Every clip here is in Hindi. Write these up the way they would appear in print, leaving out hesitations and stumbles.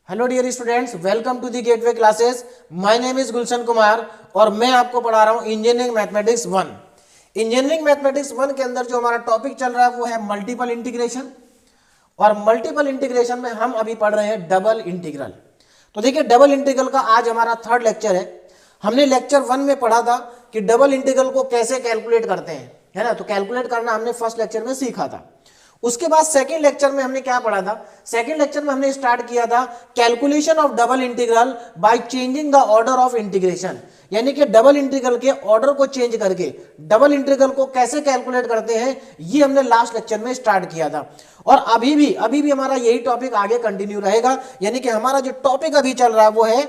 Hello dear students, welcome to the gateway classes. My name is Gulshan Kumar और मैं आपको पढ़ा रहा हूं इंजीनियरिंग मैथमेटिक्स 1। इंजीनियरिंग मैथमेटिक्स 1 के अंदर जो हमारा टॉपिक चल रहा है वो है मल्टीपल इंटीग्रेशन। और मल्टीपल इंटीग्रेशन में हम अभी पढ़ रहे हैं डबल इंटीग्रल। तो देखिए, डबल इंटीग्रल का आज हमारा थर्ड लेक्चर है। हमने लेक्चर 1 में पढ़ा था कि डबल इंटीग्रल को कैसे कैलकुलेट करते हैं, है ना। तो कैलकुलेट करना हमने फर्स्ट लेक्चर में सीखा था। उसके बाद सेकंड लेक्चर में हमने क्या पढ़ा था? सेकंड लेक्चर में हमने स्टार्ट किया था calculation of double integral by changing the order of integration, यानी कि डबल इंटीग्रल के ऑर्डर को चेंज करके डबल इंटीग्रल को कैसे कैलकुलेट करते हैं, ये हमने लास्ट लेक्चर में स्टार्ट किया था। और अभी भी हमारा यही टॉपिक आगे कंटिन्यू रहेगा, यानी कि हमारा जो टॉपिक अभी चल रहा है वो है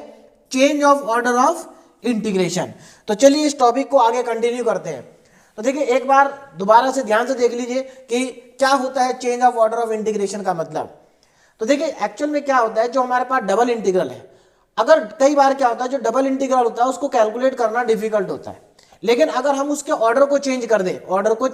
change of order of integration. तो चलिए इस टॉपिक को आगे कंटिन्यू करते हैं। तो देखिए, एक बार दोबारा से ध्यान से देख लीजिए कि क्या होता है change of order of integration का मतलब। तो देखिए, एक्चुअल में क्या होता है, जो हमारे पास डबल इंटीग्रल है, अगर कई बार क्या होता है जो डबल इंटीग्रल होता है उसको कैलकुलेट करना डिफिकल्ट होता है, लेकिन अगर हम उसके ऑर्डर को चेंज कर दें, ऑर्डर को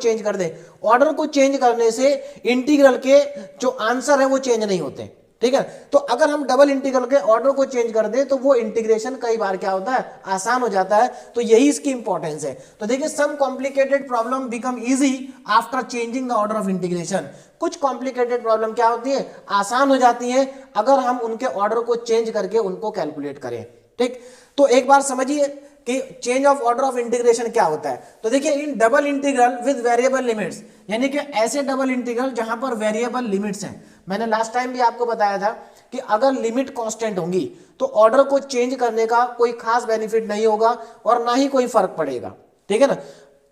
चेंज करने से इंटीग्रल के जो आंसर है वो चेंज नहीं होते, ठीक है। तो अगर हम डबल इंटीग्रल के ऑर्डर को चेंज कर दें तो वो इंटीग्रेशन कई बार क्या होता है, आसान हो जाता है। तो यही इसकी इंपॉर्टेंस है। तो देखिए, some complicated problem become easy after changing the order of integration. कुछ कॉम्प्लिकेटेड प्रॉब्लम क्या होती है, आसान हो जाती है अगर हम उनके ऑर्डर को चेंज करके उनको कैलकुलेट करें, ठीक। तो एक बार समझिए कि change of order of integration क्या होता है। तो देखिए, in double integral with variable limits, यानी कि ऐसे डबल इंटीग्रल जहां पर वेरिएबल लिमिट्स हैं। मैंने लास्ट टाइम भी आपको बताया था कि अगर लिमिट कांस्टेंट होंगी तो ऑर्डर को चेंज करने का कोई खास बेनिफिट नहीं होगा और ना ही कोई फर्क पड़ेगा, ठीक है ना।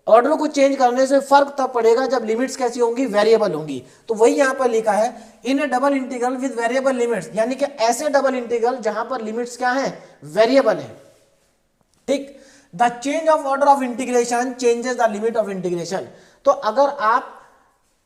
ऑर्डर को चेंज करने से फर्क तब पड़ेगा जब लिमिट्स कैसी होंगी, वेरिएबल होंगी। तो वही यहां पर लिखा है in a double integral with variable limits, यानी कि ऐसे डबल इंटीग्रल जहां पर लिमिट्स क्या है, वेरिएबल है, ठीक। The change of order of integration changes the limit of integration. तो अगर आप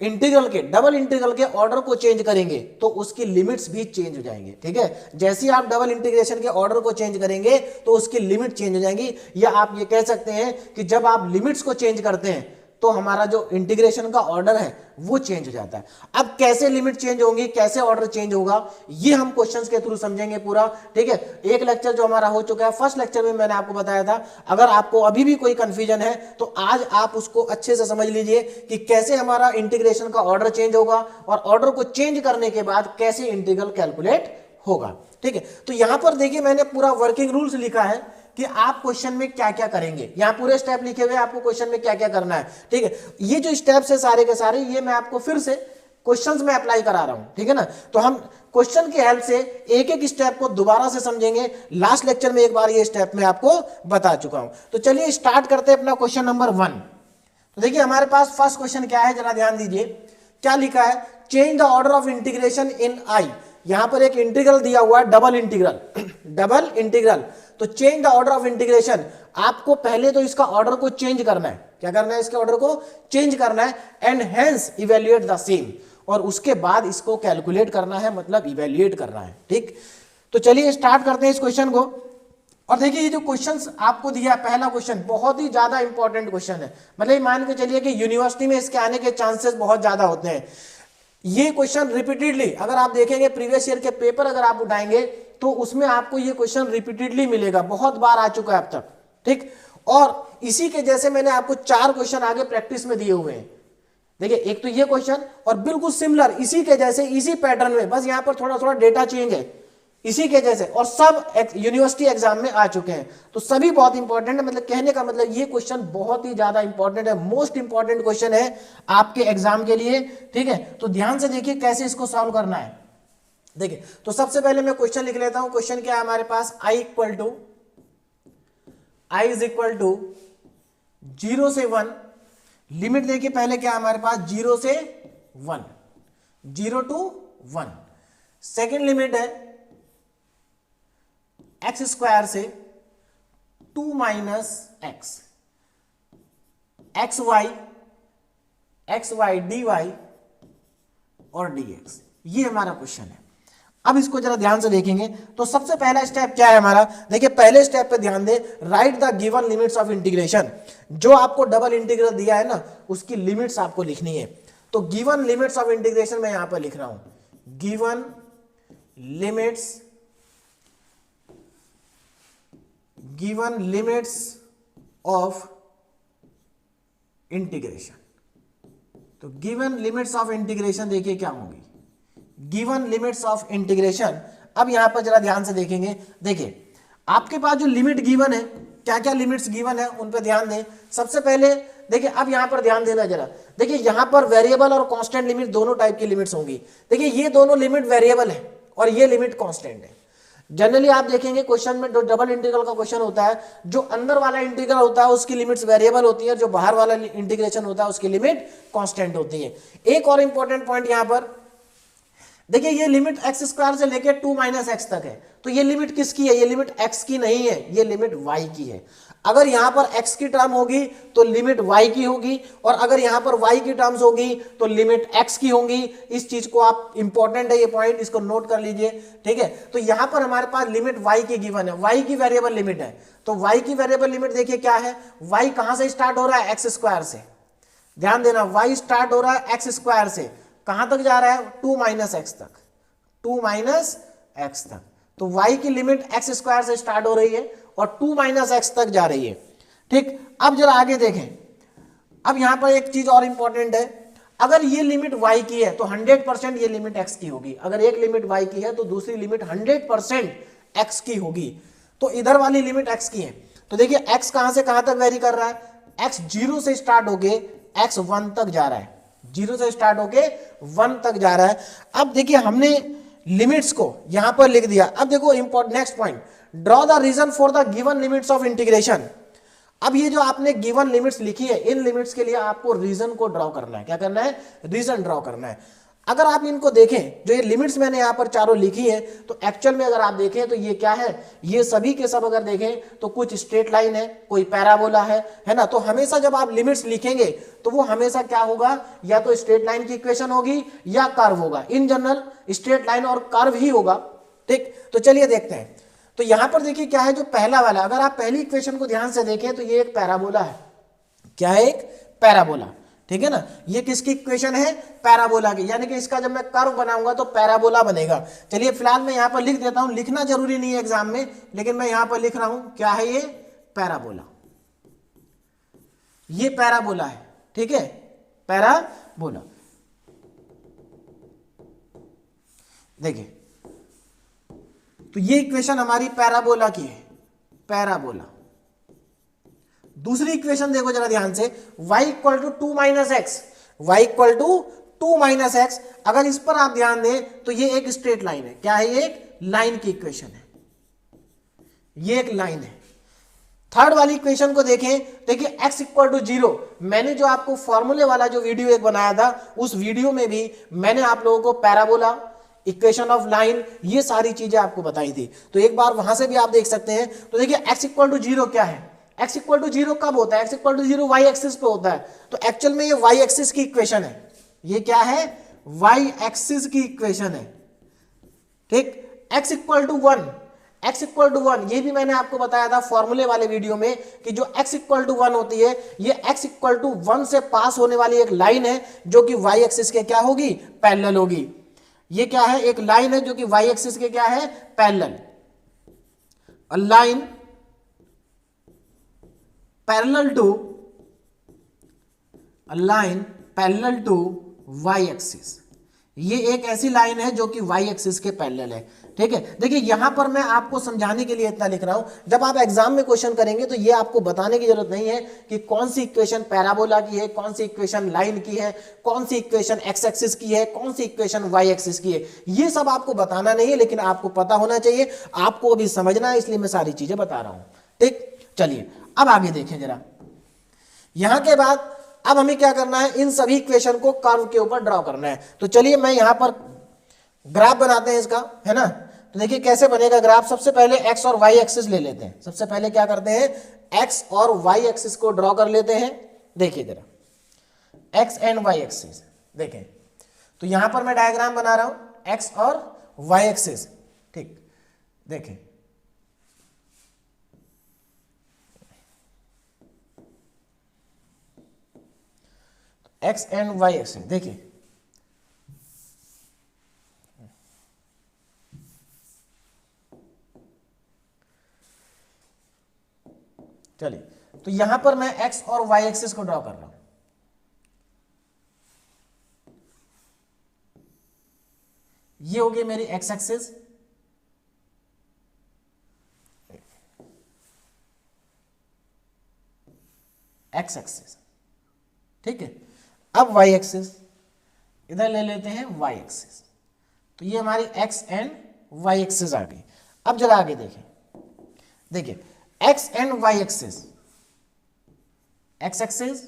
इंटीग्रल के, डबल इंटीग्रल के ऑर्डर को चेंज करेंगे तो उसकी लिमिट्स भी चेंज हो जाएंगे, ठीक है। जैसे ही आप डबल इंटीग्रेशन के ऑर्डर को चेंज करेंगे तो उसकी लिमिट चेंज हो जाएंगी। या आप ये कह सकते हैं कि जब आप लिमिट्स को चेंज करते हैं तो हमारा जो इंटीग्रेशन का ऑर्डर है वो चेंज हो जाता है। अब कैसे लिमिट चेंज होंगी, कैसे ऑर्डर चेंज होगा, ये हम क्वेश्चंस के थ्रू समझेंगे पूरा, ठीक है। एक लेक्चर जो हमारा हो चुका है, फर्स्ट लेक्चर में मैंने आपको बताया था। अगर आपको अभी भी कोई कंफ्यूजन है तो आज आप उसको अच्छे से समझ लीजिए कि कैसे हमारा इंटीग्रेशन का ऑर्डर चेंज होगा और ऑर्डर को चेंज करने के बाद कैसे इंटीग्रल कैलकुलेट होगा, ठीक है। तो यहां पर देखिए, मैंने पूरा वर्किंग रूल्स लिखा है कि आप क्वेश्चन में क्या क्या करेंगे। यहां पूरे स्टेप लिखे हुए हैं, आपको क्वेश्चन में क्या क्या करना है, ठीक है। ये जो स्टेप्स है सारे के सारे, ये मैं आपको फिर से क्वेश्चंस में अप्लाई करा रहा हूं, ठीक है ना। तो हम क्वेश्चन की हेल्प से एक एक स्टेप को दोबारा से समझेंगे। लास्ट लेक्चर में एक बार ये स्टेप मैं आपको बता चुका हूं। तो चलिए स्टार्ट करते हैं अपना क्वेश्चन नंबर 1। तो देखिए, हमारे पास फर्स्ट क्वेश्चन क्या है, जरा ध्यान दीजिए। क्या लिखा है, change the order of integration in I. यहां पर एक इंटीग्रल दिया हुआ है, डबल इंटीग्रल डबल इंटीग्रल। तो change the order of integration, आपको पहले तो इसका ऑर्डर को चेंज करना है। क्या करना है, इसके ऑर्डर को चेंज करना है। And hence evaluate the same, और उसके बाद इसको कैलकुलेट करना है, मतलब इवेल्युएट करना है, ठीक। तो चलिए स्टार्ट करते हैं इस क्वेश्चन को। और देखिए, ये जो क्वेश्चन आपको दिया है, पहला क्वेश्चन बहुत ही ज्यादा इंपॉर्टेंट क्वेश्चन है। मतलब मान के चलिए कि यूनिवर्सिटी में इसके आने के चांसेस बहुत ज्यादा होते हैं। ये क्वेश्चन रिपीटेडली, अगर आप देखेंगे प्रीवियस ईयर के पेपर अगर आप उठाएंगे तो उसमें आपको ये क्वेश्चन रिपीटेडली मिलेगा, बहुत बार आ चुका है अब तक, ठीक। और इसी के जैसे मैंने आपको 4 क्वेश्चन आगे प्रैक्टिस में दिए हुए हैं। देखिए, एक तो ये क्वेश्चन और बिल्कुल सिमिलर इसी के जैसे, इसी पैटर्न में, बस यहां पर थोड़ा थोड़ा डेटा चेंज है, इसी के जैसे, और सब यूनिवर्सिटी एग्जाम में आ चुके हैं। तो सभी बहुत इंपॉर्टेंट है। मतलब कहने का मतलब ये क्वेश्चन बहुत ही ज्यादा इंपॉर्टेंट है, मोस्ट इंपॉर्टेंट क्वेश्चन है आपके एग्जाम के लिए, ठीक है। तो ध्यान से देखिए कैसे इसको सॉल्व करना है। देखिए, तो सबसे पहले मैं क्वेश्चन लिख लेता हूं। क्वेश्चन क्या है हमारे पास, i इज इक्वल टू 0 से 1। लिमिट देखिए पहले क्या है हमारे पास, 0 से 1, 0 to 1। सेकेंड लिमिट है एक्स स्क्वायर से 2 minus x, x y d y और डी एक्स। ये हमारा क्वेश्चन है। अब इसको जरा ध्यान से देखेंगे तो सबसे पहला स्टेप क्या है हमारा। देखिए, पहले स्टेप पे ध्यान दे, write the given limits of integration. जो आपको डबल इंटीग्रल दिया है ना, उसकी लिमिट्स आपको लिखनी है। तो गिवन लिमिट्स ऑफ इंटीग्रेशन मैं यहां पर लिख रहा हूं, given limits given limits of integration. तो गिवन लिमिट्स ऑफ इंटीग्रेशन देखिए क्या होंगी, गिवन लिमिट्स ऑफ इंटीग्रेशन। अब यहां पर जरा ध्यान से देखेंगे, देखिए आपके पास जो लिमिट गिवन है, क्या क्या लिमिट्स गिवन है उन पर ध्यान दें। सबसे पहले देखिए, अब यहां पर ध्यान देना जरा, देखिए यहां पर वेरिएबल और कांस्टेंट लिमिट दोनों टाइप की लिमिट्स होंगी। देखिए ये दोनों लिमिट वेरिएबल है और ये लिमिट कांस्टेंट है। जनरली आप देखेंगे क्वेश्चन में जो डबल इंटीग्रल का क्वेश्चन होता है, जो अंदर वाला इंटीग्रल होता है उसकी लिमिट्स वेरिएबल होती है, जो बाहर वाला इंटीग्रेशन होता है उसकी लिमिट कांस्टेंट होती है। एक और इंपॉर्टेंट पॉइंट यहां पर देखिए, ये लिमिट एक्स स्क्वायर से लेकर 2 - x तक है, तो ये लिमिट किसकी है, ये लिमिट x की नहीं है, ये लिमिट y की है। अगर यहां पर x की टर्म होगी तो लिमिट y की होगी, और अगर यहां पर y की टर्म्स होगी तो लिमिट x की होंगी। इस चीज को आप, इंपॉर्टेंट है ये पॉइंट, इसको नोट कर लीजिए, ठीक है। तो यहां पर हमारे पास लिमिट y की गिवन है, y की वेरिएबल लिमिट है। तो y की वेरिएबल लिमिट देखिए क्या है, y कहां से स्टार्ट हो रहा है, एक्स स्क्वायर से। ध्यान देना, y स्टार्ट हो रहा है एक्स स्क्वायर से, कहां तक जा रहा है, 2 - x तक, 2 - x तक। तो y की लिमिट एक्स स्क्वायर से स्टार्ट हो रही है और 2 - x तक जा रही है, ठीक। अब जरा आगे देखें, अब यहां पर एक चीज और इंपॉर्टेंट है, अगर ये लिमिट y की है तो 100% ये लिमिट x की होगी। अगर एक लिमिट y की है तो दूसरी लिमिट 100% x की होगी। तो इधर वाली लिमिट x की है, तो देखिए x कहां से कहां तक वेरी कर रहा है, x 0 से स्टार्ट होके x 1 तक जा रहा है, 0 से स्टार्ट होके 1 तक जा रहा है। अब देखिए हमने लिमिट्स को यहां पर लिख दिया। अब देखो important next point, draw the region for the given limits of integration. अब ये जो आपने गिवन लिमिट्स लिखी है, इन लिमिट्स के लिए आपको रीजन को ड्रॉ करना है। क्या करना है, रीजन ड्रॉ करना है। अगर आप इनको देखें, जो ये लिमिट्स मैंने यहां पर चारों लिखी है, तो एक्चुअल में अगर आप देखें तो ये क्या है, ये सभी के सब अगर देखें तो कुछ स्ट्रेट लाइन है, कोई पैराबोला है ना। तो हमेशा जब आप लिमिट्स लिखेंगे तो वो हमेशा क्या होगा, या तो स्ट्रेट लाइन की इक्वेशन होगी या कर्व होगा। इन जनरल स्ट्रेट लाइन और कर्व ही होगा, ठीक। तो चलिए देखते हैं। तो यहां पर देखिए क्या है, जो पहला वाला, अगर आप पहली इक्वेशन को ध्यान से देखें तो ये एक पैराबोला है। क्या है, एक पैराबोला, ठीक है ना। ये किसकी इक्वेशन है, पैराबोला की, यानी कि इसका जब मैं कर्व बनाऊंगा तो पैराबोला बनेगा। चलिए फिलहाल मैं यहां पर लिख देता हूं, लिखना जरूरी नहीं है एग्जाम में, लेकिन मैं यहां पर लिख रहा हूं, क्या है ये, पैराबोला। ये पैराबोला है, ठीक है, पैराबोला। देखिए तो ये इक्वेशन हमारी पैराबोला की है, पैराबोला। दूसरी इक्वेशन देखो जरा ध्यान से, y = 2 - x, y = 2 - x। अगर इस पर आप ध्यान दें तो ये एक स्ट्रेट लाइन है। क्या है, ये एक लाइन की इक्वेशन है, ये एक लाइन है। थर्ड वाली इक्वेशन को देखें, देखिए x = 0। मैंने जो आपको फॉर्मूले वाला जो वीडियो एक बनाया था, उस वीडियो में भी मैंने आप लोगों को पैराबोला, इक्वेशन ऑफ लाइन, ये सारी चीजें आपको बताई थी, तो एक बार वहां से भी आप देख सकते हैं। तो देखिए x = 0 क्या है, x = 0 कब होता है, x = 0 y एक्सिस पे होता है। तो एक्चुअल में ये y एक्सिस की इक्वेशन है, ये क्या है, y एक्सिस की इक्वेशन है, ठीक। x = 1, x = 1, ये भी मैंने आपको बताया था फॉर्मूले वाले वीडियो में कि जो x = 1 होती है, ये x = 1 से पास होने वाली एक लाइन है जो कि y एक्सिस के क्या होगी, पैरेलल होगी। ये क्या है, एक लाइन है जो कि y एक्सिस के क्या है, parallel. A line parallel to y axis, ये एक ऐसी लाइन है जो कि y एक्सिस के पैरेलल है, ठीक है। देखिए यहां पर मैं आपको समझाने के लिए इतना लिख रहा हूं, जब आप एग्जाम में क्वेश्चन करेंगे तो ये आपको बताने की जरूरत नहीं है कि कौन सी इक्वेशन पैराबोला की है, कौन सी इक्वेशन लाइन की है, कौन सी इक्वेशन x एक्सिस की है, कौन सी इक्वेशन y एक्सिस की है। ये सब आपको बताना नहीं है, लेकिन आपको पता होना चाहिए, आपको अभी समझना है, इसलिए मैं सारी चीजें बता रहा हूं, ठीक। चलिए अब आगे देखें जरा, यहां के बाद अब हमें क्या करना है, इन सभी इक्वेशन को कर्व के ऊपर ड्रॉ करना है। तो चलिए मैं यहां पर ग्राफ बनाते हैं इसका, है ना। तो देखिए कैसे बनेगा ग्राफ, सबसे पहले x और y एक्सिस ले लेते हैं। सबसे पहले क्या करते हैं, x और y एक्सिस को ड्रॉ कर लेते हैं। देखिए जरा x एंड y एक्सिस, देखें तो यहां पर मैं डायग्राम बना रहा हूं, x और y एक्सिस, ठीक। देखें x एंड y एक्सिस, देखिए चलिए तो यहां पर मैं एक्स और वाई एक्सिस को ड्रॉ कर रहा हूं। ये हो गई मेरी एक्स एक्सिस, एक्स एक्सिस, ठीक है। अब वाई एक्सिस इधर ले लेते हैं वाई एक्सिस, तो ये हमारी एक्स एंड वाई एक्सिस आ गई। अब जरा आगे देखें, देखिए x and y axis, x axis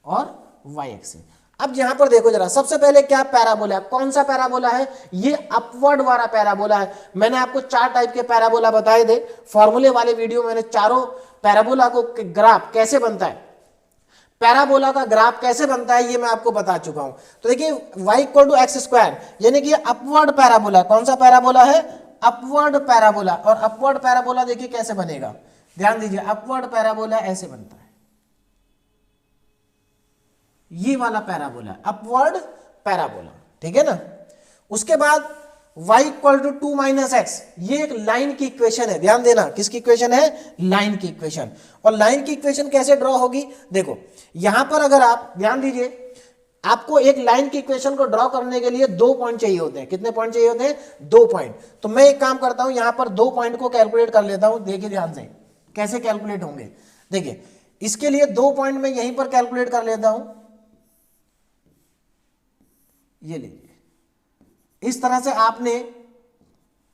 और वाई एक्सिस। अब यहां पर देखो जरा, सबसे पहले क्या पैराबोला है, कौन सा पैराबोला है, ये अपवर्ड वाला पैराबोला है। मैंने आपको 4 टाइप के पैराबोला बताए थे फॉर्मूले वाले वीडियो, मैंने चारों पैराबोला को ग्राफ कैसे बनता है, पैराबोला का ग्राफ कैसे बनता है, ये मैं आपको बता चुका हूं। तो देखिए y equal to x square, यानी कि अपवर्ड पैराबोला, कौन सा पैराबोला है, अपवर्ड पैराबोला। और अपवर्ड पैराबोला देखिए कैसे बनेगा, ध्यान दीजिए, अपवर्ड पैराबोला ऐसे बनता है, ये वाला पैराबोला, अपवर्ड पैराबोला, ठीक है ना। उसके बाद y equal to 2 minus x, ये एक लाइन की इक्वेशन है, ध्यान देना, किसकी इक्वेशन है, लाइन की इक्वेशन। और लाइन की इक्वेशन कैसे ड्रॉ होगी, देखो यहां पर अगर आप ध्यान दीजिए, आपको एक लाइन की इक्वेशन को ड्रॉ करने के लिए 2 पॉइंट चाहिए होते हैं। कितने पॉइंट चाहिए होते हैं, 2 पॉइंट। तो मैं एक काम करता हूं, यहां पर 2 पॉइंट को कैलकुलेट कर लेता हूं। देखिए ध्यान से कैसे कैलकुलेट होंगे, देखिए इसके लिए 2 पॉइंट मैं यहीं पर कैलकुलेट कर लेता हूं, ये लीजिए, इस तरह से आपने,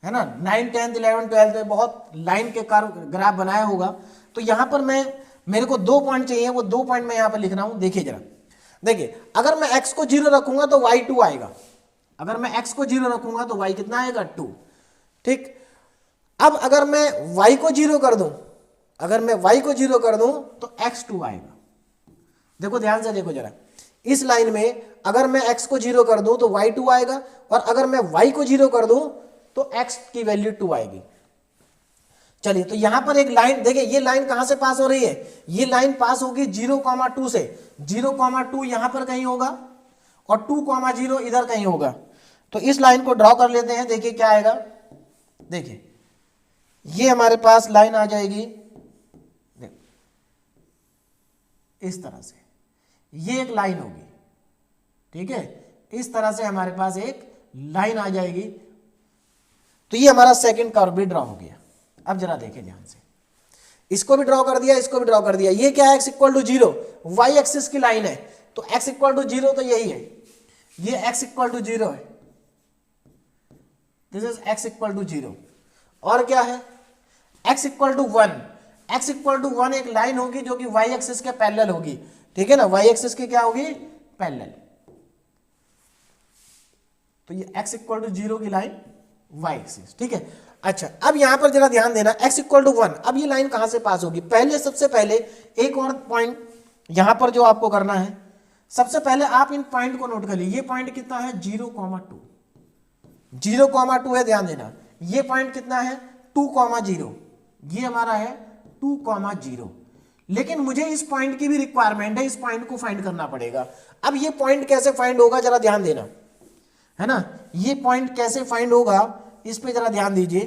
है ना, 9, 10, 11, 12 में बहुत लाइन के ग्राफ बनाया होगा। तो यहां पर मेरे को 2 पॉइंट चाहिए, वो 2 पॉइंट मैं यहां पर लिख रहा हूं। देखिए जरा, देखिए अगर मैं x को 0 रखूंगा तो y 2 आएगा, अगर मैं x को 0 रखूंगा तो y कितना आएगा, 2, ठीक। अब अगर मैं y को 0 कर दूं, अगर मैं y को 0 कर दूं तो x 2 आएगा। देखो ध्यान से देखो जरा, इस लाइन में अगर मैं x को 0 कर दूं तो y 2 आएगा, और अगर मैं y को 0 कर दूं तो x की वैल्यू 2 आएगी। चलिए तो यहां पर एक लाइन देखिए, ये लाइन कहां से पास हो रही है, ये लाइन पास होगी 0,2 से, 0,2 यहां पर कहीं होगा और 2,0 इधर कहीं होगा। तो इस लाइन को ड्रॉ कर लेते हैं, देखिए क्या आएगा, देखिए ये हमारे पास लाइन आ जाएगी इस तरह से, ये एक लाइन होगी, ठीक है, इस तरह से हमारे पास एक लाइन आ जाएगी। तो ये हमारा सेकंड कर्व भी ड्रॉ हो गया। अब जरा देखें ध्यान से, इसको भी ड्रॉ कर दिया, इसको भी ड्रॉ कर दिया। ये क्या है, x equal to 0, y axis की लाइन है, तो x इक्वल टू 0 तो यही है, ये x इक्वल टू 0 है, this is x equal to 0। और क्या है, x equal to 1, x equal to 1 एक लाइन होगी जो कि y एक्सिस के पैरेलल होगी, ठीक है ना, y एक्सिस की क्या होगी, पैरेलल। तो ये x इक्वल टू 0 की लाइन y एक्सिस, ठीक है। अच्छा अब यहां पर जरा ध्यान देना, x इक्वल टू 1, अब ये लाइन कहां से पास होगी, पहले सबसे पहले एक और पॉइंट यहां पर जो आपको करना है, सबसे पहले आप इन पॉइंट को नोट कर लीजिए। ये पॉइंट कितना है, 0,2, 0,2 है, ध्यान देना। ये पॉइंट कितना है, 2,0, ये हमारा है 2,0। लेकिन मुझे इस पॉइंट की भी रिक्वायरमेंट है, इस पॉइंट को फाइंड करना पड़ेगा। अब ये पॉइंट कैसे फाइंड होगा, जरा ध्यान देना, है ना, ये पॉइंट कैसे फाइंड होगा, इस पे जरा ध्यान दीजिए।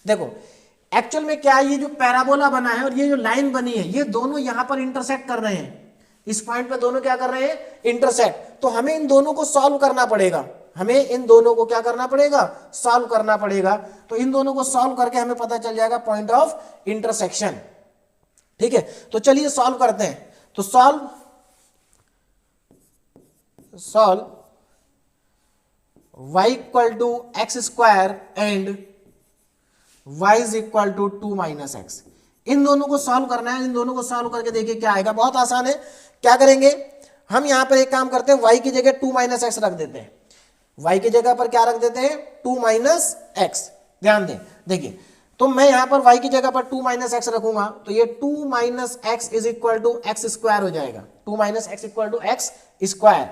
देखो एक्चुअल में क्या है, ये जो पैराबोला बना है और ये जो लाइन बनी है, ये दोनों यहां पर इंटरसेक्ट कर रहे हैं, इस पॉइंट पे दोनों क्या कर रहे हैं, इंटरसेक्ट। तो हमें इन दोनों को सॉल्व करना पड़ेगा, हमें इन दोनों को क्या करना पड़ेगा, सॉल्व करना पड़ेगा। तो इन दोनों को सॉल्व करके हमें पता चल जाएगा पॉइंट ऑफ इंटरसेक्शन, ठीक है। तो चलिए सॉल्व करते हैं। तो solve y equal to x square and y is equal to 2 minus x, इन दोनों को सॉल्व करना है। इन दोनों को सॉल्व करके देखिए क्या आएगा, बहुत आसान है। क्या करेंगे हम, यहां पर एक काम करते हैं, y की जगह 2 माइनस एक्स रख देते हैं, y की जगह पर क्या रख देते हैं, 2 माइनस एक्स। ध्यान दें, देखिए तो मैं यहां पर y की जगह पर 2 माइनस एक्स रखूंगा, तो ये 2 minus x is equal to x square हो जाएगा, 2 minus x equal to x square.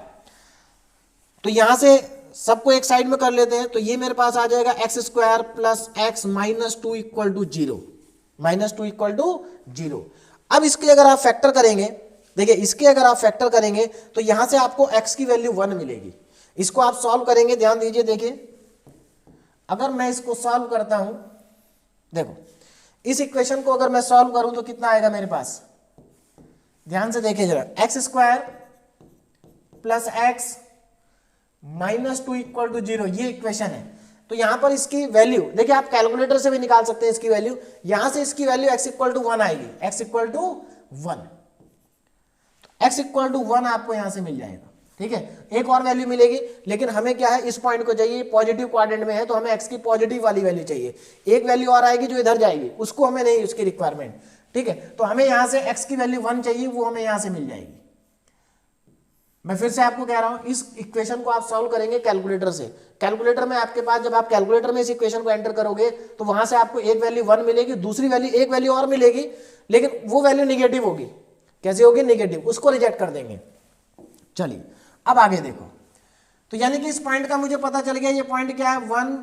तो यहां से सबको एक साइड में कर लेते हैं, तो ये मेरे पास आ जाएगा x square plus x minus 2 equal to 0, minus 2 equal to 0। अब इसके अगर आप फैक्टर करेंगे, देखिए इसके अगर आप फैक्टर करेंगे तो यहां से आपको x की वैल्यू 1 मिलेगी। इसको आप सॉल्व करेंगे, ध्यान दीजिए, देखिए अगर मैं इसको सॉल्व करता हूं, देखो इस इक्वेशन को अगर मैं सॉल्व करूं तो कितना आएगा मेरे पास, ध्यान से देखिए जरा, x square plus x minus 2 equal to 0, ये इक्वेशन है। तो यहां पर इसकी वैल्यू देखिए, आप कैलकुलेटर से भी निकाल सकते हैं इसकी वैल्यू। यहां से इसकी वैल्यू x इक्वल टू 1 आएगी, x equal to 1, x equal to 1 आपको यहां से मिल जाएगा। ठीक है, एक और वैल्यू मिलेगी, लेकिन हमें क्या है, इस पॉइंट को चाहिए, पॉजिटिव क्वाड्रेंट में है तो हमें x की पॉजिटिव वाली वैल्यू चाहिए। एक वैल्यू और आएगी जो इधर जाएगी, उसको हमें नहीं, उसकी रिक्वायरमेंट। ठीक है, तो हमें यहां से x की वैल्यू 1 चाहिए, वो हमें यहां से मिल जाएगी। मैं फिर से आपको कह रहा हूं, इस इक्वेशन को आप सॉल्व करेंगे कैलकुलेटर से। कैलकुलेटर में आपके पास, जब आप कैलकुलेटर में इस इक्वेशन को एंटर करोगे तो वहां से आपको एक वैल्यू 1 मिलेगी, दूसरी वैल्यू एक वैल्यू और मिलेगी, लेकिन वो वैल्यू निगेटिव होगी। कैसे होगी, निगेटिव, उसको रिजेक्ट कर देंगे। चलिए अब आगे देखो, तो यानी कि इस पॉइंट का मुझे पता चल गया, ये पॉइंट क्या है, 1,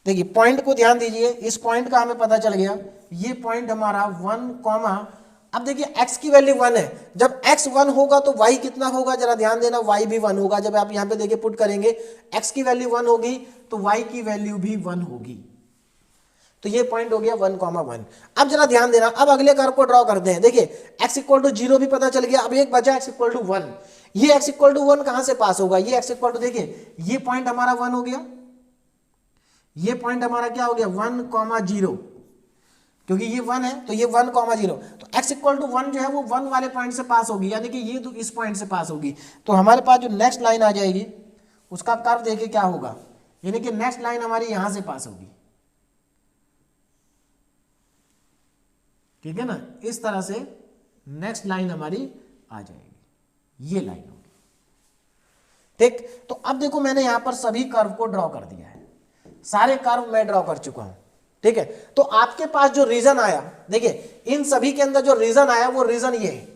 देखिए पॉइंट को ध्यान दीजिए, इस पॉइंट का हमें पता चल गया, ये पॉइंट हमारा 1, अब देखिए x की वैल्यू 1 है, जब x 1 होगा तो y कितना होगा, जरा ध्यान देना, y भी 1 होगा। जब आप यहां पे देखिए पुट करेंगे, x की वैल्यू 1 होगी तो y की वैल्यू भी 1 होगी। तो ये पॉइंट हो गया 1, 1। अब जरा ध्यान देना, अब अगले कर्व को ड्रॉ करते हैं। देखिए x इक्वल टू 0 भी पता चल गया, अब एक बचा x इक्वल टू 1। ये x इक्वल टू 1 कहां से पास होगा, ये x इक्वल टू, देखिए ये पॉइंट हमारा 1 हो गया, ये पॉइंट हमारा क्या हो गया, 1, 0, क्योंकि ये 1 है तो ये 1, 0। तो x इक्वल टू 1 जो है वो 1 वाले पॉइंट से पास होगी, यानी कि ये तो इस पॉइंट से पास होगी। तो हमारे पास जो नेक्स्ट लाइन आ जाएगी उसका कर्व देखिए क्या होगा, यानी कि नेक्स्ट लाइन हमारी यहां से पास होगी। ठीक है ना, इस तरह से नेक्स्ट लाइन हमारी आ जाएगी, ये लाइन होगी। ठीक, तो अब देखो मैंने यहां पर सभी कर्व को ड्रॉ कर दिया है, सारे कर्व मैं ड्रॉ कर चुका हूं। ठीक है, तो आपके पास जो रीजन आया, देखिए इन सभी के अंदर जो रीजन आया वो रीजन ये है,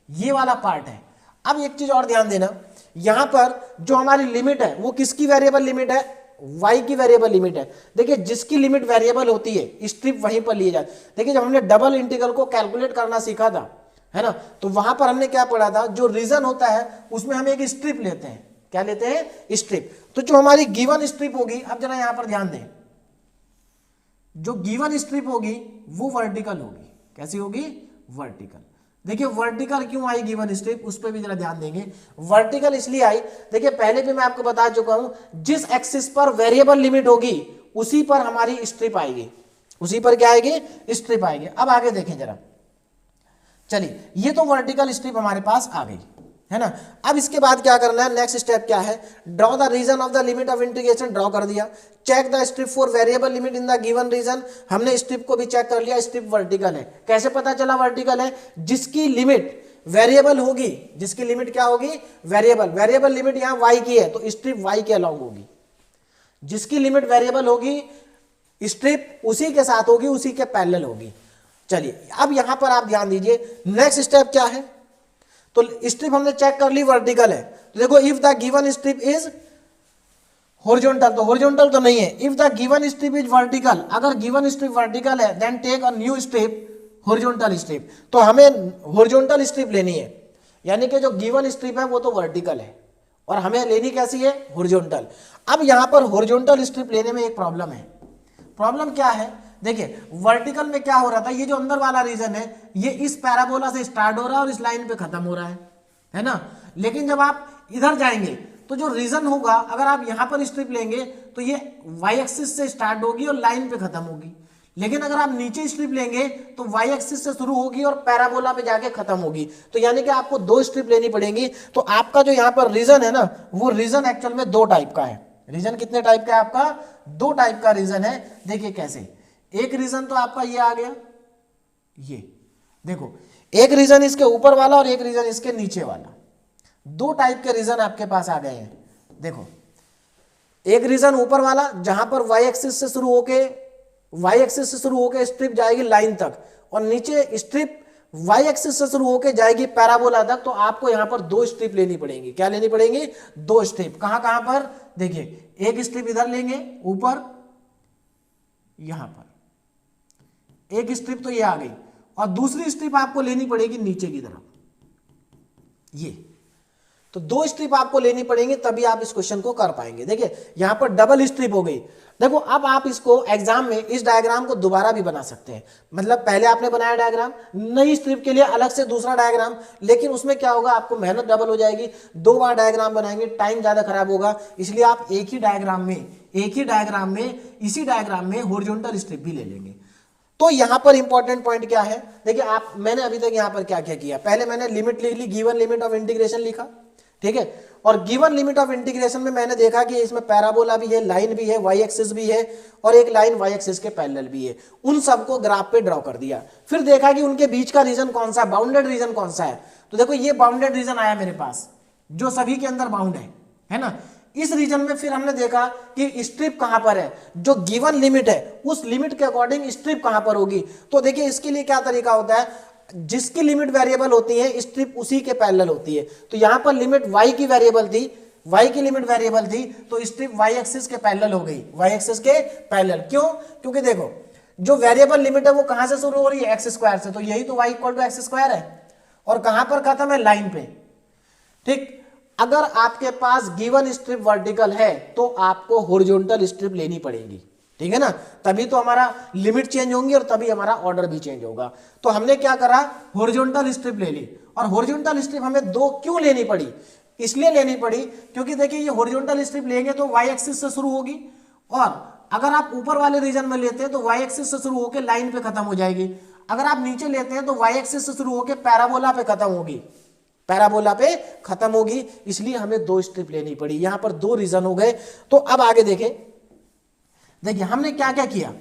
ये वाला पार्ट है। अब एक चीज और ध्यान देना, यहां पर जो हमारी लिमिट है वो किसकी वेरिएबल लिमिट है, y की वेरिएबल लिमिट है। देखिए जिसकी लिमिट वेरिएबल होती है स्ट्रिप वहीं पर लिए जाए। देखिए जब हमने डबल इंटीग्रल को कैलकुलेट करना सीखा था, है ना, तो वहां पर हमने क्या पढ़ा था, जो रीजन होता है उसमें हम एक स्ट्रिप लेते हैं। क्या लेते हैं, स्ट्रिप। तो जो हमारी गिवन स्ट्रिप होगी, अब जरा यहां पर ध्यान दें, जो गिवन स्ट्रिप होगी वो वर्टिकल होगी। कैसी होगी, वर्टिकल। देखिए वर्टिकल क्यों आई गिवन स्ट्रिप, उस पर भी जरा ध्यान देंगे। वर्टिकल इसलिए आई, देखिए पहले भी मैं आपको बता चुका हूं, जिस एक्सिस पर वेरिएबल लिमिट होगी उसी पर हमारी स्ट्रिप आएगी, उसी पर क्या आएगी, स्ट्रिप आएगी। अब आगे देखें जरा, चलिए ये तो वर्टिकल स्ट्रिप हमारे पास आ गई, है ना। अब इसके बाद क्या करना है, नेक्स्ट स्टेप क्या है, draw the region of the limit of integration, draw कर दिया। Check the strip for variable limit in the given region, हमने स्ट्रिप को भी चेक कर लिया, स्ट्रिप वर्टिकल है। कैसे पता चला वर्टिकल है, जिसकी लिमिट वेरिएबल होगी, जिसकी लिमिट क्या होगी, वेरिएबल, वेरिएबल लिमिट यहां y की है तो स्ट्रिप y के अलॉन्ग होगी। जिसकी लिमिट वेरिएबल होगी स्ट्रिप उसी के साथ होगी, उसी के पैरेलल होगी। चलिए अब यहां पर आप ध्यान दीजिए, नेक्स्ट स्टेप क्या है, तो स्ट्रिप हमने चेक कर ली वर्टिकल है, तो देखो if the given strip is horizontal, तो हॉरिजॉन्टल तो नहीं है। If the given strip is vertical, अगर गिवन स्ट्रिप वर्टिकल है then take a new strip horizontal strip, तो हमें हॉरिजॉन्टल स्ट्रिप लेनी है, यानी कि जो गिवन स्ट्रिप है वो तो वर्टिकल है और हमें लेनी कैसी है, हॉरिजॉन्टल। अब यहां पर हॉरिजॉन्टल स्ट्रिप लेने में एक प्रॉब्लम है। प्रॉब्लम क्या है, देखिए वर्टिकल में क्या हो रहा था, ये जो अंदर वाला रीजन है ये इस पैराबोला से स्टार्ट हो रहा है और इस लाइन पे खत्म हो रहा है ना। लेकिन जब आप इधर जाएंगे तो जो रीजन होगा, अगर आप यहां पर स्ट्रिप लेंगे तो ये वाई एक्सिस से स्टार्ट होगी और लाइन पे खत्म होगी। लेकिन अगर आप नीचे स्ट्रिप लेंगे तो वाई एक्सिस से शुरू होगी और पैराबोला पे जाके खत्म होगी। तो यानी कि आपको दो स्ट्रिप लेनी पड़ेगी। तो आपका जो यहाँ पर रीजन है ना, वो रीजन एक्चुअल में दो टाइप का है। रीजन कितने टाइप का है आपका, दो टाइप का रीजन है। देखिए कैसे, एक रीजन तो आपका ये आ गया, ये देखो, एक रीजन इसके ऊपर वाला और एक रीजन इसके नीचे वाला, दो टाइप के रीजन आपके पास आ गए हैं। देखो एक रीजन ऊपर वाला जहां पर वाई एक्सिस से शुरू होके स्ट्रिप जाएगी लाइन तक, और नीचे स्ट्रिप वाई एक्सिस से शुरू होके जाएगी पैराबोला तक। तो आपको यहां पर दो स्ट्रिप लेनी पड़ेगी। क्या लेनी पड़ेगी, दो स्ट्रिप। कहां कहां पर, देखिए एक स्ट्रिप इधर लेंगे ऊपर, यहां पर एक स्ट्रिप तो ये आ गई, और दूसरी स्ट्रिप आपको लेनी पड़ेगी नीचे की तरफ, ये। तो 2 स्ट्रिप आपको लेनी पड़ेंगी तभी आप इस क्वेश्चन को कर पाएंगे। देखिए यहां पर डबल स्ट्रिप हो गई। देखो अब आप इसको एग्जाम में इस डायग्राम को दोबारा भी बना सकते हैं, मतलब पहले आपने बनाया डायग्राम, नई स्ट्रिप के लिए अलग से दूसरा डायग्राम, लेकिन उसमें क्या होगा, आपको मेहनत डबल हो जाएगी, 2 बार डायग्राम बनाएंगे, टाइम ज्यादा खराब होगा। इसलिए आप एक ही डायग्राम में इसी डायग्राम में हॉरिजॉन्टल स्ट्रिप भी ले लेंगे। तो यहां पर इंपॉर्टेंट पॉइंट क्या है, देखिए आप, मैंने अभी तक यहां पर क्या क्या किया, पहले मैंने लिमिट लिख ली, गिवन लिमिट ऑफ इंटीग्रेशन लिखा, ठीक है। और गिवन लिमिट ऑफ इंटीग्रेशन में मैंने देखा कि इसमें पैराबोला भी है, लाइन भी है, वाई एक्सिस भी है, और एक लाइन वाई एक्सिस के पैरेलल भी है। उन सबको ग्राफ पे ड्रॉ कर दिया। फिर देखा कि उनके बीच का रीजन कौन सा, बाउंडेड रीजन कौन सा है। तो देखो ये बाउंडेड रीजन आया मेरे पास, जो सभी के अंदर बाउंड है ना। इस रीजन में फिर हमने देखा कि स्ट्रिप कहां पर है, जो गिवन लिमिट है उस लिमिट के अकॉर्डिंग स्ट्रिप कहां पर होगी। तो देखिए इसके लिए क्या तरीका होता है, जिसकी लिमिट वेरिएबल होती है स्ट्रिप उसी के पैरेलल होती है। तो यहां पर लिमिट y की वेरिएबल थी, y की लिमिट वेरिएबल थी, तो स्ट्रिप y एक्सिस के पैरेलल हो गई, y एक्सिस के पैरेलल। क्यों, क्योंकि देखो जो वेरिएबल लिमिट है वो कहां से शुरू हो रही है, एक्स स्क्वायर से, तो यही तो y equal to x square है, और कहां पर खत्म है, लाइन पे, ठीक। अगर आपके पास गिवन स्ट्रिप वर्टिकल है तो आपको हॉरिजॉन्टल स्ट्रिप लेनी पड़ेगी, ठीक है ना, तभी तो हमारा लिमिट चेंज होंगी और तभी हमारा ऑर्डर भी चेंज होगा। तो हमने क्या करा, हॉरिजॉन्टल स्ट्रिप ले ली। और हॉरिजॉन्टल स्ट्रिप हमें 2 क्यों लेनी पड़ी, इसलिए लेनी पड़ी क्योंकि देखिए ये हॉरिजॉन्टल स्ट्रिप लेंगे तो वाई एक्सिस से शुरू होगी, और अगर आप ऊपर वाले रीजन में लेते हैं तो वाई एक्सिस से शुरू होकर लाइन पे खत्म हो जाएगी। अगर आप नीचे लेते हैं तो वाई एक्सिस से शुरू होकर पैराबोला पे खत्म होगी, पैराबोला पे खत्म होगी। इसलिए हमें 2 स्ट्रिप लेनी पड़ी। यहां पर 2 रीजन हो गए। तो अब आगे देखें, देखिए हमने क्या क्या किया।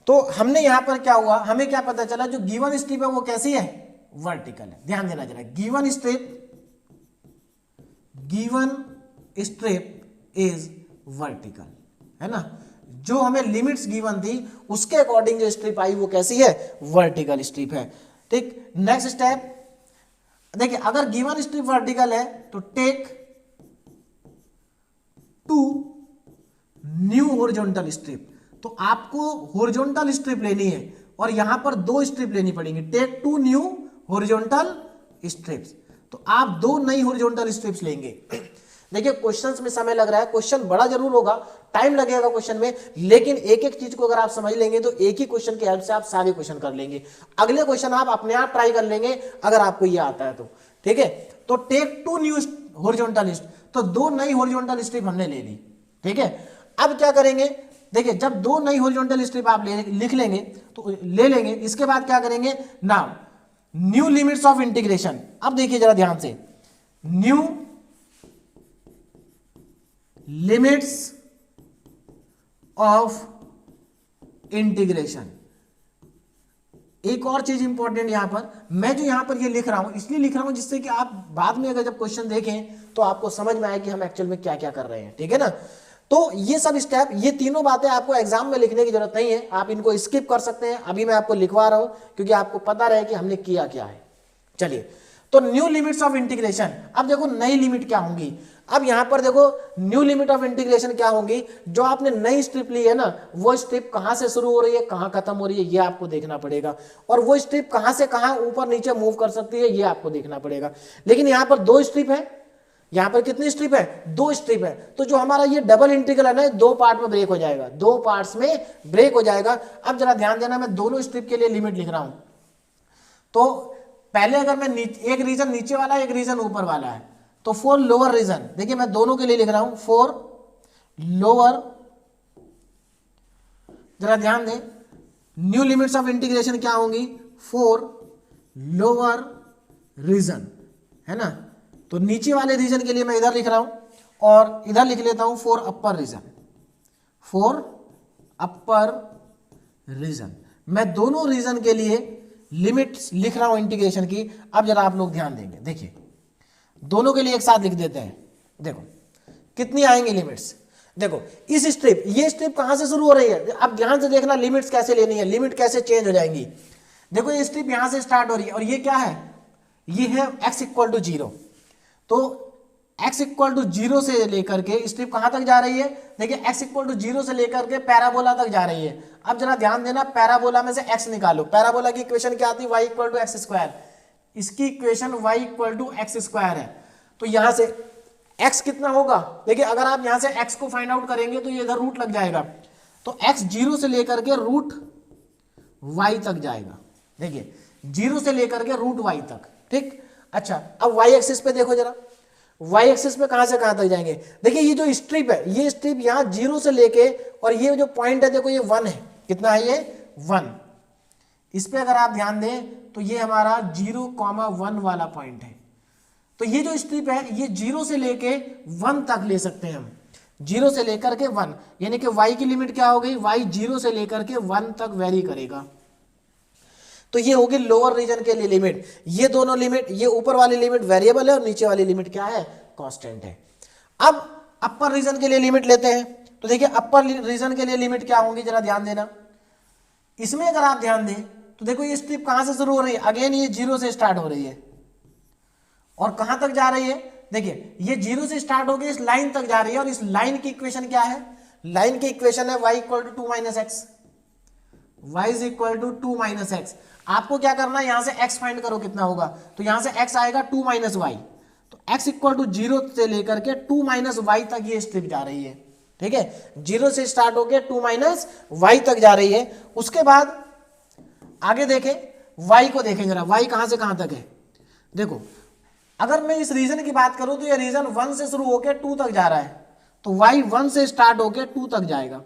तो हमने यहां पर क्या हुआ, हमें क्या पता चला, जो गिवन स्ट्रिप है वो कैसी है, वर्टिकल है। ध्यान देना जरा, गिवन स्ट्रिप इज वर्टिकल, है ना। जो हमें लिमिट्स गिवन थी उसके अकॉर्डिंग जो स्ट्रिप आई वो कैसी है, वर्टिकल स्ट्रिप है, ठीक। नेक्स्ट स्टेप देखिए, अगर गिवन स्ट्रिप वर्टिकल है तो टेक 2 न्यू हॉरिजॉन्टल स्ट्रिप। तो आपको हॉरिजॉन्टल स्ट्रिप लेनी है और यहां पर 2 स्ट्रिप लेनी पड़ेंगी, टेक 2 न्यू हॉरिजॉन्टल स्ट्रिप्स। तो आप 2 नई हॉरिजॉन्टल स्ट्रिप्स लेंगे। देखिए क्वेश्चंस में समय लग रहा है, क्वेश्चन बड़ा जरूर होगा, टाइम लगेगा क्वेश्चन में, लेकिन एक एक चीज को अगर आप समझ लेंगे तो एक ही क्वेश्चन की हेल्प से आप सारे क्वेश्चन कर लेंगे। अगले क्वेश्चन आप अपने आप ट्राई कर लेंगे अगर आपको ये आता है तो, ठीक है। तो टेक 2 न्यू हॉरिजॉन्टल स्ट्रिप, तो 2 नई हॉरिजॉन्टल स्ट्रिप हमने ले ली, ठीक है। अब क्या करेंगे, देखिए जब 2 नई हॉरिजॉन्टल स्ट्रिप आप लिख लेंगे तो ले लेंगे, इसके बाद क्या करेंगे, now new limits of integration. अब देखिए जरा ध्यान से, न्यू लिमिट्स ऑफ इंटीग्रेशन। एक और चीज इंपॉर्टेंट यहां पर, मैं जो यहां पर ये लिख रहा हूं इसलिए लिख रहा हूं जिससे कि आप बाद में अगर जब क्वेश्चन देखें तो आपको समझ में आए कि हम एक्चुअल में क्या क्या कर रहे हैं, ठीक है ना। तो ये सब स्टेप, ये तीनों बातें आपको एग्जाम में लिखने की जरूरत नहीं है, आप इनको स्किप कर सकते हैं। अभी मैं आपको लिखवा रहा हूं क्योंकि आपको पता रहे कि हमने किया क्या है। चलिए, तो न्यू लिमिट्स ऑफ इंटीग्रेशन। अब देखो नई लिमिट क्या होंगी। अब यहां पर देखो न्यू लिमिट ऑफ इंटीग्रेशन क्या होंगी, जो आपने नई स्ट्रिप ली है ना, वो स्ट्रिप कहां से शुरू हो रही है, कहां खत्म हो रही है, ये आपको देखना पड़ेगा। और वो स्ट्रिप कहां से कहां ऊपर नीचे मूव कर सकती है, ये आपको देखना पड़ेगा। लेकिन यहां पर 2 स्ट्रिप है, यहां पर कितनी स्ट्रिप है, 2 स्ट्रिप है। तो जो हमारा ये डबल इंटीग्रल है ना, 2 पार्ट में ब्रेक हो जाएगा, 2 पार्ट्स में ब्रेक हो जाएगा। अब जरा ध्यान देना, मैं दोनों स्ट्रिप के लिए लिमिट लिख रहा हूं। तो पहले अगर मैं एक रीजन नीचे वाला एक रीजन ऊपर वाला है, तो फॉर लोअर रीजन, देखिए मैं दोनों के लिए लिख रहा हूं, फॉर लोअर, जरा ध्यान दें, न्यू लिमिट्स ऑफ इंटीग्रेशन क्या होंगी, फॉर लोअर रीजन, है ना। तो नीचे वाले रीजन के लिए मैं इधर लिख रहा हूं, और इधर लिख लेता हूं for upper region, for upper region. मैं दोनों रीजन के लिए लिमिट्स लिख रहा हूं इंटीग्रेशन की। अब जरा आप लोग ध्यान देंगे, देखिए दोनों के लिए एक साथ लिख देते हैं। देखो कितनी आएंगी लिमिट्स, देखो इस स्ट्रिप, ये स्ट्रिप कहां से शुरू हो रही है, अब ध्यान से देखना लिमिट्स कैसे लेनी है, लिमिट कैसे चेंज हो जाएंगी। देखो ये स्ट्रिप यहां से स्टार्ट हो रही है, और ये क्या है, ये है x इक्वल टू 0। तो x इक्वल टू 0 से लेकर के स्ट्रिप कहां तक जा रही है, देखिए x इक्वल टू 0 से लेकर के पैराबोला तक जा रही है। अब जरा ध्यान देना, पैराबोला में से x निकालो। पैराबोला की इक्वेशन क्या आती है, y equal to x square. इसकी equation y equal to x square है। तो यहां से x कितना होगा, देखिए अगर आप यहां से x को फाइंड आउट करेंगे तो ये इधर रूट लग जाएगा, तो x 0 से लेकर के रूट y तक जाएगा। देखिए 0 से लेकर के रूट y तक, ठीक। अच्छा अब y एक्सिस पे देखो जरा, y एक्सिस पे कहां से कहां तक जाएंगे, देखिए ये जो स्ट्रिप है, ये स्ट्रिप यहां 0 से लेके, और ये जो पॉइंट है देखो ये 1 है, कितना है ये 1। इस पे अगर आप ध्यान दें तो ये हमारा 0,1 वाला पॉइंट है। तो ये जो स्ट्रिप है ये 0 से लेके 1 तक ले सकते हैं हम, 0 से लेकर के 1, यानी कि y की लिमिट क्या हो गई, y 0 से लेकर के 1 तक वेरी करेगा। तो ये होगी लोअर रीजन के लिए लिमिट। ये दोनों लिमिट, ये ऊपर वाली लिमिट वेरिएबल है और नीचे वाली लिमिट क्या है, कांस्टेंट है। अब अपर रीजन के लिए लिमिट लेते हैं, तो देखिए अपर रीजन के लिए लिमिट क्या होंगी, जरा ध्यान देना। इसमें अगर आप ध्यान दें तो देखो ये स्ट्रिप कहां से शुरू हो रही है, अगेन ये 0 से स्टार्ट हो रही है और कहां तक जा रही है, देखिए ये 0 से स्टार्ट होकर इस लाइन तक जा रही है, और इस लाइन की इक्वेशन क्या है, लाइन की इक्वेशन है y = 2 - x, y = 2 - x। आपको क्या करना है, यहां से x फाइंड करो कितना होगा, तो यहां से x आएगा 2 - y, तो x = 0 से लेकर के 2 - y तक ये स्ट्रिप जा रही है, ठीक है। 0 से स्टार्ट होकर 2 - y तक जा रही है। उसके बाद आगे देखें, y को देखें जरा, y कहां से कहां तक है, देखो अगर मैं इस रीजन की बात करूं तो ये रीजन 1 से शुरू होकर 2 तक जा रहा है, तो y 1 से स्टार्ट होकर 2 तक जाएगा,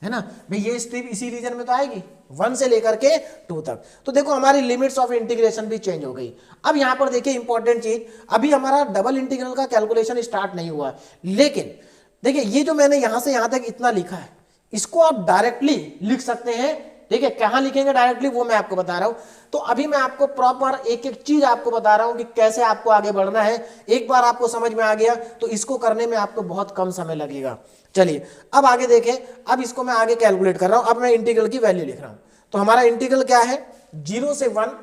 है ना भाई। ये स्ट्रिप इसी रीजन में तो आएगी 1 से लेकर के 2 तक। तो देखो हमारी लिमिट्स ऑफ इंटीग्रेशन भी चेंज हो गई। अब यहां पर देखिए इंपॉर्टेंट चीज, अभी हमारा डबल इंटीग्रल का कैलकुलेशन स्टार्ट नहीं हुआ, लेकिन देखिए ये जो मैंने यहां से यहां तक इतना लिखा है, इसको आप डायरेक्टली लिख सकते हैं, ठीक है। कहां लिखेंगे डायरेक्टली वो मैं आपको बता रहा हूं। तो अभी मैं आपको प्रॉपर एक एक चीज आपको बता रहा हूं कि कैसे आपको आगे बढ़ना है। एक बार आपको समझ में आ गया तो इसको करने में आपको बहुत कम समय लगेगा। चलिए अब आगे देखें, अब इसको मैं आगे कैलकुलेट कर रहा हूं, अब मैं इंटीग्रल की वैल्यू लिख रहा हूं। तो हमारा इंटीग्रल क्या है, 0 से 1।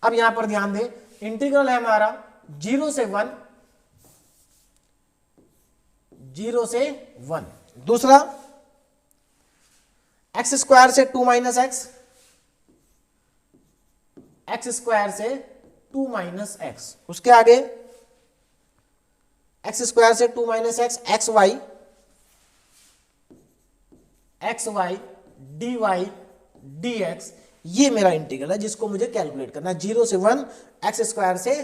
अब यहां पर ध्यान दें, इंटीग्रल है हमारा 0 से 1, 0 से 1। दूसरा x² से 2 - x, x² से 2 - x। उसके आगे x² से 2 - x, xy dy dx, ये मेरा इंटीग्रल है जिसको मुझे कैलकुलेट करना है। 0 से 1, x² से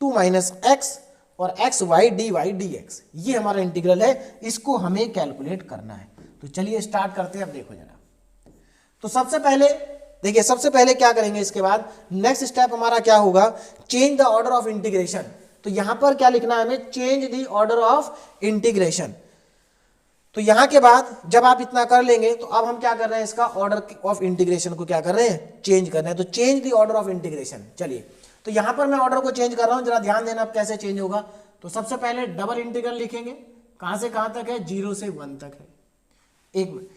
2 - x और xy dy dx, ये हमारा इंटीग्रल है, इसको हमें कैलकुलेट करना है। तो चलिए स्टार्ट करते हैं। अब देखो जरा, तो सबसे पहले देखिए, सबसे पहले क्या करेंगे, इसके बाद नेक्स्ट स्टेप हमारा क्या होगा, change the order of integration. तो यहां पर क्या लिखना है हमें, change the order of integration. तो यहां के बाद जब आप इतना कर लेंगे तो अब हम क्या कर रहे हैं, इसका ऑर्डर ऑफ इंटीग्रेशन को क्या कर रहे हैं, चेंज कर रहे हैं। तो change the order of integration. चलिए तो यहां पर मैं ऑर्डर को चेंज कर रहा हूं, जरा ध्यान देना अब कैसे चेंज होगा। तो सबसे पहले डबल इंटीग्रल लिखेंगे, कहां से कहां तक है, 0 से 1 तक है। एक मिनट,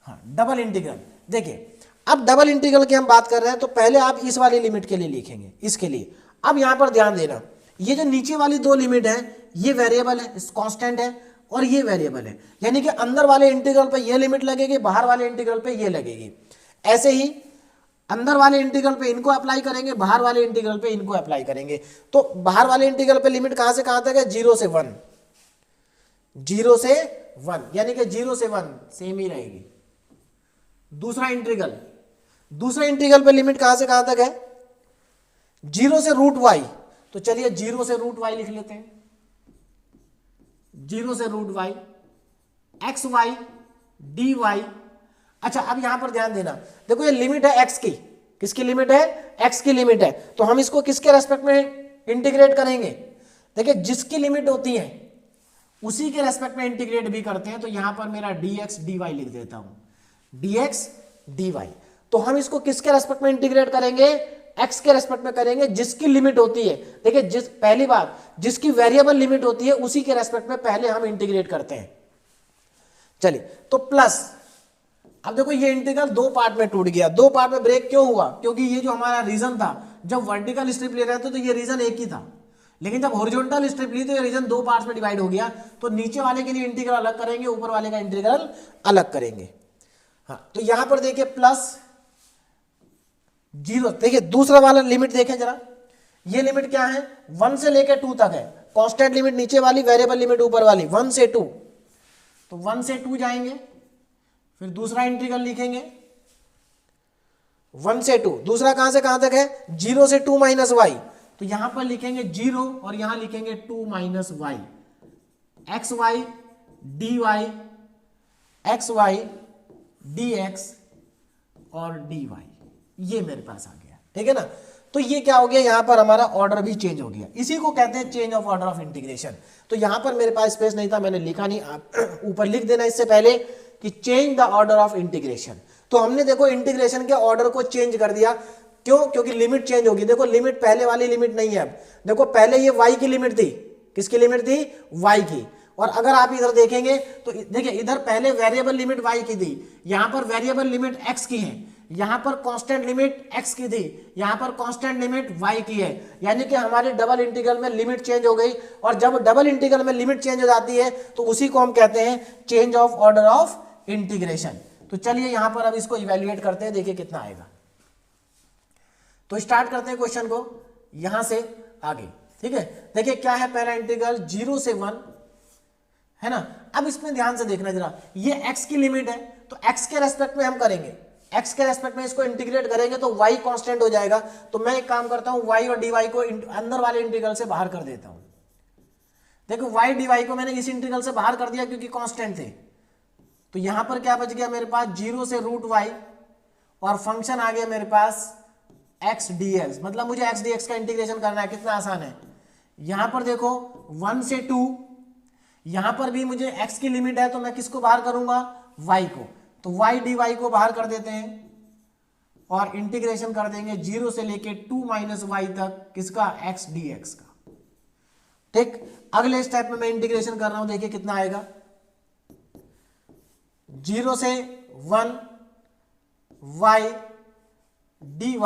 हाँ डबल इंटीग्रल। देखिए अब डबल इंटीग्रल की हम बात कर रहे हैं, तो पहले आप इस वाली लिमिट के लिए लिखेंगे, इसके लिए। अब यहां पर ध्यान देना, ये जो नीचे वाली दो लिमिट है ये वेरिएबल है, कांस्टेंट है, और ये वेरिएबल है, यानी कि अंदर वाले इंटीग्रल पे ये लिमिट लगेगी, बाहर वाले इंटीग्रल पे ये लगेगी। ऐसे ही अंदर वाले इंटीग्रल पे इनको अप्लाई करेंगे, बाहर वाले इंटीग्रल पे इनको अप्लाई करेंगे। तो बाहर वाले इंटीग्रल पे लिमिट कहां से कहां तक है, 0 से 1, 0 से 1, यानी कि 0 से 1 सेम ही रहेगी। दूसरा इंटीग्रल पे लिमिट कहां से कहां तक है, 0 से √y। तो चलिए 0 से √y लिख लेते हैं, 0 से √y, xy dy। अच्छा अब यहां पर ध्यान देना, देखो ये लिमिट है x की, किसकी लिमिट है, x की लिमिट है। तो हम इसको किसके रेस्पेक्ट में इंटीग्रेट करेंगे, देखिए जिसकी लिमिट होती है उसी के रेस्पेक्ट में इंटीग्रेट भी करते हैं। तो यहां पर मेरा dx dy लिख देता हूं, dx dy। तो हम इसको किसके रेस्पेक्ट में इंटीग्रेट करेंगे, x के रेस्पेक्ट में करेंगे, जिसकी लिमिट होती है। देखिए पहली बात, जिसकी वेरिएबल लिमिट होती है उसी के रेस्पेक्ट में पहले हम इंटीग्रेट करते हैं। चलिए तो प्लस, अब देखो ये इंटीग्रल दो पार्ट में टूट गया। दो पार्ट में ब्रेक क्यों हुआ, क्योंकि ये जो हमारा रीजन था, जब वर्टिकल स्ट्रिप ले रहे थे तो ये रीजन एक ही था, लेकिन जब हॉरिजॉन्टल स्ट्रिप ली तो ये रीजन दो पार्ट्स में डिवाइड हो गया। तो नीचे वाले के लिए इंटीग्रल अलग करेंगे, ऊपर वाले का इंटीग्रल अलग करेंगे। हाँ तो यहां पर देखिए प्लस 0, देखिए दूसरा वाला लिमिट देखें जरा, ये लिमिट क्या है, 1 से लेकर 2 तक है, कांस्टेंट लिमिट नीचे वाली, वेरिएबल लिमिट ऊपर वाली, 1 से 2, तो 1 से 2 जाएंगे, फिर दूसरा इंटीग्रल लिखेंगे 1 से 2, दूसरा कहां से कहां तक है, 0 से 2 माइनस वाई, तो यहां पर लिखेंगे 0 और यहां लिखेंगे 2 minus y, x y d y, x y d x और डी वाई, ये मेरे पास आ गया, ठीक है ना। तो ये क्या हो गया, यहां पर हमारा ऑर्डर भी चेंज हो गया, इसी को कहते हैं change of order of integration. तो यहां पर मेरे पास स्पेस नहीं था, मैंने लिखा नहीं, आप ऊपर लिख देना इससे पहले कि change the order of integration. तो हमने देखो इंटीग्रेशन के ऑर्डर को चेंज कर दिया, क्यों, क्योंकि लिमिट चेंज होगी। देखो लिमिट पहले वाली लिमिट नहीं है, अब देखो पहले ये y की लिमिट थी, किसकी लिमिट थी, y की, और अगर आप इधर देखेंगे तो देखिए इधर पहले वेरिएबल लिमिट y की थी, यहां पर वेरिएबल लिमिट x की है, यहां पर कांस्टेंट लिमिट x की थी, यहां पर कांस्टेंट लिमिट y की है, यानी कि हमारे डबल इंटीग्रल में लिमिट चेंज हो गई। और जब डबल इंटीग्रल में लिमिट चेंज हो जाती है तो उसी को हम कहते हैं change of order of integration. तो चलिए यहां पर अब इसको इवेल्युएट करते हैं, देखिए कितना आएगा। तो स्टार्ट करते हैं क्वेश्चन को यहां से आगे, ठीक है। देखिए क्या है, पहला इंटीग्रल 0 से 1 है ना। अब इसमें ध्यान से देखना जरा, ये x की लिमिट है, तो x के रेस्पेक्ट में हम करेंगे, x के रेस्पेक्ट में इसको इंटीग्रेट करेंगे तो y कांस्टेंट हो जाएगा। तो मैं एक काम करता हूं, y और dy को अंदर वाले इंटीग्रल से बाहर कर देता हूं। देखो y dy को मैंने इस इंटीग्रल से बाहर कर दिया क्योंकि कांस्टेंट थे, तो यहां पर क्या बच गया मेरे पास, 0 से √y और फंक्शन आ गया मेरे पास x dx, मतलब मुझे x dx का इंटीग्रेशन करना है, कितना आसान है। यहां पर देखो 1 से 2, यहां पर भी मुझे x की लिमिट है तो मैं किसको बाहर करूंगा, y को, तो y dy को बाहर कर देते हैं और इंटीग्रेशन कर देंगे 0 से लेके 2 माइनस वाई तक, किसका, x dx का, ठीक। अगले स्टेप में मैं इंटीग्रेशन कर रहा हूं, देखिए कितना आएगा, 0 से 1 y dy,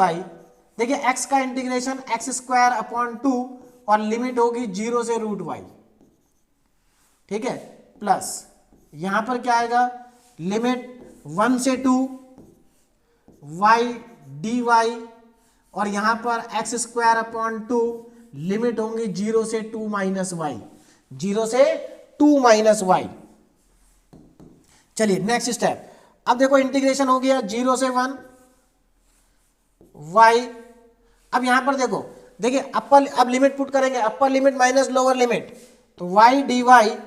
देखिए x का इंटीग्रेशन x² 2 और लिमिट होगी 0 से √y, ठीक है, प्लस यहां पर क्या आएगा, लिमिट 1 से 2 y dy और यहां पर x² 2 लिमिट होंगी 0 से 2 माइनस वाई, 0 से 2 माइनस वाई। चलिए नेक्स्ट स्टेप, अब देखो इंटीग्रेशन हो गया 0 से 1 y, अब यहां पर देखो, देखिए अपर, अब लिमिट पुट करेंगे, upper limit minus lower limit, तो y dy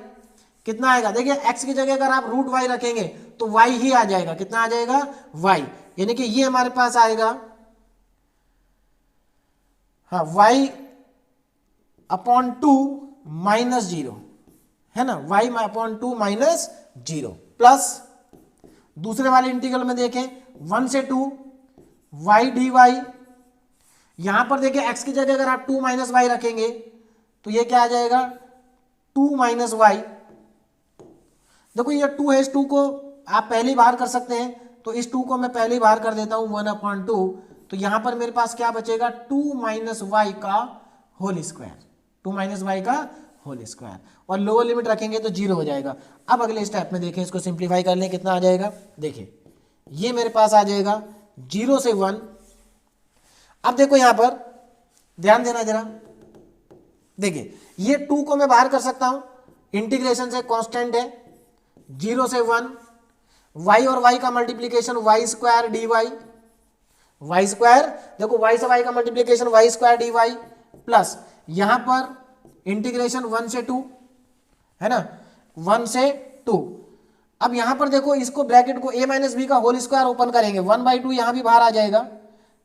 कितना आएगा, देखिए x की जगह अगर आप √y रखेंगे तो y ही आ जाएगा, कितना आ जाएगा, y, यानी कि ये हमारे पास आएगा, हाँ, y/2 माइनस 0 है ना, y/2 माइनस 0 प्लस दूसरे वाले इंटीग्रल में देखें 1 से 2 y dy, यहां पर देखिए x की जगह अगर आप 2 माइनस वाई रखेंगे तो ये क्या आ जाएगा, 2 माइनस वाई। देखो ये 2 है, इस 2 को आप पहले ही बाहर कर सकते हैं, तो इस 2 को मैं पहले ही बाहर कर देता हूं 1/2, तो यहां पर मेरे पास क्या बचेगा, 2 माइनस वाई का होल स्क्वायर, 2 माइनस वाई का होल स्क्वायर, और लोअर लिमिट रखेंगे तो 0 हो जाएगा। अब अगले स्टेप में देखें, इसको सिंप्लीफाई कर लें, कितना आ जाएगा, देखिए ये मेरे पास आ जाएगा 0 से 1। अब देखो यहां पर ध्यान देना जरा, देखिए ये 2 को मैं बाहर कर सकता हूं, इंटीग्रेशन से कांस्टेंट है, 0 से 1 y और y का मल्टीप्लीकेशन y² dy, y², देखो y से y का मल्टीप्लीकेशन y² dy प्लस यहां पर इंटीग्रेशन 1 से 2 है ना, 1 से 2। अब यहां पर देखो इसको ब्रैकेट को a माइनस बी का होल स्क्वायर ओपन करेंगे, 1/2 यहां भी बाहर आ जाएगा,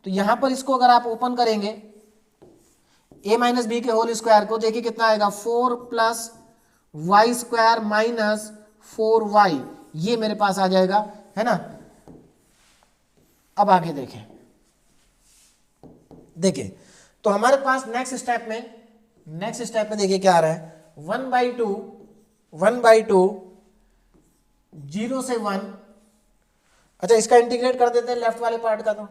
तो यहां पर इसको अगर आप ओपन करेंगे a माइनस बी के होल स्क्वायर को, देखिए कितना आएगा, 4 प्लस y² माइनस 4y, ये मेरे पास आ जाएगा, है ना। अब आगे देखें, देखिए तो हमारे पास नेक्स्ट स्टेप में देखिए क्या आ रहा है, 1/2 0 से 1, अच्छा इसका इंटीग्रेट कर देते हैं लिफ्ट वाले पार्ट का, तो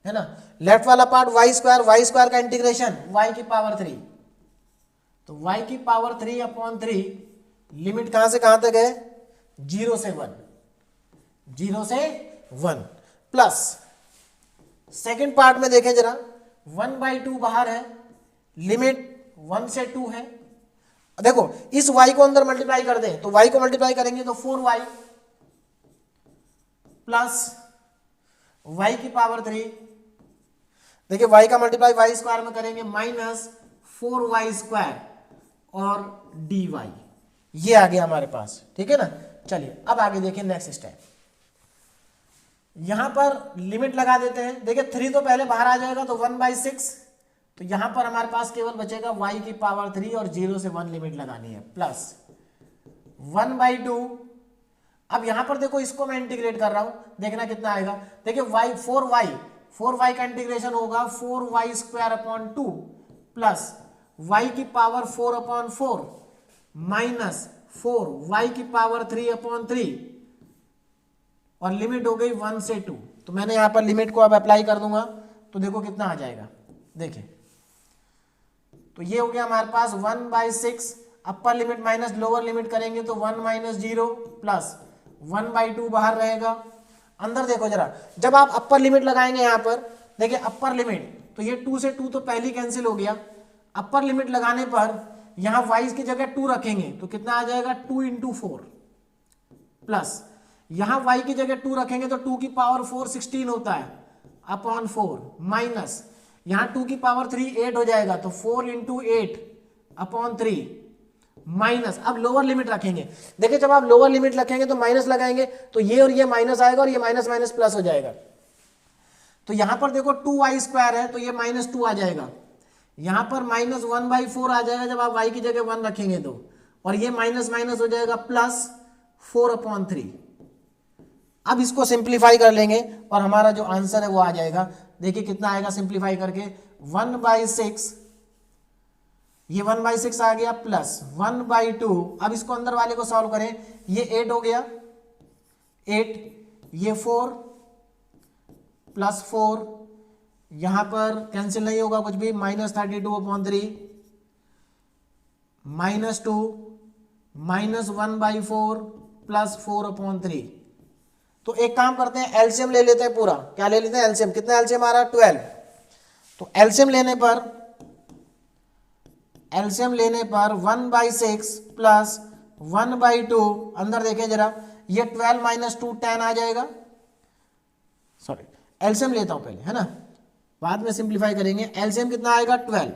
है ना, लेफ्ट वाला पार्ट y² का इंटीग्रेशन y की पावर 3, तो y की पावर 3/3 लिमिट कहां से कहां तक है, 0 से 1 प्लस सेकेंड पार्ट में देखें जरा, 1/2 बाहर है, लिमिट 1 से 2 है। देखो इस y को अंदर मल्टीप्लाई कर दें तो y को मल्टीप्लाई करेंगे तो 4y प्लस y की पावर 3, देखिए y का मल्टीप्लाई y स्क्वायर में करेंगे माइनस 4y स्क्वायर और dy, ये आ गया हमारे पास, ठीक है ना। चलिए अब आगे देखिए नेक्स्ट स्टेप, यहां पर लिमिट लगा देते हैं। देखिए 3 तो पहले बाहर आ जाएगा तो 1/6, तो यहां पर हमारे पास केवल बचेगा y की पावर 3 और 0 से 1 लिमिट लगानी है प्लस 1/2। अब यहां पर देखो इसको मैं इंटीग्रेट कर रहा हूं, देखना कितना आएगा। देखिए y 4y का इंटीग्रेशन होगा 4y square upon 2 plus y की पावर 4 अपॉन 4 माइनस 4y की पावर 3 अपॉन 3 और लिमिट हो गई 1 से 2। तो मैंने यहां पर लिमिट को अब अप्लाई कर दूंगा तो देखो कितना आ जाएगा। देखिए तो ये हो गया हमारे पास 1/6, upper limit minus lower limit करेंगे तो 1 माइनस 0 प्लस 1/2 बाहर रहेगा। अंदर देखो जरा, जब आप अपर लिमिट लगाएंगे यहां पर, देखिए अपर लिमिट तो ये 2 से 2 तो पहले कैंसिल हो गया। अपर लिमिट लगाने पर यहां y की जगह 2 रखेंगे तो कितना आ जाएगा 2 × 4 प्लस यहां y की जगह 2 रखेंगे तो 2 की पावर 4 16 होता है अपॉन 4 माइनस यहां 2 की पावर 3 8 हो जाएगा तो 4 × 8 अपॉन 3 माइनस। अब लोअर लिमिट रखेंगे, देखिए जब आप लोअर लिमिट रखेंगे तो माइनस लगाएंगे तो ये और ये माइनस आएगा और ये माइनस माइनस प्लस हो जाएगा। तो यहां पर देखो 2y स्क्वायर है तो ये -2 आ जाएगा, यहां पर -1/4 आ जाएगा जब आप y की जगह 1 रखेंगे तो, और ये माइनस माइनस हो जाएगा प्लस 4/3। अब इसको सिंप्लीफाई कर लेंगे और हमारा जो आंसर है वो आ जाएगा। देखिए कितना आएगा सिंप्लीफाई करके 1/6, ये 1/6 आ गया प्लस 1/2। अब इसको अंदर वाले को सॉल्व करें, ये 8 हो गया 8, ये 4 प्लस 4, यहां पर कैंसिल नहीं होगा कुछ भी, -32/3 -2 -1/4 प्लस 4/3। तो एक काम करते हैं एलसीएम ले लेते हैं पूरा, क्या ले लेते हैं एलसीएम, कितना एलसीएम आ रहा है 12। तो एलसीएम लेने पर 1/6 प्लस 1/2, अंदर देखें जरा, ये 12 - 2 10 आ जाएगा। सॉरी एलसीएम लेता हूं पहले, है ना, बाद में सिंप्लीफाई करेंगे। एलसीएम कितना आएगा 12,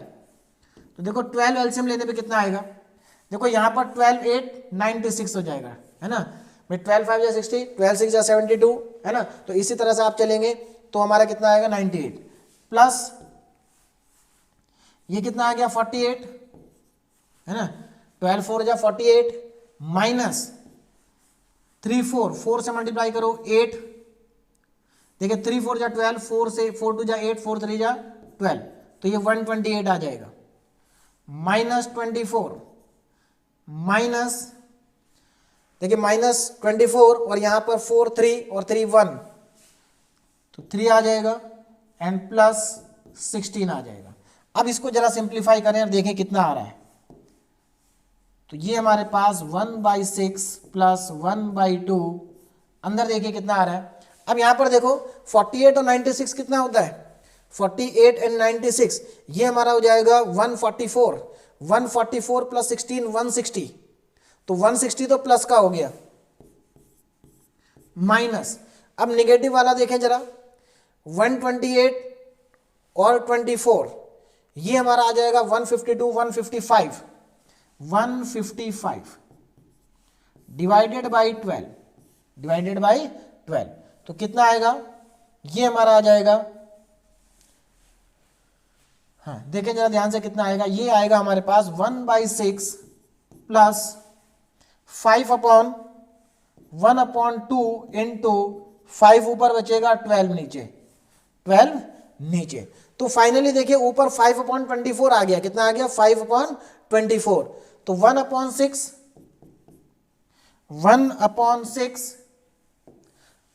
तो देखो 12 एलसीएम लेने पे कितना आएगा। देखो यहां पर 12 8 96 हो जाएगा, है ना, में 12 5 या 60, 12 6 या 72, है ना। तो इसी तरह से आप चलेंगे तो हमारा कितना आएगा 98 प्लस ये कितना आ गया 48, है ना, 12 4 जा 48 माइनस 3 4 से मल्टीप्लाई करो 8, देखिए 3 4 जा 12, 4 से 4 2 जा 8, 4 3 जा 12, तो ये 128 आ जाएगा -24 माइनस, देखिए -24 और यहां पर 4 3 और 3 1, तो 3 आ जाएगा एंड प्लस 16 आ जाएगा। अब इसको जरा सिंप्लीफाई करें और देखें कितना आ रहा है। तो ये हमारे पास 1/6 प्लस 1/2, अंदर देखिए कितना आ रहा है। अब यहां पर देखो 48 और 96 कितना होता है, 48 एंड 96, ये हमारा हो जाएगा 144, 144 प्लस 16 160, तो 160 तो प्लस का हो गया माइनस। अब निगेटिव वाला देखें जरा, 128 और 24, ये हमारा आ जाएगा 152 155, 155 डिवाइडेड बाई 12, तो कितना आएगा, ये हमारा आ जाएगा, हाँ देखें जरा ध्यान से कितना आएगा, ये आएगा हमारे पास 1/6 प्लस 5/1/2 इंटू 5 ऊपर बचेगा 12 नीचे, तो फाइनली देखिए ऊपर 5/24 आ गया, कितना आ गया 5/24, तो 1/6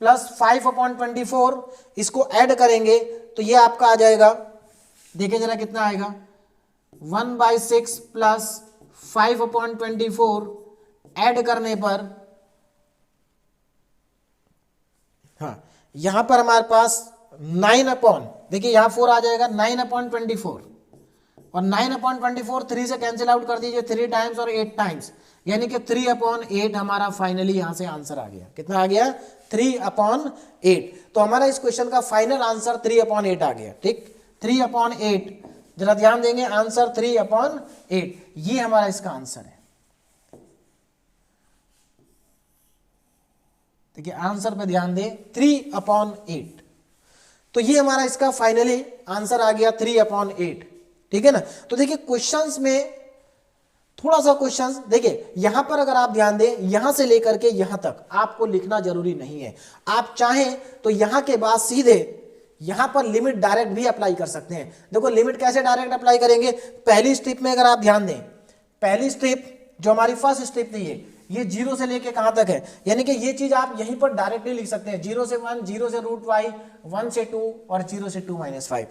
प्लस 5/24, इसको ऐड करेंगे तो ये आपका आ जाएगा, देखिए जरा कितना आएगा 1/6 प्लस 5/24 ऐड करने पर, हाँ यहां पर हमारे पास 9 अपॉन, देखिए यहां 4 आ जाएगा 9/24, और 9/24 3 से कैंसिल आउट कर दीजिए 3 टाइम्स और 8 टाइम्स, यानी कि 3/8 हमारा फाइनली यहां से आंसर आ गया। कितना आ गया? 3/8। तो हमारा इस क्वेश्चन का फाइनल आंसर 3/8 आ गया। ठीक, 3/8। जरा ध्यान देंगे, आंसर 3/8, ये हमारा इसका आंसर है। देखिए आंसर पे ध्यान दें, 3/8। तो ये हमारा इसका फाइनली आंसर आ गया 3/8। ठीक है ना। तो देखिए क्वेश्चंस में थोड़ा सा क्वेश्चंस देखिए, यहां पर अगर आप ध्यान दें, यहां से लेकर के यहां तक आपको लिखना जरूरी नहीं है। आप चाहें तो यहां के बाद सीधे यहां पर लिमिट डायरेक्ट भी अप्लाई कर सकते हैं। देखो लिमिट कैसे डायरेक्ट अप्लाई करेंगे, पहली स्ट्रिप में अगर आप ध्यान दें, पहली स्ट्रिप जो हमारी फर्स्ट स्ट्रिप थी ये 0 से लेके कहां तक है, यानी कि ये चीज आप यहीं पर डायरेक्टली लिख सकते हैं। 0 से 1, 0 से √y, 1 से 2 और 0 से 2 - 5।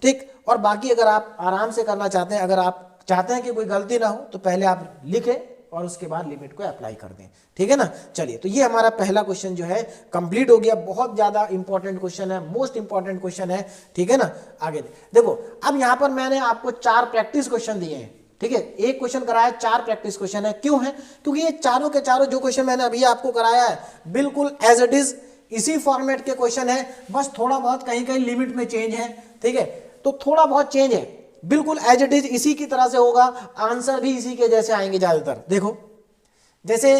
ठीक, और बाकी अगर आप आराम से करना चाहते हैं, अगर आप चाहते हैं कि कोई गलती ना हो, तो पहले आप लिखें और उसके बाद लिमिट को अप्लाई कर दें। ठीक है ना। चलिए, तो ये हमारा पहला क्वेश्चन जो है कंप्लीट हो गया। बहुत ज्यादा इंपॉर्टेंट क्वेश्चन है, मोस्ट इंपॉर्टेंट क्वेश्चन है। ठीक है ना। आगे देखो, अब यहां पर मैंने आपको 4 प्रैक्टिस क्वेश्चन दिए हैं। ठीक है, एक क्वेश्चन कराया, 4 प्रैक्टिस क्वेश्चन है। क्यों है? क्योंकि ये चारों के चारों जो क्वेश्चन मैंने अभी आपको कराया है बिल्कुल एज इट इज इसी फॉर्मेट के क्वेश्चन है, बस थोड़ा बहुत कहीं कहीं लिमिट में चेंज है। ठीक है, तो थोड़ा बहुत चेंज है, बिल्कुल एज इट इज इसी की तरह से होगा, आंसर भी इसी के जैसे आएंगे ज्यादातर। देखो जैसे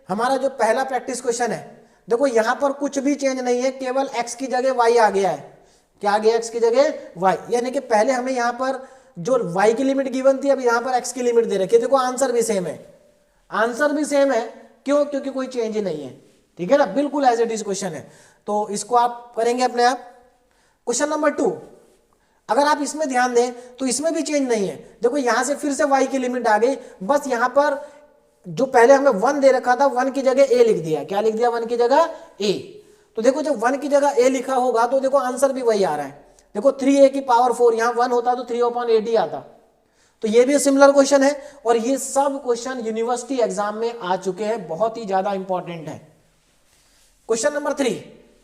हमारा जो पहला प्रैक्टिस क्वेश्चन है, देखो यहां पर कुछ भी चेंज नहीं है, केवल x की जगह y आ गया है। क्या आ गया? x की जगह y, यानी कि पहले हमें यहां पर जो y की लिमिट गिवन थी, अब यहां पर x की लिमिट दे रखी है। देखो आंसर भी सेम है, आंसर भी सेम है। क्यों? क्योंकि कोई चेंज ही नहीं है। ठीक है ना, बिल्कुल एज इट इज क्वेश्चन है। तो इसको आप करेंगे अपने आप। क्वेश्चन नंबर 2, अगर आप इसमें ध्यान दें तो इसमें भी चेंज नहीं है। देखो यहां से फिर से y की लिमिट आ गई, बस यहां पर जो पहले हमें 1 दे रखा था, 1 की जगह a लिख दिया। क्या लिख दिया? 1 की जगह a। तो देखो जब 1 की जगह a लिखा होगा तो देखो आंसर भी वही आ रहा है। देखो 3a की पावर 4, यहां 1 होता तो 3/8 ही आता। तो ये भी सिमिलर क्वेश्चन है, और ये सब क्वेश्चन यूनिवर्सिटी एग्जाम में आ चुके हैं, बहुत ही ज्यादा इंपॉर्टेंट है। क्वेश्चन नंबर 3,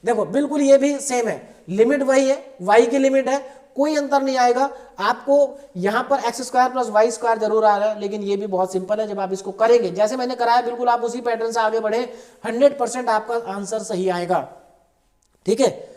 देखो बिल्कुल ये भी सेम है, लिमिट वही है, y की लिमिट है, कोई अंतर नहीं आएगा। आपको यहां पर x² + y² जरूर आ रहा है, लेकिन ये भी बहुत सिंपल है। जब आप इसको करेंगे जैसे मैंने कराया, बिल्कुल आप उसी पैटर्न से आगे बढ़े, 100% आपका आंसर सही आएगा। ठीक है।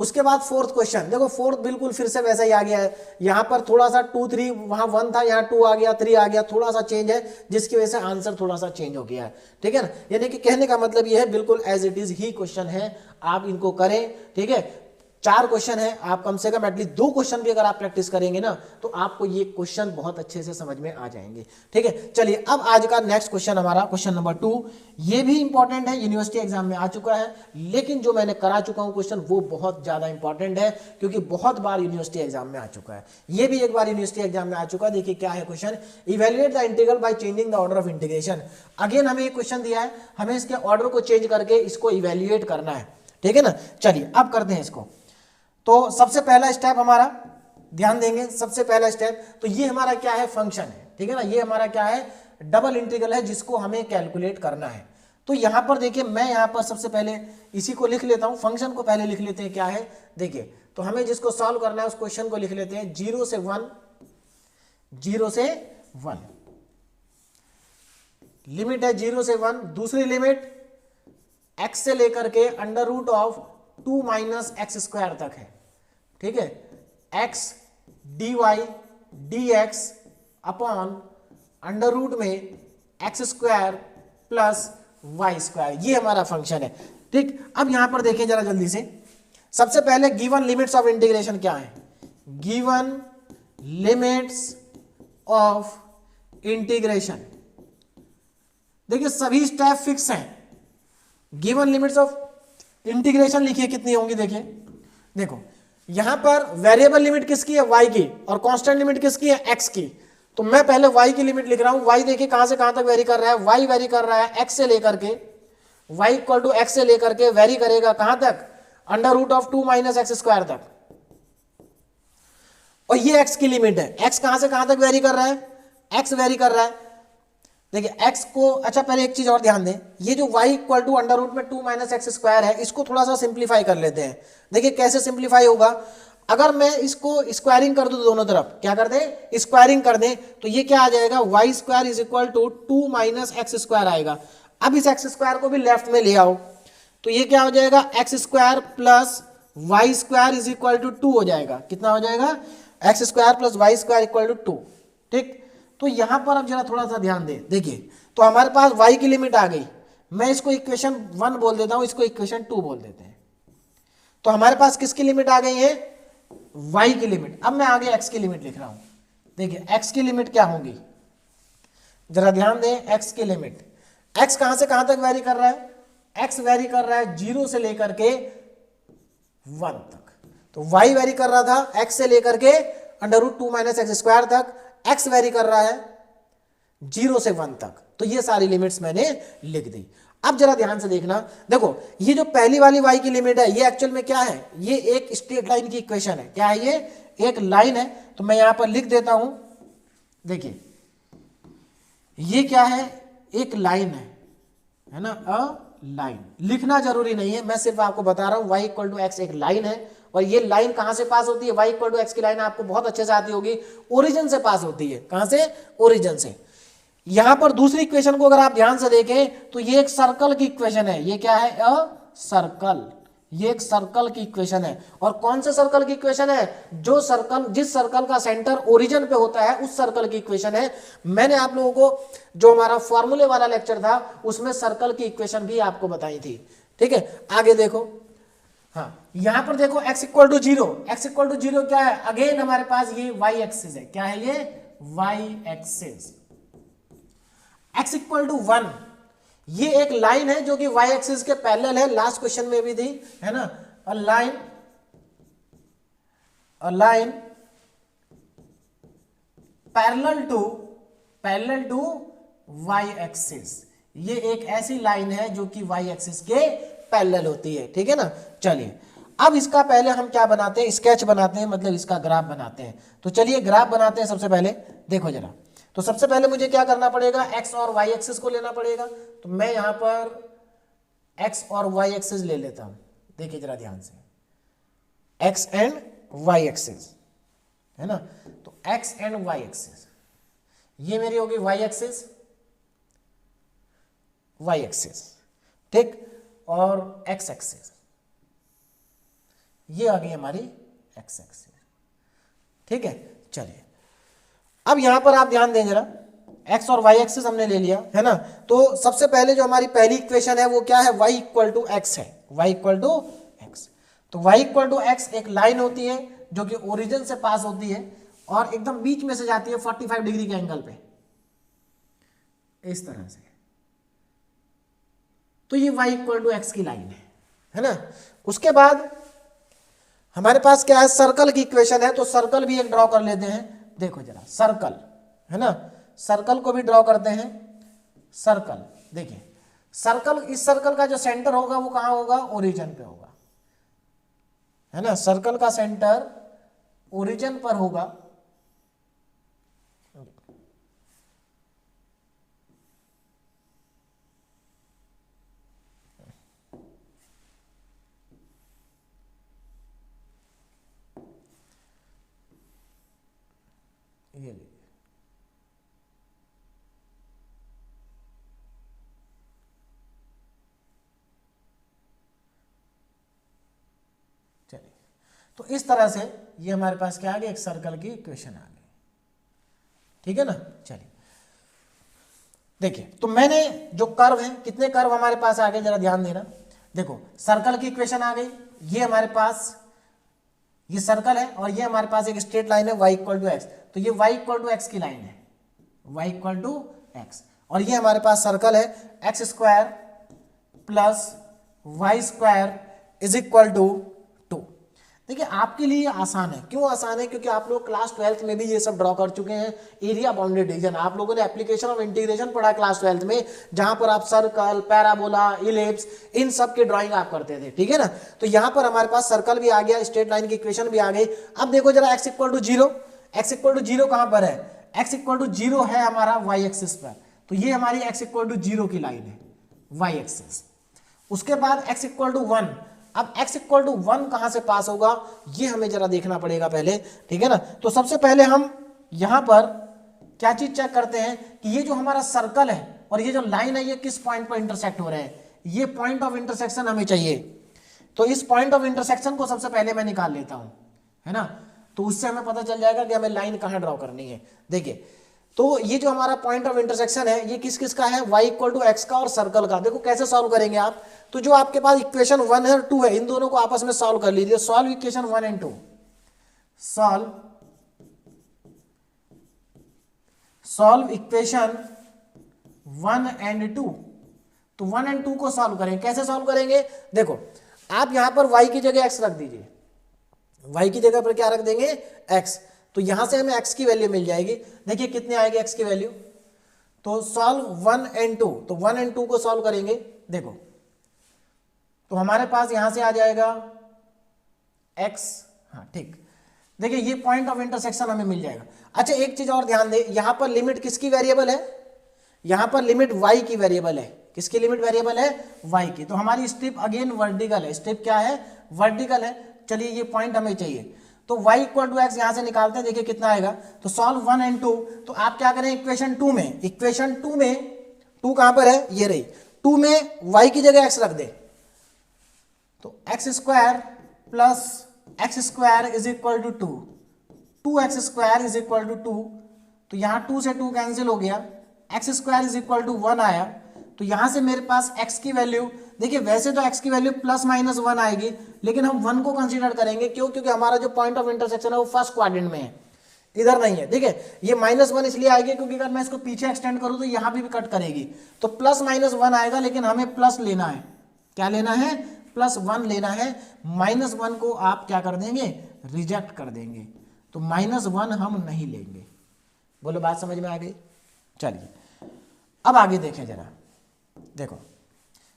उसके बाद फोर्थ क्वेश्चन, देखो फोर्थ बिल्कुल फिर से वैसा ही आ गया है। यहां पर थोड़ा सा 2 3, वहां 1 था, यहाँ 2 आ गया, 3 आ गया, थोड़ा सा चेंज है, जिसकी वजह से आंसर थोड़ा सा चेंज हो गया है। ठीक है ना। यानी कि कहने का मतलब यह है, बिल्कुल एज इट इज ही क्वेश्चन है, आप इनको करें। ठीक है, 4 क्वेश्चन है, आप कम से कम एटलीस्ट 2 क्वेश्चन भी अगर आप प्रैक्टिस करेंगे ना, तो आपको ये क्वेश्चन बहुत अच्छे से समझ में आ जाएंगे। ठीक है। चलिए, अब आज का नेक्स्ट क्वेश्चन हमारा क्वेश्चन नंबर 2, ये भी इंपॉर्टेंट है, यूनिवर्सिटी एग्जाम में आ चुका है, लेकिन जो मैंने करा चुका हूं क्वेश्चन वो बहुत ज्यादा इंपॉर्टेंट है, क्योंकि बहुत बार यूनिवर्सिटी एग्जाम में आ चुका है। ये भी एक बार यूनिवर्सिटी एग्जाम में आ चुका है। देखिए क्या है question, evaluate the integral by changing the order of integration. Again हमें एक क्वेश्चन दिया है, हमें इसके ऑर्डर को चेंज करके इसको इवेल्युएट करना है। ठीक है ना। चलिए अब करते हैं इसको। तो सबसे पहला स्टेप हमारा, ध्यान देंगे, सबसे पहला स्टेप, तो ये हमारा क्या है? फंक्शन है। ठीक है ना, ये हमारा क्या है? डबल इंटीग्रल है, जिसको हमें कैलकुलेट करना है। तो यहां पर देखिए, मैं यहां पर सबसे पहले इसी को लिख लेता हूं, फंक्शन को पहले लिख लेते हैं। क्या है? देखिए, तो हमें जिसको सॉल्व करना है उस क्वेश्चन को लिख लेते हैं 0 से 1, 0 से 1, लिमिट है 0 से 1, दूसरी लिमिट x से लेकर के √2 - x² तक है। ठीक है, x dy dx अपॉन √ में x² + y², ये हमारा फंक्शन है। ठीक, अब यहां पर देखें जरा जल्दी से, सबसे पहले गिवन लिमिट्स ऑफ इंटीग्रेशन क्या है? गिवन लिमिट्स ऑफ इंटीग्रेशन, देखिए सभी स्टेप फिक्स हैं। गिवन लिमिट्स ऑफ इंटीग्रेशन लिखिए कितनी होंगी। देखिए, देखो यहां पर वेरिएबल लिमिट किसकी है? y की, और कांस्टेंट लिमिट किसकी है? x की। तो मैं पहले y की लिमिट लिख रहा हूं। y देखिए कहां से कहां तक वेरी कर रहा है? y वेरी कर रहा है x से लेकर के, y = x से लेकर के वेरी करेगा कहां तक? √2 - x² तक। और ये x की लिमिट है। x कहां से कहां तक वेरी कर रहा है? x वेरी कर रहा है। देखिए x को, अच्छा पहले एक चीज और ध्यान दें, ये जो y = √2 - x² है, इसको थोड़ा सा सिंप्लीफाई कर लेते हैं। देखिए कैसे सिंप्लीफाई होगा, अगर मैं इसको स्क्वायरिंग कर दूं दोनों तरफ, क्या कर दें, स्क्वायरिंग कर दें, तो ये क्या आ जाएगा, y square is equal to 2 minus x square आएगा। अब इस एक्स स्क्वायर को भी लेफ्ट में ले आओ, तो ये क्या हो जाएगा, x square plus y square is equal to 2 हो जाएगा। कितना हो जाएगा, x square plus y square equal to 2। ठीक, तो यहां पर अब जरा थोड़ा सा ध्यान दे, देखिए तो हमारे पास y की लिमिट आ गई, मैं इसको इक्वेशन 1 बोल देता हूं, इसको इक्वेशन 2 बोल देते हैं। तो हमारे पास किसकी लिमिट आ गई है, y की लिमिट। अब मैं आगे x की लिमिट लिख रहा हूं, देखिए x की लिमिट क्या होगी, जरा ध्यान दें, x की लिमिट, x कहां से कहां तक वेरी कर रहा है, x वेरी कर रहा है 0 से लेकर के 1 तक, तो y वेरी कर रहा था x से लेकर के √2 माइनस एक्स स्क्वायर तक, x वेरी कर रहा है 0 से 1 तक, तो ये सारी लिमिट्स मैंने लिख दी। अब जरा ध्यान से देखना, देखो ये जो पहली वाली y की लिमिट है, ये एक्चुअल में क्या है, ये एक स्ट्रेट लाइन की इक्वेशन है, क्या है, ये एक लाइन है, तो मैं यहां पर लिख देता हूं, देखिए ये क्या है, एक लाइन है ना, अ लाइन, लिखना जरूरी नहीं है, मैं सिर्फ आपको बता रहा हूं y इक्वल टू एक्स एक लाइन है, और ये लाइन कहां से पास होती है, y इक्वल टू एक्स की लाइन आपको बहुत अच्छे से आती होगी, ओरिजिन से पास होती है, कहां से, ओरिजिन से। यहां पर दूसरी इक्वेशन को अगर आप ध्यान से देखें तो ये एक सर्कल की इक्वेशन है, ये क्या है, अ सर्कल, ये एक सर्कल की इक्वेशन है, और कौन से सर्कल की इक्वेशन है, जो सर्कल, जिस सर्कल का सेंटर ओरिजिन पे होता है उस सर्कल की इक्वेशन है। मैंने आप लोगों को जो हमारा फॉर्मूले वाला लेक्चर था उसमें सर्कल की इक्वेशन भी आपको बताई थी। ठीक है, आगे देखो, हाँ यहां पर देखो x equal to 0, x equal to 0 क्या है, अगेन हमारे पास ये y एक्सिस है, क्या है ये, y axis. x equal to 1, ये एक लाइन है जो कि y एक्सिस के पैरेलल है, लास्ट क्वेश्चन में भी थी, है ना, a line parallel to y axis, ये एक ऐसी लाइन है जो कि y एक्सिस के पैरेलल होती है। ठीक है ना, चलिए अब इसका पहले हम क्या बनाते हैं, स्केच बनाते हैं, मतलब इसका ग्राफ बनाते हैं। तो चलिए ग्राफ बनाते हैं। सबसे पहले देखो जरा, तो सबसे पहले मुझे क्या करना पड़ेगा, x और y एक्सिस को लेना पड़ेगा, तो मैं यहां पर x और y एक्सिस ले लेता हूं, देखिए जरा ध्यान से, x एंड y एक्सिस, है ना, तो x एंड y एक्सिस, ये मेरी होगी y एक्सिस, ठीक, और x एक्सिस, ये आ गई हमारी x एक्सिस। ठीक है, चलिए अब यहां पर आप ध्यान दें जरा, x और y एक्सिस हमने ले लिया, है ना, तो सबसे पहले जो हमारी पहली इक्वेशन है वो क्या है, y इक्वल टू एक्स है, y इक्वल टू एक्स। तो y इक्वल टू एक्स एक लाइन होती है जो कि ओरिजिन से पास होती है और एकदम बीच में से जाती है 45 डिग्री के एंगल पे, इस तरह से, तो ये y इक्वल टू एक्स की लाइन है ना। उसके बाद हमारे पास क्या है, सर्कल की इक्वेशन है, तो सर्कल भी एक ड्रॉ कर लेते हैं। देखो जरा, सर्कल, है ना, सर्कल को भी ड्रॉ करते हैं। सर्कल, देखिए सर्कल, इस सर्कल का जो सेंटर होगा वो कहां होगा, ओरिजिन पे होगा, है ना, सर्कल का सेंटर ओरिजिन पर होगा। ये चलिए, तो इस तरह से ये हमारे पास क्या आ गया, एक सर्कल की इक्वेशन आ गई। ठीक है ना, चलिए देखिए, तो मैंने जो कर्व है, कितने कर्व हमारे पास आ गए, जरा ध्यान देना। देखो सर्कल की इक्वेशन आ गई, ये हमारे पास ये सर्कल है और ये हमारे पास एक स्ट्रेट लाइन है y इक्वल टू एक्स, तो ये y इक्वल टू एक्स की लाइन है, y इक्वल टू एक्स, और ये हमारे पास सर्कल है x square plus y square is equal to 2। देखिए आपके लिए आसान है, क्यों आसान है, क्योंकि आप लोग क्लास 12th में भी ये सब ड्रॉ कर चुके हैं। एरिया बाउंडेड रीजन आप लोगों ने एप्लीकेशन ऑफ इंटीग्रेशन पढ़ा क्लास 12th में, जहां पर आप सर्कल, पैराबोला, इलिप्स, इन सब की ड्राइंग आप करते थे। ठीक है ना, तो यहां पर हमारे पास सर्कल भी आ गया, स्ट्रेट लाइन की इक्वेशन भी आ गई। अब देखो जरा x equal to 0, x equal to 0 कहां पर है, x इक्वल टू 0 है हमारा y एक्सिस पर, तो ये हमारी x इक्वल टू 0 की लाइन है, y एक्सिस। उसके बाद x इक्वल टू 1, अब x इक्वल टू 1 कहां से पास होगा ये हमें जरा देखना पड़ेगा पहले, ठीक है ना। तो सबसे पहले हम यहां पर क्या चीज चेक करते हैं कि ये जो हमारा सर्कल है और ये जो लाइन है ये किस पॉइंट पर इंटरसेक्ट हो रहे हैं, ये पॉइंट ऑफ इंटरसेक्शन हमें चाहिए। तो इस पॉइंट ऑफ इंटरसेक्शन को सबसे पहले मैं निकाल लेता हूं, है ना, तो उससे हमें पता चल जाएगा कि हमें लाइन कहां ड्रॉ करनी है। देखिए तो ये जो हमारा पॉइंट ऑफ इंटरसेक्शन है ये किस किस का है, y इक्वल टू एक्स का और सर्कल का। देखो कैसे सॉल्व करेंगे आप, तो जो आपके पास इक्वेशन 1 है और 2 है इन दोनों को आपस में सॉल्व कर लीजिए। Solve equation 1 and 2, solve equation 1 and 2। तो 1 एंड 2 को सॉल्व करेंगे, कैसे सॉल्व करेंगे, देखो आप यहां पर y की जगह x रख दीजिए, y की जगह पर क्या रख देंगे x, तो यहां से हमें x की वैल्यू मिल जाएगी। देखिए कितने आएगी x की वैल्यू, तो सॉल्व 1 एंड 2, तो 1 एंड 2 को सॉल्व करेंगे। देखो तो हमारे पास यहां से आ जाएगा x, हाँ ठीक। देखिए ये पॉइंट ऑफ इंटरसेक्शन हमें मिल जाएगा। अच्छा एक चीज और ध्यान दे, यहां पर लिमिट किसकी वेरिएबल है, यहां पर लिमिट y की वेरिएबल है। किसकी लिमिट वेरिएबल है, y की। तो हमारी स्ट्रिप अगेन वर्टिकल है, स्ट्रिप क्या है, वर्टिकल है। चलिए ये पॉइंट हमें चाहिए, तो y इक्वल टू एक्स यहां से निकालते हैं, देखिए कितना आएगा। तो सॉल्व 1 एंड 2, तो आप क्या करें इक्वेशन 2 में, इक्वेशन 2 में 2 कहां पर है, ये रही, 2 में y की जगह x रख दे, तो x square plus x square is equal to 2, 2x square is equal to 2, तो यहां 2 से 2 कैंसिल हो गया, x square is equal to 1 आया। तो यहां से मेरे पास x की वैल्यू, देखिए वैसे तो x की वैल्यू प्लस माइनस 1 आएगी, लेकिन हम 1 को कंसीडर करेंगे, क्यों, क्योंकि हमारा जो पॉइंट ऑफ इंटरसेक्शन है वो फर्स्ट क्वाड्रेंट में है, इधर नहीं है। देखिए ये -1 इसलिए आएगी क्योंकि अगर मैं इसको पीछे एक्सटेंड करूं तो यहां भी कट करेगी, तो प्लस माइनस 1 आएगा, लेकिन हमें प्लस लेना है, क्या लेना है, +1 लेना है। -1 को आप क्या कर देंगे, रिजेक्ट कर देंगे, तो -1 हम नहीं लेंगे। बोलो बात समझ में आ गई। चलिए अब आगे देखें जरा, देखो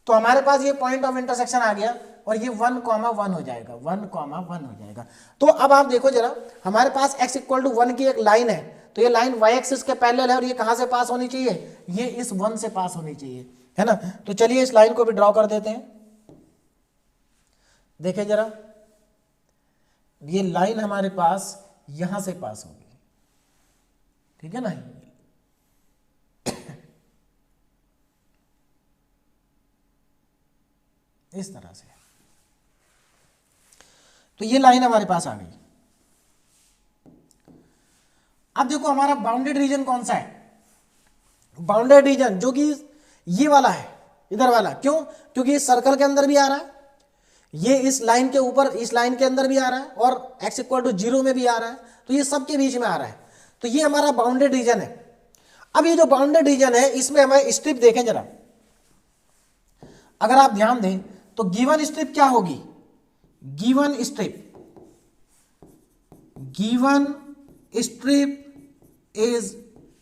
तो हमारे पास ये पॉइंट ऑफ इंटरसेक्शन आ गया और ये 1,1 हो जाएगा, 1,1 हो जाएगा। तो अब आप देखो जरा, हमारे पास x इक्वल टू 1 की एक लाइन है, तो ये लाइन y एक्सिस के पैरेलल है और ये कहां से पास होनी चाहिए, ये इस 1 से पास होनी चाहिए, है ना। तो चलिए इस लाइन को भी ड्रॉ कर देते हैं। देखें जरा, ये लाइन हमारे पास यहां से पास होगी, ठीक है ना, इस तरह से। तो ये लाइन हमारे पास आ गई। अब देखो हमारा बाउंडेड रीजन कौन सा है, बाउंडेड रीजन जो कि ये वाला है, इधर वाला। क्यों, क्योंकि इस सर्कल के अंदर भी आ रहा है, ये इस लाइन के ऊपर, इस लाइन के अंदर भी आ रहा है, और x इक्वल टू 0 में भी आ रहा है, तो ये सबके बीच में आ रहा है। तो ये हमारा बाउंडेड रीजन है। अब ये जो बाउंडेड रीजन है इसमें हमें स्ट्रिप देखें जरा, अगर आप ध्यान दें तो गिवन स्ट्रिप क्या होगी, गिवन स्ट्रिप इज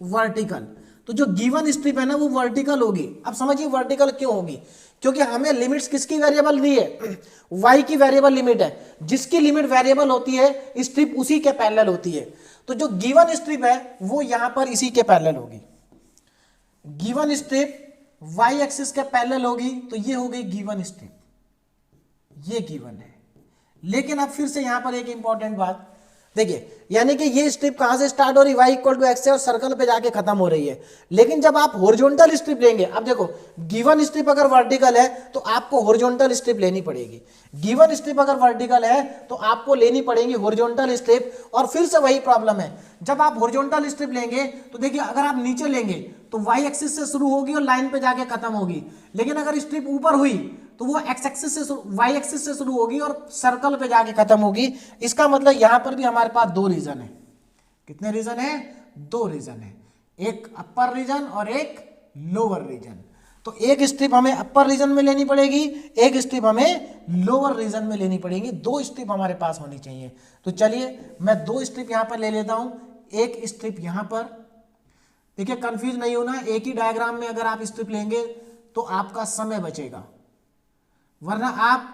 वर्टिकल। तो जो गिवन स्ट्रिप है ना वो वर्टिकल होगी। अब समझिए वर्टिकल क्यों होगी, क्योंकि हमें लिमिट्स किसकी वेरिएबल दी है, y की वेरिएबल लिमिट है, जिसकी लिमिट वेरिएबल होती है स्ट्रिप उसी के पैरेलल होती है। तो जो गिवन स्ट्रिप है वो यहां पर इसी के पैरेलल होगी, गिवन स्ट्रिप y एक्सिस के पैरेलल होगी, तो ये हो गई गिवन स्ट्रिप, ये गिवन है। लेकिन अब फिर से यहां पर एक इंपॉर्टेंट बात देखिए, यानी कि ये स्ट्रिप कहां से स्टार्ट हो रही, y इक्वल टू एक्स से और सर्कल पे जाके खत्म हो रही है। लेकिन जब आप हॉरिजॉन्टल स्ट्रिप लेंगे, अब देखो गिवन स्ट्रिप अगर वर्टिकल है तो आपको हॉरिजॉन्टल स्ट्रिप लेनी पड़ेगी, गिवन स्ट्रिप अगर वर्टिकल है तो आपको लेनी पड़ेगी हॉरिजॉन्टल स्ट्रिप। और फिर से वही प्रॉब्लम है, जब आप हॉरिजॉन्टल स्ट्रिप लेंगे तो देखिए अगर आप नीचे लेंगे तो y एक्सिस से शुरू होगी और लाइन पे जाके खत्म होगी, लेकिन अगर स्ट्रिप ऊपर हुई तो वो x एक्सिस से y एक्सिस से शुरू होगी और सर्कल पे जाके खत्म होगी। इसका मतलब यहां पर भी हमारे पास 2 रीजन है। कितने रीजन है, 2 रीजन है, एक अपर रीजन और एक लोअर रीजन। तो एक स्ट्रिप हमें अपर रीजन में लेनी पड़ेगी, एक स्ट्रिप हमें लोअर रीजन में लेनी पड़ेगी, 2 स्ट्रिप हमारे पास होनी चाहिए। तो चलिए मैं 2 स्ट्रिप यहां पर ले लेता हूं, एक स्ट्रिप यहां पर। देखिए कंफ्यूज नहीं होना, एक ही डायग्राम में अगर आप स्ट्रिप लेंगे तो आपका समय बचेगा, वरना आप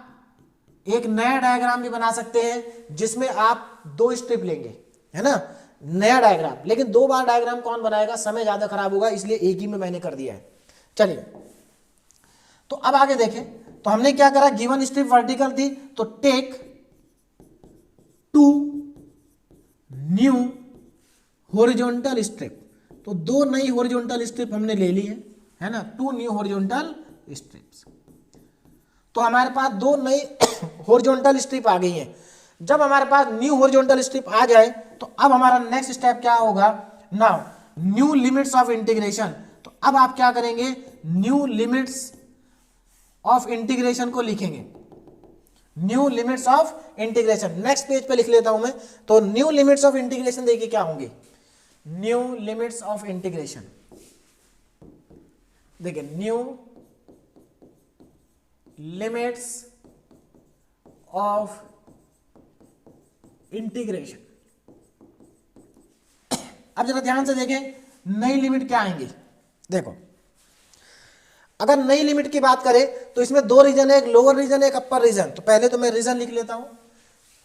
एक नया डायग्राम भी बना सकते हैं जिसमें आप 2 स्ट्रिप लेंगे, है ना, नया डायग्राम। लेकिन 2 बार डायग्राम कौन बनाएगा, समय ज्यादा खराब होगा, इसलिए एक ही में मैंने कर दिया है। चलिए तो अब आगे देखें, तो हमने क्या करा, गिवन स्ट्रिप वर्टिकल थी तो टेक 2 न्यू हॉरिजॉन्टल स्ट्रिप, तो 2 नई हॉरिजॉन्टल स्ट्रिप हमने ले ली है ना, 2 न्यू हॉरिजॉन्टल स्ट्रिप्स। तो हमारे पास 2 नई हॉरिजॉन्टल स्ट्रिप आ गई है। जब हमारे पास न्यू हॉरिजॉन्टल स्ट्रिप आ जाए तो अब हमारा नेक्स्ट स्टेप क्या होगा, now new limits of integration. तो अब आप क्या करेंगे, न्यू लिमिट्स ऑफ इंटीग्रेशन को लिखेंगे, new limits of integration. Next page पे लिख लेता हूं मैं। तो न्यू लिमिट्स ऑफ इंटीग्रेशन देखिए क्या होंगे, न्यू लिमिट्स ऑफ इंटीग्रेशन, देखिए न्यू लिमिट्स ऑफ इंटीग्रेशन। अब जरा ध्यान से देखें नई लिमिट क्या आएंगी। देखो अगर नई लिमिट की बात करें तो इसमें 2 रीजन है, एक लोअर रीजन एक अपर रीजन। तो पहले तो मैं रीजन लिख लेता हूं,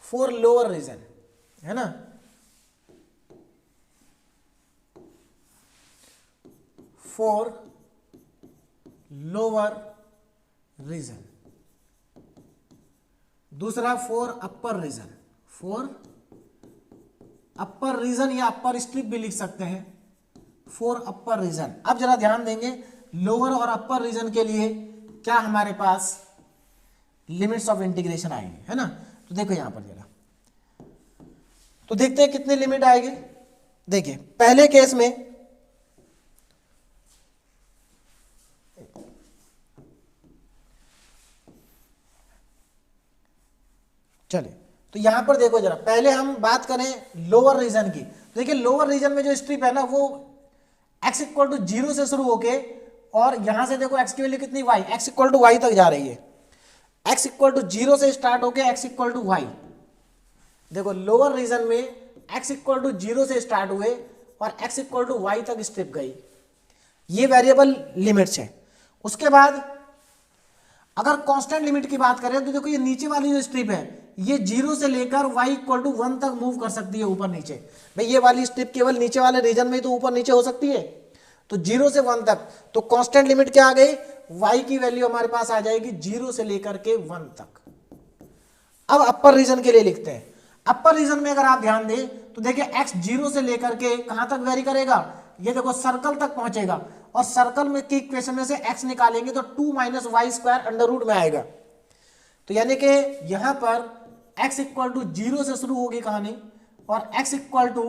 फॉर लोअर रीजन है ना, फॉर लोअर रीजन। दूसरा for upper region, for upper region या अपर स्ट्रिप भी लिख सकते हैं, फॉर अपर रीजन। अब जरा ध्यान देंगे लोअर और अपर रीजन के लिए क्या हमारे पास लिमिट्स ऑफ इंटीग्रेशन आएंगे, है ना। तो देखो यहां पर जरा, तो देखते हैं कितने लिमिट आएंगे। देखिए पहले केस में चलिए, तो यहां पर देखो जरा, पहले हम बात करें लोअर रीजन की। तो देखिए लोअर रीजन में जो स्ट्रिप है ना वो x इक्वल टू 0 से शुरू होके और यहां से देखो x की वैल्यू कितनी y, x equal to y तक जा रही है। x इक्वल टू 0 से स्टार्ट होके x इक्वल टू y। देखो लोअर रीजन में x इक्वल टू 0 से स्टार्ट हुए और x इक्वल टू y तक स्ट्रिप गई। ये वेरिएबल लिमिट्स है। उसके बाद अगर कांस्टेंट लिमिट की बात करें तो देखो ये नीचे वाली जो स्ट्रिप है ये 0 से लेकर y इक्वल टू 1 तक मूव कर सकती है ऊपर नीचे। भाई ये वाली स्ट्रिप केवल नीचे वाले रीजन में ही तो ऊपर नीचे हो सकती है, तो 0 से 1 तक। तो कांस्टेंट लिमिट क्या आ गई, y की वैल्यू हमारे पास आ जाएगी 0 से लेकर के 1 तक। अब अपर रीजन के लिए लिखते हैं। अपर रीजन में अगर आप ध्यान दें तो देखिए x 0 से लेकर के कहां तक वेरी करेगा, ये देखो सर्कल तक पहुंचेगा और सर्कल में की इक्वेशन में से x निकालेंगे तो 2 minus y square under root में आएगा। तो यानी कि यहां पर x इक्वल टू 0 से शुरू होगी कहानी और x equal to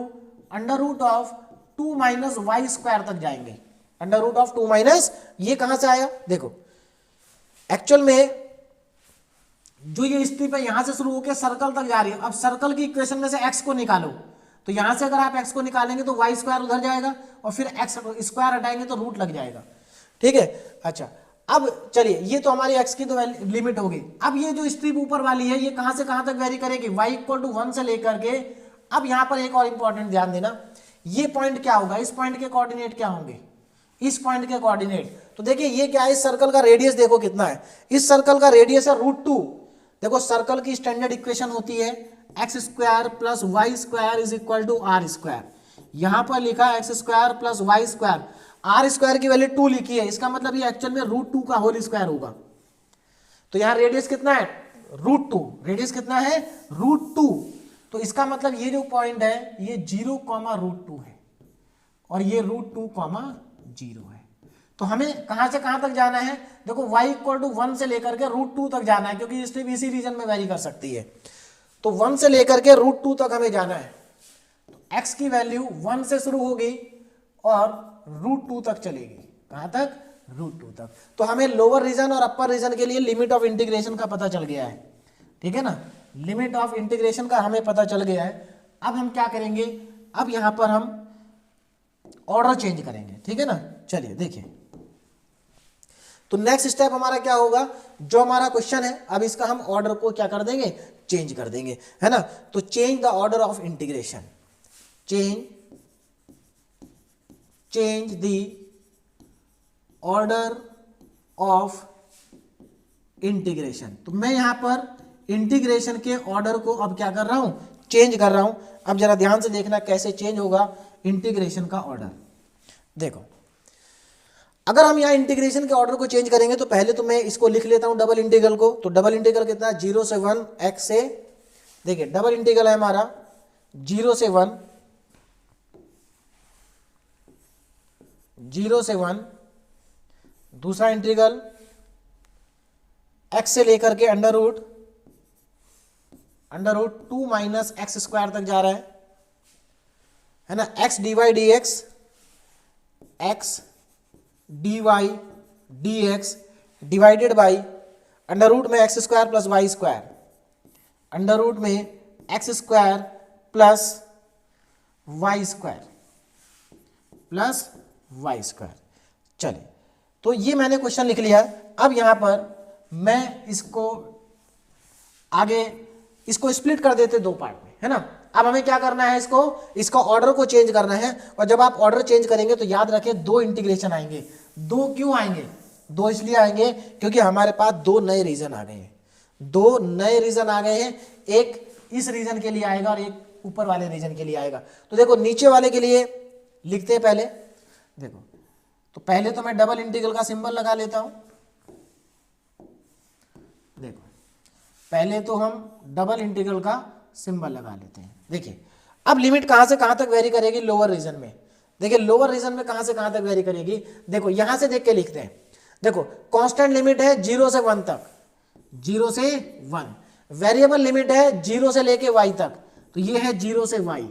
under root of 2 minus y square तक जाएंगे। अंडर रूट ऑफ 2 माइनस, ये कहां से आया, देखो एक्चुअल में जो ये स्ट्रिप है यहां से शुरू होकर सर्कल तक जा रही है। अब सर्कल की इक्वेशन में से x को निकालो, तो यहां से अगर आप x को निकालेंगे तो वाई स्क्वायर उधर जाएगा और फिर x स्क्वायर हटाएंगे तो रूट लग जाएगा। ठीक है, अच्छा अब चलिए ये तो हमारी x की तो लिमिट होगी। अब ये जो स्ट्रिप ऊपर वाली है ये कहां से कहां तक वेरी करेगी, y इक्वल टू 1 से लेकर के। अब यहां पर एक और इंपॉर्टेंट ध्यान देना, ये पॉइंट क्या होगा, इस पॉइंट के कोऑर्डिनेट क्या होंगे, इस पॉइंट के कोऑर्डिनेट। तो देखिए ये क्या है, इस सर्कल का रेडियस देखो कितना है, इस सर्कल का रेडियस है √2। देखो सर्कल की स्टैंडर्ड इक्वेशन होती है x square plus y square is equal to r square. यहां पर लिखा है x square plus y square, r square की वैल्यू 2 लिखी है, इसका मतलब ये एक्चुअल में √2 का होल स्क्वायर होगा। तो यहां रेडियस कितना है, √2, रेडियस कितना है √2। तो इसका मतलब ये जो पॉइंट है ये 0, √2 है और ये √2, 0 है। तो हमें कहां से कहां तक जाना है, देखो y इक्वल टू 1 से लेकर के √2 तक जाना है क्योंकि स्ट्रिप इसी रीजन में वेरी कर सकती है। तो 1 से लेकर के √2 तक हमें जाना है। तो x की वैल्यू 1 से शुरू होगी और √2 तक चलेगी, कहां तक, √2 तक। तो हमें लोअर रीजन और अपर रीजन के लिए लिमिट ऑफ इंटीग्रेशन का पता चल गया है। ठीक है ना, लिमिट ऑफ इंटीग्रेशन का हमें पता चल गया है। अब हम क्या करेंगे, अब यहां पर हम ऑर्डर चेंज करेंगे। ठीक है ना, चलिए देखिए। तो नेक्स्ट स्टेप हमारा क्या होगा, जो हमारा क्वेश्चन है अब इसका हम ऑर्डर को क्या कर देंगे, चेंज कर देंगे, है ना। तो change the order of integration, change the order of integration. तो मैं यहां पर इंटीग्रेशन के ऑर्डर को अब क्या कर रहा हूं, चेंज कर रहा हूं। अब जरा ध्यान से देखना कैसे चेंज होगा इंटीग्रेशन का ऑर्डर। देखो अगर हम यहाँ इंटीग्रेशन के ऑर्डर को चेंज करेंगे तो पहले तो मैं इसको लिख लेता हूं डबल इंटीग्रल को। तो डबल इंटीग्रल कितना है 0 से 1 x से, देखिए डबल इंटीग्रल है हमारा 0 से 1, 0 से 1, दूसरा इंटीग्रल x से लेकर के under root 2 minus x square तक जा रहा है ना, x dy dx, x dy dx divided by under root में x square plus y square, under root में x square plus y square plus y square. चलिए, तो ये मैंने क्वेश्चन लिख लिया। अब यहां पर मैं इसको आगे इसको स्प्लिट कर देते दो पार्ट में, है ना। अब हमें क्या करना है, इसका ऑर्डर को चेंज करना है। और जब आप ऑर्डर चेंज करेंगे तो याद रखें दो इंटीग्रेशन आएंगे। दो क्यों आएंगे? दो इसलिए आएंगे क्योंकि हमारे पास दो नए रीजन आ गए हैं। दो नए रीजन आ गए हैं, एक इस रीजन के लिए आएगा और एक ऊपर वाले रीजन के लिए आएगा। तो देखो नीचे वाले के लिए लिखते हैं पहले। देखो तो पहले तो मैं डबल इंटीग्रल का सिंबल लगा लेता हूं। देखो पहले तो हम डबल इंटीग्रल का सिंबल लगा लेते हैं। देखिए अब लिमिट कहां से कहां तक वेरी करेगी? लोअर रीजन में। देखिए लोअर रीजन में कहां से कहां तक वेरी करेगी? देखो यहां से देख के लिखते हैं। देखो कांस्टेंट लिमिट है 0 से 1 तक, 0 से 1। वेरिएबल लिमिट है 0 से लेके y तक, तो ये है 0 से y।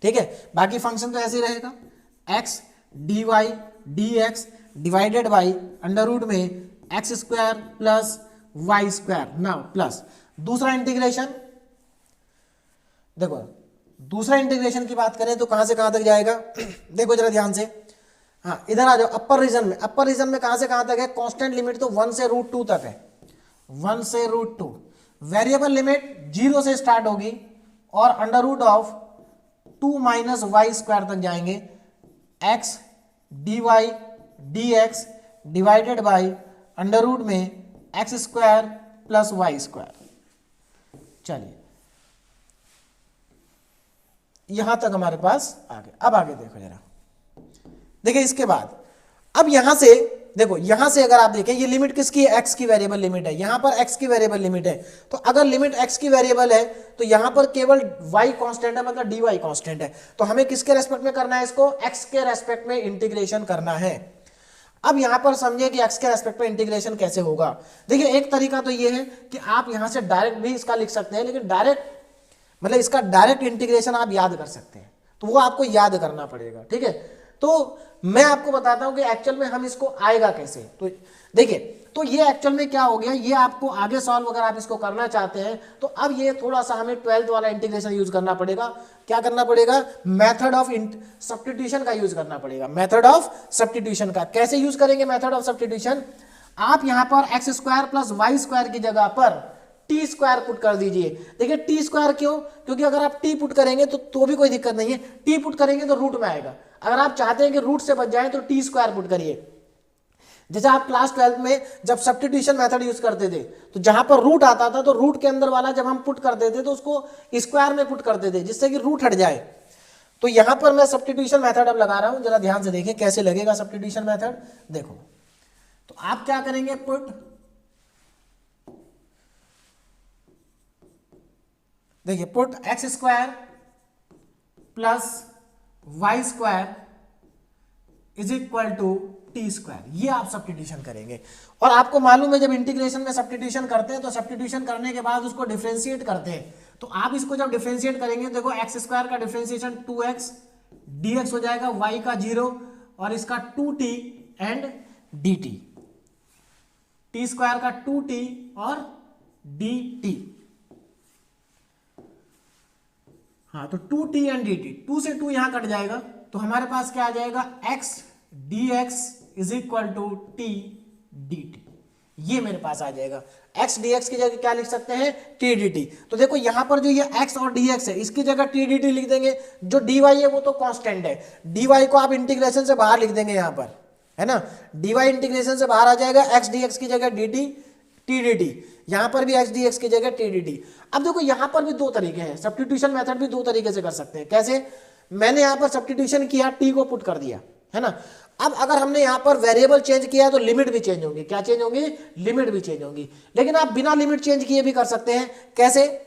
ठीक है, बाकी फंक्शन तो ऐसे ही रहेगा, x dy dx divided by under root में x square plus y square. Now plus दूसरा इंटीग्रेशन। देखो दूसरा इंटीग्रेशन की बात करें तो कहां से कहां तक जाएगा? देखो जरा ध्यान से, हाँ इधर आ जाओ अपर रीजन में। अपर रीजन में कहां से कहां तक है? कांस्टेंट लिमिट तो 1 से √2 तक है, 1 से √2। वेरिएबल लिमिट 0 से स्टार्ट होगी और under root of 2 minus y square तक जाएंगे। x dy dx divided by under root में x square plus y square. चलिए यहां तक हमारे पास आ गए। अब आगे देखो जरा, देखिए इसके बाद अब यहां से देखो, यहां से अगर आप देखें ये लिमिट किसकी है? x की वेरिएबल लिमिट है। यहां पर x की वेरिएबल लिमिट है, तो अगर लिमिट x की वेरिएबल है तो यहां पर केवल y कांस्टेंट है, मतलब dy कांस्टेंट है। तो हमें किसके रेस्पेक्ट में करना है? इसको x के रेस्पेक्ट में इंटीग्रेशन करना है। अब यहां पर समझिए कि x के रेस्पेक्ट में इंटीग्रेशन कैसे होगा। देखिए एक तरीका तो ये है कि आप यहां से डायरेक्ट भी इसका लिख सकते हैं, लेकिन डायरेक्ट मतलब इसका डायरेक्ट इंटीग्रेशन आप याद कर सकते हैं, तो वो आपको याद करना पड़ेगा। ठीक है, तो मैं आपको बताता हूं कि एक्चुअल में हम इसको आएगा कैसे। तो देखिए, तो ये एक्चुअल में क्या हो गया, ये आपको आगे सॉल्व अगर आप इसको करना चाहते हैं तो अब ये थोड़ा सा हमें 12th वाला इंटीग्रेशन यूज करना पड़ेगा। क्या करना पड़ेगा? मेथड ऑफ सब्स्टिट्यूशन का यूज करना पड़ेगा। मेथड ऑफ सब्स्टिट्यूशन का कैसे यूज करेंगे? मेथड ऑफ सब्स्टिट्यूशन, आप यहां पर x square plus y square की जगह पर टी स्क्वायर पुट कर दीजिए। देखिए टी स्क्वायर क्यों? क्योंकि अगर आप टी पुट करेंगे तो भी कोई दिक्कत नहीं है, टी पुट करेंगे तो रूट में आएगा। अगर आप चाहते हैं कि रूट से बच जाए तो टी स्क्वायर पुट करिए। जैसे आप क्लास 12 में जब सब्स्टिट्यूशन मेथड यूज करते थे तो जहां पर रूट आता था तो रूट के अंदर वाला जब हम पुट करते थे तो उसको स्क्वायर में पुट करते थे जिससे कि रूट हट जाए। तो यहां पर मैं सब्स्टिट्यूशन मेथड अब लगा रहा हूं, जरा ध्यान से देखें कैसे लगेगा सब्स्टिट्यूशन मेथड। देखो तो आप क्या करेंगे? पुट, देखिए put x square plus y square is equal to t square, ये आप सब्स्टिट्यूशन करेंगे। और आपको मालूम है जब इंटीग्रेशन में सब्स्टिट्यूशन करते हैं तो सब्स्टिट्यूशन करने के बाद उसको डिफरेंशिएट करते हैं। तो आप इसको जब डिफरेंशिएट करेंगे, देखो एक्स स्क्वायर का डिफरेंशिएशन 2x dx हो जाएगा, y का 0 और इसका 2t and dt, T square का 2t और dt। हाँ तो 2t एंड dt, 2 से 2 यहां कट जाएगा तो हमारे पास क्या आ जाएगा? x dx is equal to t dt, ये मेरे पास आ जाएगा। x dx की जगह क्या लिख सकते हैं? t dt। तो देखो यहां पर जो ये x और dx है इसकी जगह t dt लिख देंगे। जो dy है वो तो कांस्टेंट है, dy को आप इंटीग्रेशन से बाहर लिख देंगे यहां पर, है ना। dy इंटीग्रेशन से बाहर आ जाएगा, x dx की जगह dt t dt, यहां पर भी x dx की जगह t dt। अब देखो यहां पर भी दो तरीके हैं, सब्स्टिट्यूशन मेथड भी दो तरीके से कर सकते हैं। कैसे? मैंने यहां पर सब्स्टिट्यूशन किया, t को पुट कर दिया, है ना। अब अगर हमने यहाँ पर वेरिएबल चेंज किया तो लिमिट भी चेंज होगी। क्या चेंज होगी? लिमिट भी चेंज होगी। लेकिन आप बिना लिमिट चेंज किए भी कर सकते हैं। कैसे?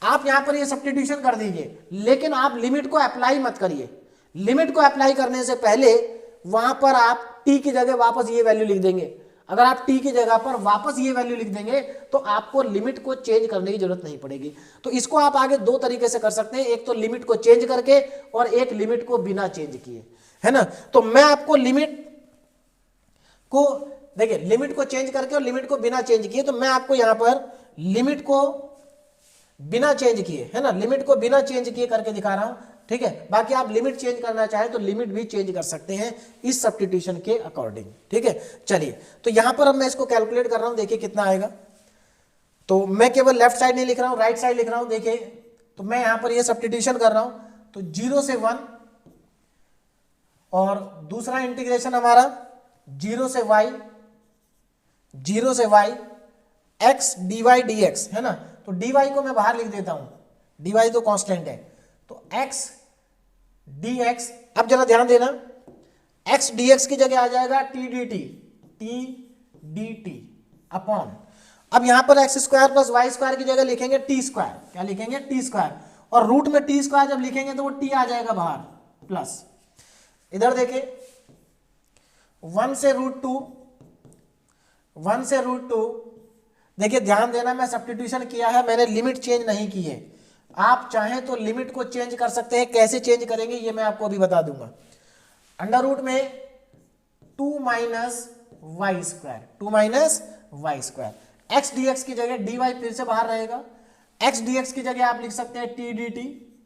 आप यहाँ पर ये सब्स्टिट्यूशन कर दीजिए, लेकिन आप लिमिट को अप्लाई मत करिए। लिमिट को अप्लाई करने से पहले वहां पर आप टी की जगह वापस ये वैल्यू लिख देंगे। अगर आप टी की जगह पर वापस ये वैल्यू लिख देंगे तो आपको लिमिट को चेंज करने की जरूरत नहीं पड़ेगी। तो इसको आप आगे दो तरीके से कर सकते हैं, एक तो लिमिट को चेंज करके और एक लिमिट को बिना चेंज किए, है ना। तो मैं आपको लिमिट को देखिए, लिमिट को चेंज करके और लिमिट को बिना चेंज किए, तो मैं आपको यहां पर लिमिट को बिना चेंज किए, है ना, लिमिट को बिना चेंज किए करके दिखा रहा हूं, ठीक है। बाकी आप लिमिट चेंज करना चाहें तो लिमिट भी चेंज कर सकते हैं इस सब्स्टिट्यूशन के अकॉर्डिंग, ठीक है। चलिए, तो यहां पर अब मैं इसको कैलकुलेट कर रहा हूं, देखिए कितना आएगा। तो मैं केवल लेफ्ट साइड नहीं लिख रहा हूं, राइट साइड लिख रहा हूं। देखिए, तो मैं यहां पर ये सब्स्टिट्यूशन कर रहा हूं, तो 0 से 1 और दूसरा इंटीग्रेशन हमारा 0 से y x dy dx, है ना। तो dy को मैं बाहर लिख देता हूं, dy तो कांस्टेंट है, तो x dx, अब जरा ध्यान देना, x dx की जगह आ जाएगा t dt अपॉन, अब यहां पर x square plus y square की जगह लिखेंगे t स्क्वायर, क्या लिखेंगे? t स्क्वायर, और रूट में t स्क्वायर जब लिखेंगे तो वो t आ जाएगा बाहर, प्लस इधर देखिए 1 से रूट टू, देखिए ध्यान देना, मैं सब्स्टिट्यूशन किया है, मैंने लिमिट चेंज नहीं की है। आप चाहें तो लिमिट को चेंज कर सकते हैं, कैसे चेंज करेंगे ये मैं आपको अभी बता दूंगा। अंडर रूट में 2 minus y square, x d x की जगह डी वाई फिर से बाहर रहेगा, एक्स डी एक्स की जगह आप लिख सकते हैं टी डी टी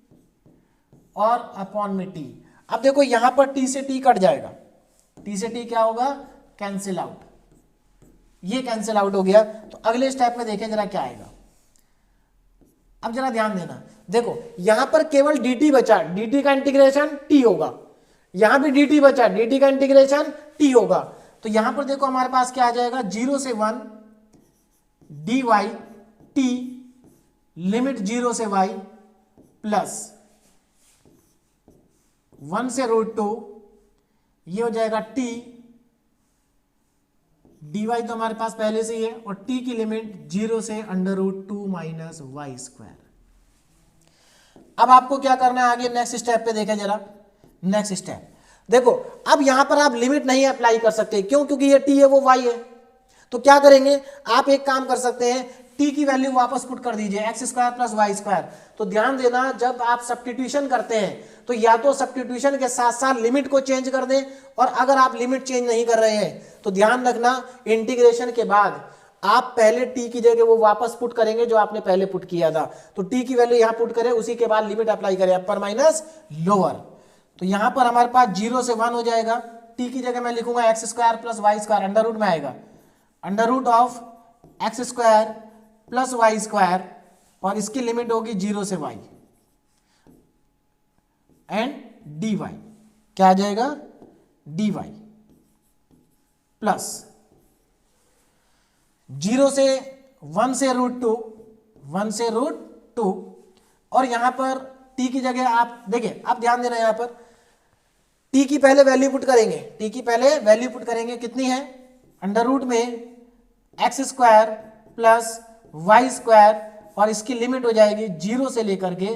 और अपॉन में टी। अब देखो यहां पर टी से टी कट जाएगा, टी से टी क्या होगा? कैंसिल आउट, ये कैंसिल आउट हो गया। तो अगले स्टेप में देखें जरा क्या आएगा। अब जरा ध्यान देना, देखो यहां पर केवल dt बचा, dt का इंटीग्रेशन t होगा, यहां भी dt बचा, dt का इंटीग्रेशन t होगा। तो यहां पर देखो हमारे पास क्या आ जाएगा? 0 से 1 dy t लिमिट 0 से y प्लस 1 से रूट 2, ये हो जाएगा t dy तो हमारे पास पहले से ही है, और t की लिमिट 0 से under root 2 minus y square. अब आपको क्या करना है आगे नेक्स्ट स्टेप पे देखें जरा। नेक्स्ट स्टेप देखो, अब यहां पर आप लिमिट नहीं अप्लाई कर सकते, क्यों? क्योंकि ये t है वो y है। तो क्या करेंगे, आप एक काम कर सकते हैं, t की वैल्यू वापस पुट कर दीजिए, x square plus y square. तो ध्यान देना, जब आप सब्स्टिट्यूशन करते हैं तो या तो सब्स्टिट्यूशन के साथ साथ लिमिट को चेंज कर दें, और अगर आप लिमिट चेंज नहीं कर रहे हैं तो ध्यान रखना इंटीग्रेशन के बाद आप पहले t की जगह वो वापस पुट करेंगे जो आपने पहले पुट किया था। तो t की वैल्यू यहां पुट करें, उसी के बाद लिमिट अप्लाई करें, अपर माइनस लोअर। तो यहां पर हमारे पास 0 से 1 हो जाएगा, t की जगह मैं लिखूंगा x square plus y square, under root में आएगा, under root of x square plus y square, और इसकी लिमिट होगी 0 से y एंड dy, क्या आ जाएगा? dy प्लस 0 से 1 से रूट 2, और यहां पर t की जगह आप देखिए, आप ध्यान देना, यहां पर t की पहले वैल्यू पुट करेंगे, t की पहले वैल्यू पुट करेंगे, कितनी है? अंडर रूट में x square plus y square, और इसकी लिमिट हो जाएगी 0 से लेकर के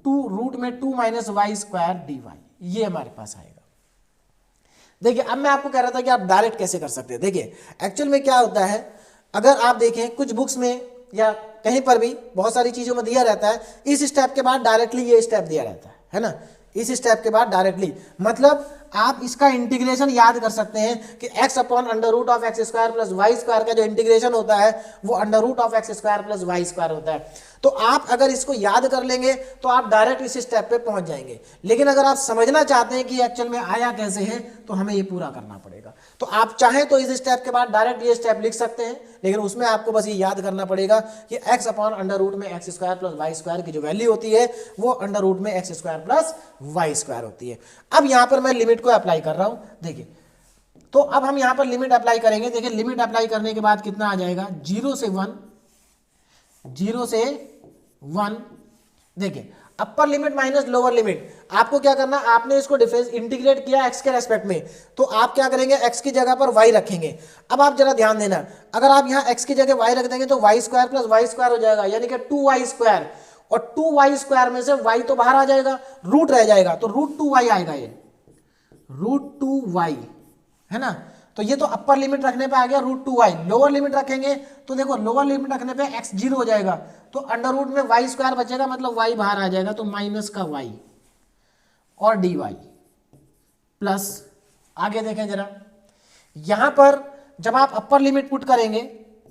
2 रूट में 2 माइनस वाई स्क्वायर dy, ये हमारे पास आएगा। देखिए अब मैं आपको कह रहा था कि आप डायरेक्ट कैसे कर सकते हैं। देखिए एक्चुअल में क्या होता है, अगर आप देखें कुछ बुक्स में या कहीं पर भी बहुत सारी चीजों में दिया रहता है, इस स्टेप के बाद डायरेक्टली ये स्टेप दिया रहता है ना, इस स्टेप के बाद डायरेक्टली, मतलब आप इसका इंटीग्रेशन याद कर सकते हैं कि x upon under root of x square plus y square का जो इंटीग्रेशन होता है वो under root of x square plus y square होता है। तो आप अगर इसको याद कर लेंगे तो आप डायरेक्ट इस स्टेप पे पहुंच जाएंगे। लेकिन अगर आप समझना चाहते हैं कि एक्चुअल में आया कैसे है तो हमें ये पूरा करना पड़ेगा। तो आप चाहें तो इस स्टेप के बाद डायरेक्ट ये स्टेप लिख सकते हैं, लेकिन उसमें आपको बस ये याद करना पड़ेगा कि x अपॉन अंडर रूट में x square plus y square की जो वैल्यू होती है वो अंडर रूट में x square plus y square होती है। अब यहां पर मैं लिमिट को अप्लाई कर रहा हूं, देखिए तो अब हम यहां पर लिमिट अप्लाई करेंगे। देखिए लिमिट अप्लाई करने के बाद कितना आ जाएगा, 0 से 1, देखिए upper limit minus lower limit. आपको क्या करना, आपने इसको डिफरेंस इंटीग्रेट किया एक्स के रेस्पेक्ट में, तो आप क्या करेंगे, एक्स की जगह पर वाई रखेंगे। अब आप जरा ध्यान देना, अगर आप यहाँ एक्स की जगह वाई रख देंगे तो y square plus y square हो जाएगा, यानी कि 2y², और 2y² में से y तो बाहर आ जाएगा, रूट रह जाएगा, तो √2y आएगा, ये √2y है ना। तो ये तो अपर लिमिट रखने पे आ गया √2y। लोअर लिमिट रखेंगे तो देखो, लोअर लिमिट रखने पे x 0 हो जाएगा, तो अंडर रूट में y² बचेगा, मतलब y बाहर आ जाएगा, तो माइनस का y और dy प्लस, आगे देखें जरा, यहां पर जब आप अपर लिमिट पुट करेंगे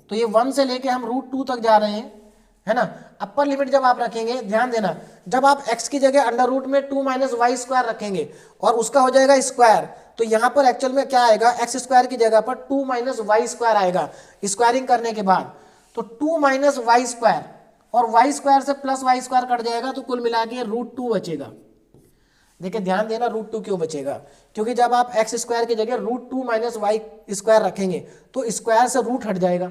तो ये 1 से लेके हम √2 तक जा रहे हैं, है ना। अपर लिमिट जब आप रखेंगे, ध्यान देना, जब आप x की जगह अंडर रूट में 2 - y² रखेंगे और उसका हो जाएगा स्क्वायर, तो यहां पर एक्चुअल में क्या आएगा, x² की जगह पर 2 - y² आएगा स्क्वायरिंग करने के बाद, तो 2 - y² और y² से प्लस y² कट जाएगा, तो कुल मिला के √2 बचेगा। देखिए ध्यान देना, √2 क्यों बचेगा, क्योंकि जब आप x² की जगह √2 - y² रखेंगे तो स्क्वायर से रूट हट जाएगा,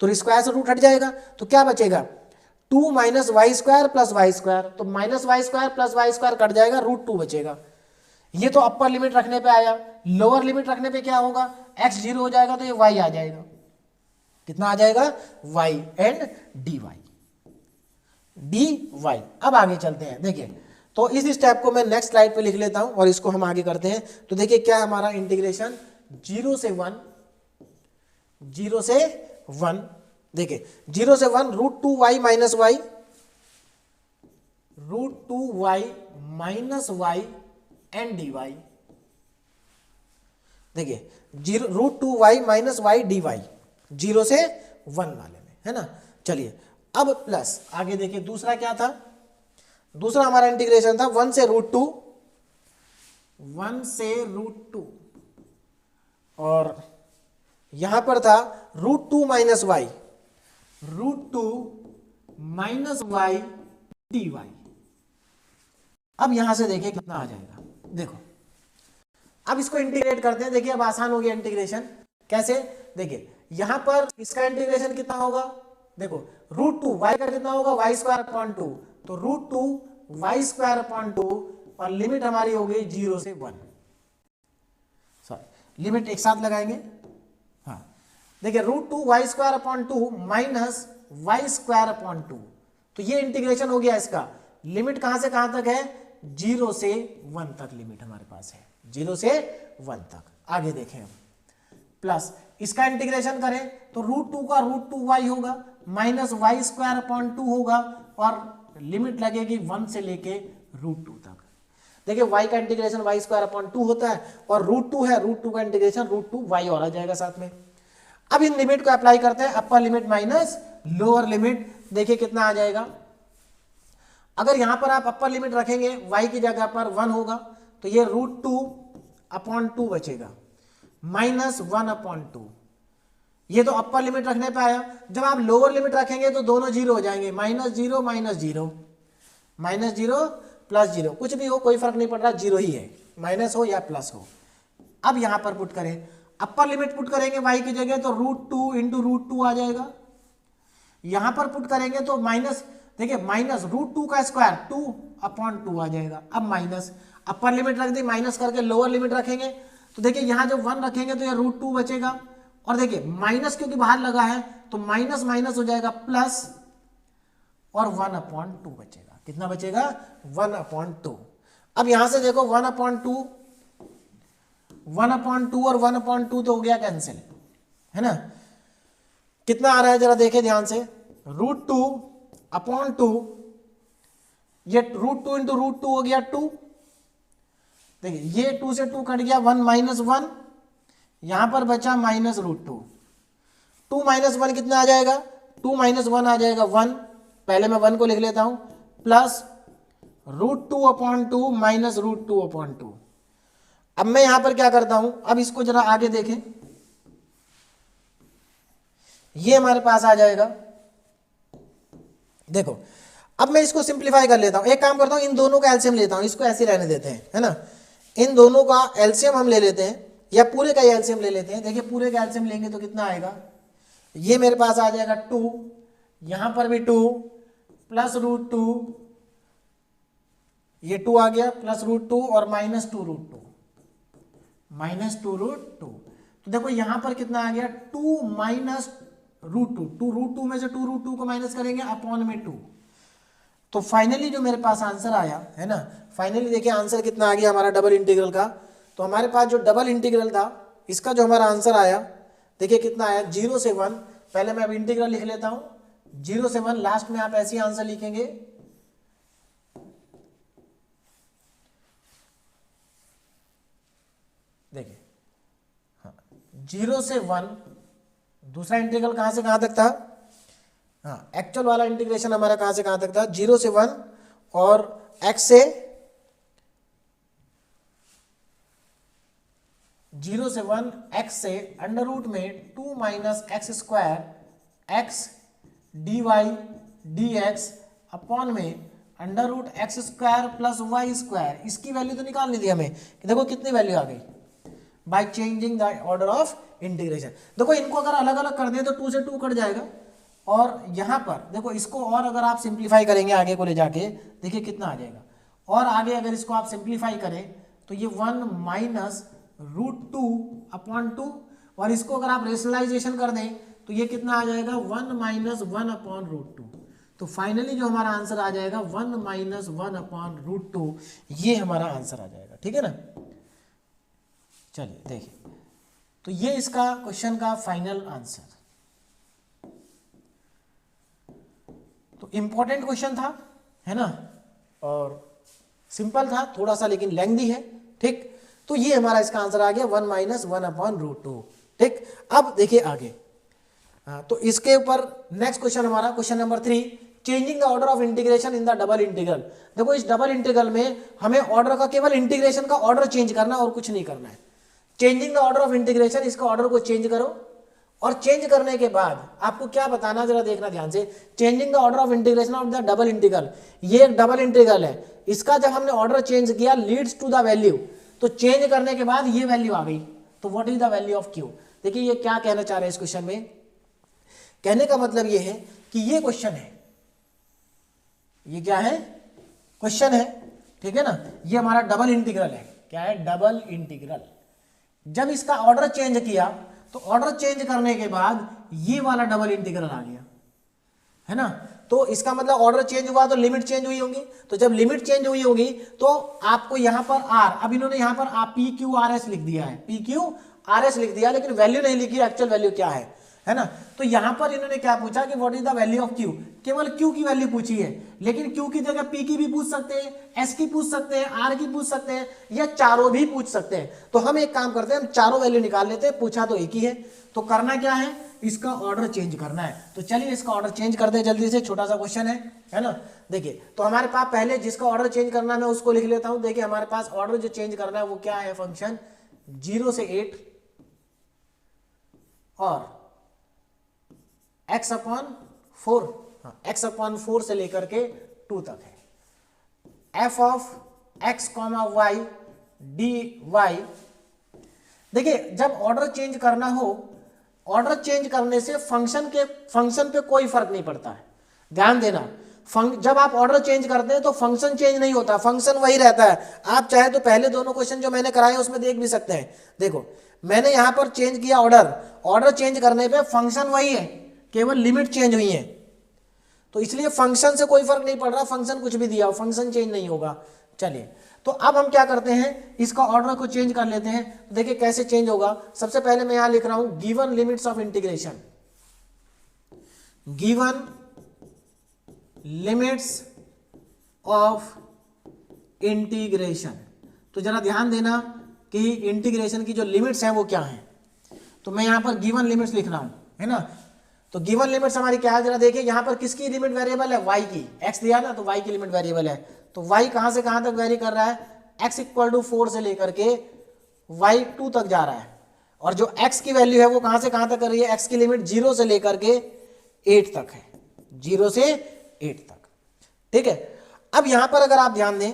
तो स्क्वायर से रूट हट जाएगा, तो क्या बचेगा, 2 - y² प्लस y², तो -y² प्लस y² कट जाएगा, √2 बचेगा। ये तो अपर लिमिट रखने पे आया। लोअर लिमिट रखने पे क्या होगा, x 0 हो जाएगा, तो ये y आ जाएगा, कितना आ जाएगा, y एंड dy। अब आगे चलते हैं, देखिए, तो इस स्टेप को मैं नेक्स्ट स्लाइड पे लिख लेता हूं और इसको हम आगे करते हैं। तो देखिए क्या हमारा इंटीग्रेशन 0 से 1, देखिए 0 से 1 √2y minus y, √2y minus y and dy। देखिए √2y माइनस y dy 0 से 1 वाले में, है ना। चलिए अब प्लस, आगे देखिए दूसरा क्या था, दूसरा हमारा इंटीग्रेशन था 1 से √2, और यहां पर था √2 minus y, √2 minus y dy। अब यहां से देखिए कितना आ जाएगा, देखो अब इसको इंटीग्रेट करते हैं। देखिए अब आसान हो गया इंटीग्रेशन, कैसे, देखिए यहां पर इसका इंटीग्रेशन कितना होगा, देखो √2 y का कितना होगा, y²/2, तो √2 y²/2, और लिमिट हमारी हो गई 0 से 1, सॉरी लिमिट एक साथ लगाएंगे, हाँ देखिए √2 y²/2 माइनस y²/2, तो ये इंटीग्रेशन हो गया इसका। लिमिट कहां से कहां तक है, 0 से 1 तक लिमिट हमारे पास है, 0 से 1 तक। आगे देखें हम, प्लस इसका इंटीग्रेशन करें तो √2 का √2y होगा, माइनस y²/2 होगा, और लिमिट लगेगी 1 से लेके √2 तक। देखिए y का इंटीग्रेशन y²/2 होता है, और √2 है, √2 का इंटीग्रेशन √2y और आ जाएगा साथ में। अब इन लिमिट को अप्लाई करते हैं, upper limit minus lower limit, देखिए कितना आ जाएगा। अगर यहां पर आप अपर लिमिट रखेंगे, y की जगह पर 1 होगा, तो ये √2/2 बचेगा, माइनस 1/2, ये तो अपर लिमिट रखने पे आया। जब आप लोअर लिमिट रखेंगे तो दोनों 0 हो जाएंगे, -0 -0 प्लस 0, कुछ भी हो कोई फर्क नहीं पड़ रहा, 0 ही है, माइनस हो या प्लस हो। अब यहां पर पुट करें, अपर लिमिट पुट करेंगे y की जगह तो √2 × √2 आ जाएगा। यहां पर पुट करेंगे तो माइनस, देखिए माइनस √2 का स्क्वायर 2/2 आ जाएगा। अब माइनस, अपर लिमिट रख दी, माइनस करके लोअर लिमिट रखेंगे, तो देखिए यहां जब 1 रखेंगे तो ये √2 बचेगा, और देखिए माइनस क्योंकि बाहर लगा है तो माइनस माइनस हो जाएगा प्लस, और 1/2 बचेगा, कितना बचेगा, 1/2। अब यहां से देखो 1/2 और 1/2 तो हो गया कैंसिल, है ना। कितना आ रहा है जरा देखे ध्यान से, √2/2, ये √2 × √2 हो गया 2, देखिए ये 2 से 2 कट गया, 1 - 1, यहां पर बचा -√2, 2 - 1 कितना आ जाएगा, 2 - 1 आ जाएगा 1, पहले मैं 1 को लिख लेता हूं, प्लस √2/2 माइनस √2/2। अब मैं यहां पर क्या करता हूं, अब इसको जरा आगे देखें, ये हमारे पास आ जाएगा। देखो अब मैं इसको सिंप्लीफाई कर लेता हूं, एक काम करता हूं, इन दोनों का एलसीएम लेता हूं, इसको ऐसे रहने देते हैं, है ना। इन दोनों का एलसीएम हम ले लेते हैं, या पूरे का एलसीएम ले लेते हैं। देखिए पूरे का एलसीएम लेंगे तो कितना आएगा, ये मेरे पास आ जाएगा 2, यहां पर भी 2, प्लस √2 ये 2 आ गया प्लस √2 और -2 √2, -2 √2। तो देखो यहां पर कितना आ गया 2 माइनस √2, 2 √2 में से 2 √2 को माइनस करेंगे अपॉन में 2। तो फाइनली जो मेरे पास आंसर आया है ना, फाइनली देखिए आंसर कितना आ गया हमारा डबल इंटीग्रल का। तो हमारे पास जो डबल इंटीग्रल था इसका जो हमारा आंसर आया देखिए कितना आया 0 से 1। पहले मैं अब इंटीग्रल लिख लेता हूं 0 से 1, लास्ट में आप ऐसे ही आंसर लिखेंगे। देखिए हाँ 0 से 1, दूसरा इंटीग्रल कहां से कहां तक था, हाँ एक्चुअल वाला इंटीग्रेशन हमारा कहां से कहां तक था 0 से 1 और x से 0 से 1 x से अंडर रूट में 2 minus x square x dy dx upon में under root x square plus y square. इसकी वैल्यू तो निकालनी थी हमें कि देखो कितनी वैल्यू आ गई by changing the order of integration. देखो इनको अगर अलग अलग कर दें तो 2 से 2 कट जाएगा, और यहाँ पर देखो इसको और अगर आप सिंप्लीफाई करेंगे आगे को ले जाके देखिए कितना आ जाएगा, और आगे अगर इसको आप सिंप्लीफाई करें तो ये 1 माइनस √2 अपॉन 2, और इसको अगर आप रेशनलाइजेशन कर दें तो ये कितना आ जाएगा 1 माइनस 1 अपॉन √2। तो फाइनली जो हमारा आंसर आ जाएगा 1 माइनस 1 अपॉन √2, ये हमारा आंसर आ जाएगा। ठीक है ना, चलिए देखिए तो ये इसका क्वेश्चन का फाइनल आंसर। तो इंपॉर्टेंट क्वेश्चन था है ना, और सिंपल था थोड़ा सा लेकिन लेंथी है। ठीक, तो ये हमारा इसका आंसर आ गया 1 माइनस 1 अपॉन √2। ठीक, अब देखिए आगे, तो इसके ऊपर नेक्स्ट क्वेश्चन हमारा question number 3, changing the order of integration in the double integral. देखो इस डबल इंटीग्रल में हमें ऑर्डर का, केवल इंटीग्रेशन का ऑर्डर चेंज करना और कुछ नहीं करना है। Changing the order of integration, इसका ऑर्डर को चेंज करो, और चेंज करने के बाद आपको क्या बताना, जरा देखना ध्यान से। Changing the order of integration of the double integral, ये एक डबल इंटीग्रल है, इसका जब हमने ऑर्डर चेंज किया लीड्स टू द वैल्यू, तो चेंज करने के बाद ये वैल्यू आ गई, तो what is the value of Q. देखिए ये क्या कहना चाह रहे हैं इस क्वेश्चन में, कहने का मतलब ये है कि ये क्वेश्चन है, ये क्या है क्वेश्चन है, ठीक है ना, ये हमारा डबल इंटीग्रल है। क्या है, डबल इंटीग्रल। जब इसका ऑर्डर चेंज किया तो ऑर्डर चेंज करने के बाद ये वाला डबल इंटीग्रल आ गया, है ना। तो इसका मतलब ऑर्डर चेंज हुआ तो लिमिट चेंज हुई होंगी, तो जब लिमिट चेंज हुई होगी तो आपको यहां पर आर, अब इन्होंने यहां पर पी क्यू आर एस लिख दिया है, पी क्यू आर एस लिख दिया, लेकिन वैल्यू नहीं लिखी, एक्चुअल वैल्यू क्या है ना। तो यहां पर इन्होंने क्या पूछा कि what is the value of Q, केवल क्यू की वैल्यू पूछी है, लेकिन क्यू की जगह पी की भी पूछ सकते हैं, एस की पूछ सकते हैं, आर की पूछ सकते हैं, या चारों भी पूछ सकते हैं। तो हम एक काम करते हैं, हम चारों वैल्यू निकाल लेते हैं, पूछा तो एक ही है, तो करना क्या है, इसका ऑर्डर चेंज करना है। तो चलिए इसका ऑर्डर चेंज कर दे जल्दी से, छोटा सा क्वेश्चन है ना। देखिए तो हमारे पास पहले जिसका ऑर्डर चेंज करना है मैं उसको लिख लेता हूं। देखिए हमारे पास ऑर्डर जो चेंज करना है वो क्या है, फंक्शन 0 से 8 और x अपॉन 4, x अपॉन 4 से लेकर के 2 तक है। f of x comma y dy। देखिए जब ऑर्डर चेंज करना हो, ऑर्डर चेंज करने से फंक्शन पे कोई फर्क नहीं पड़ता है, ध्यान देना। जब आप ऑर्डर चेंज करते हैं तो फंक्शन चेंज नहीं होता, फंक्शन वही रहता है। आप चाहे तो पहले दोनों क्वेश्चन जो मैंने कराए उसमें देख भी सकते हैं। देखो मैंने यहां पर चेंज किया ऑर्डर चेंज करने पे फंक्शन वही है, केवल लिमिट चेंज हुई है, तो इसलिए फंक्शन से कोई फर्क नहीं पड़ रहा, फंक्शन कुछ भी दिया हो फंक्शन चेंज नहीं होगा। चलिए तो अब हम क्या करते हैं, इसका ऑर्डर को चेंज कर लेते हैं। तो देखिए कैसे चेंज होगा। सबसे पहले मैं यहां लिख रहा हूं given limits of integration, given limits of integration. तो जरा ध्यान देना कि इंटीग्रेशन की जो लिमिट्स हैं वो क्या हैं। तो मैं यहां पर गिवन लिमिट्स लिख रहा हूं, है ना। तो गिवन लिमिट्स हमारी क्या है, जरा देखिए यहां पर किसकी लिमिट वेरिएबल है, y की, x दिया ना तो y की लिमिट वेरिएबल है। तो y कहां से कहां तक वेरी कर रहा है, x इक्वल टू 4 से लेकर के y 2 तक जा रहा है, और जो x की वैल्यू है वो कहां से कहां तक कर रही है, x की लिमिट 0 से लेकर के 8 तक है, 0 से 8 तक। ठीक है, अब यहां पर अगर आप ध्यान दें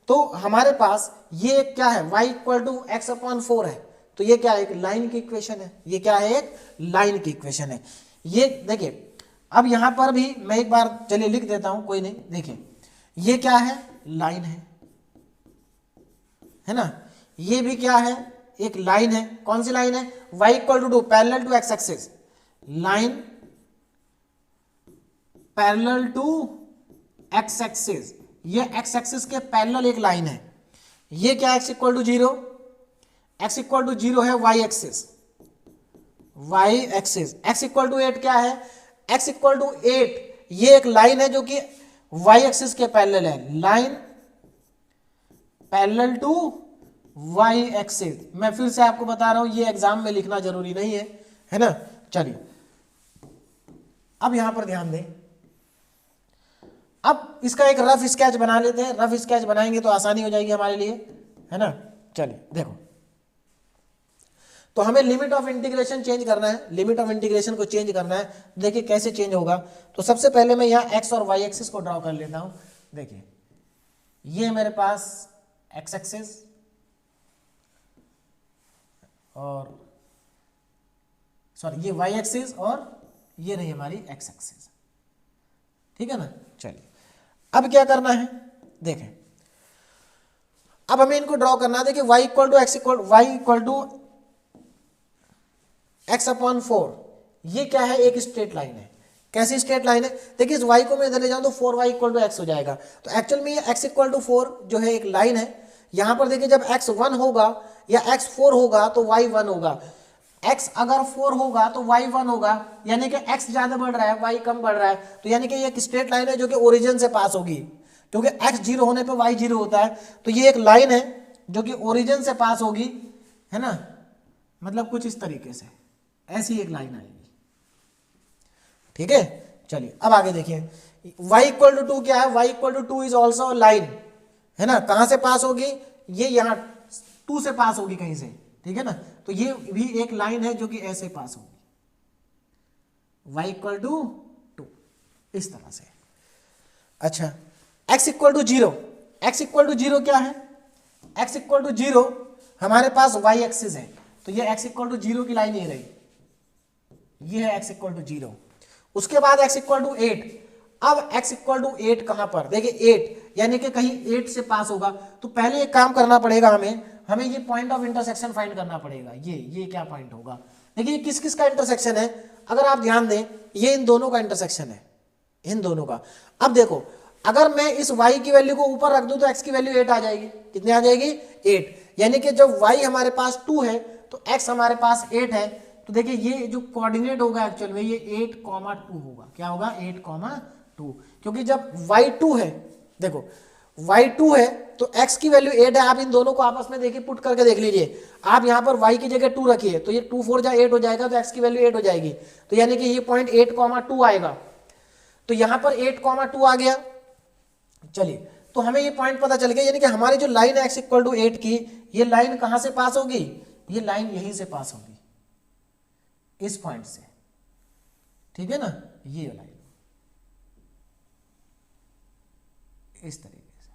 तो हमारे पास ये क्या है, y equal to x upon 4 है, तो ये क्या है, एक लाइन की इक्वेशन है, ये क्या है, एक लाइन की इक्वेशन है। ये देखिए अब यहां पर भी मैं एक बार चलिए लिख देता हूं, कोई नहीं। देखिए ये क्या है, लाइन है, है ना। ये भी क्या है, एक लाइन है। कौन सी लाइन है, y equal to 2 parallel to x axis, line parallel to x axis, ये x एक्सिस के पैरेलल एक लाइन है। ये क्या x equal to 0, x equal to 0 है y axis, y axis. x equal to 8 क्या है, x इक्वल टू 8 ये एक लाइन है जो कि y एक्सिस के पैरेलल है, line parallel to y axis. मैं फिर से आपको बता रहा हूं, ये एग्जाम में लिखना जरूरी नहीं है ना। चलिए अब यहां पर ध्यान दें, अब इसका एक रफ स्केच बना लेते हैं। रफ स्केच बनाएंगे तो आसानी हो जाएगी हमारे लिए, है ना। चलिए देखो, तो हमें लिमिट ऑफ इंटीग्रेशन चेंज करना है, लिमिट ऑफ इंटीग्रेशन को चेंज करना है। देखिए कैसे चेंज होगा। तो सबसे पहले मैं यहाँ x और y एक्सिस को ड्रॉ कर लेता हूं। देखिए ये मेरे पास x एक्सिस और सॉरी ये y एक्सिस और ये रही हमारी x एक्सिस, ठीक है ना। चलिए अब क्या करना है, देखें अब हमें इनको ड्रॉ करना है। देखिए y equal to x equal to x upon 4, ये क्या है, एक स्ट्रेट लाइन है। कैसी स्ट्रेट लाइन है, देखिए इस y को मैं इधर ले जाऊं तो 4y इक्वल टू x हो जाएगा। तो एक्चुअल में ये x इक्वल टू 4 जो है एक लाइन है। यहां पर देखिए जब x 1 होगा या x 4 होगा तो y 1 होगा, x अगर 4 होगा तो y 1 होगा, यानी कि x ज्यादा बढ़ रहा है y कम बढ़ रहा है। तो यानी कि ये एक स्ट्रेट लाइन है जो कि ओरिजिन से पास होगी, क्योंकि x 0 होने पे y 0 होता है। तो ये एक लाइन है जो कि ओरिजिन से पास होगी, है ना। मतलब कुछ इस तरीके से ऐसी एक लाइन आएगी, ठीक है। चलिए अब आगे देखिए, y इक्वल टू 2 क्या है, y equal to 2 is also line, है ना। कहां से पास होगी, ये यहां 2 से पास होगी कहीं से, ठीक है ना। तो ये भी एक लाइन है जो कि ऐसे पास होगी, y इक्वल टू 2 इस तरह से। अच्छा x equal to 0, x equal to 0 क्या है, x इक्वल टू 0 हमारे पास y एक्सिस है। तो ये x इक्वल टू 0 की लाइन ये रही, ये है x इक्वल टू 0। उसके बाद x इक्वल टू 8। अब x इक्वल टू 8 कहां पर, देखिए 8 यानी कि कहीं 8 से पास होगा। तो पहले एक काम करना पड़ेगा हमें ये पॉइंट ऑफ इंटरसेक्शन फाइंड करना पड़ेगा। ये क्या पॉइंट होगा, देखिए ये किस किस का इंटरसेक्शन है। अगर आप ध्यान दें, ये इन दोनों का इंटरसेक्शन है, इन दोनों का। अब देखो अगर मैं इस y की वैल्यू को ऊपर रख दूं तो x की वैल्यू 8 आ जाएगी। कितने आ जाएगी, 8। यानी कि जब y हमारे पास 2 है तो x हमारे पास 8 है। तो देखिए ये जो कोऑर्डिनेट होगा एक्चुअल में ये 8,2 होगा। क्या होगा, 8,2, क्योंकि जब y2 है, देखो y2 है तो x की वैल्यू 8 है। आप इन दोनों को आपस में देखिए पुट करके देख लीजिए। आप यहाँ पर y की जगह 2 रखिए तो ये 2 4 जा 8 हो जाएगा, तो x की वैल्यू 8 हो जाएगी। तो यानी कि ये पॉइंट 8,2 आएगा। तो यहाँ पर 8,2 आ गया। चलिए तो हमें ये पॉइंट पता चल गया, यानी कि हमारी जो लाइन है x इक्वल टू 8 की, ये लाइन कहां से पास होगी, ये लाइन यहीं से पास होगी, इस पॉइंट से, ठीक है ना। ये लाइन इस तरीके से,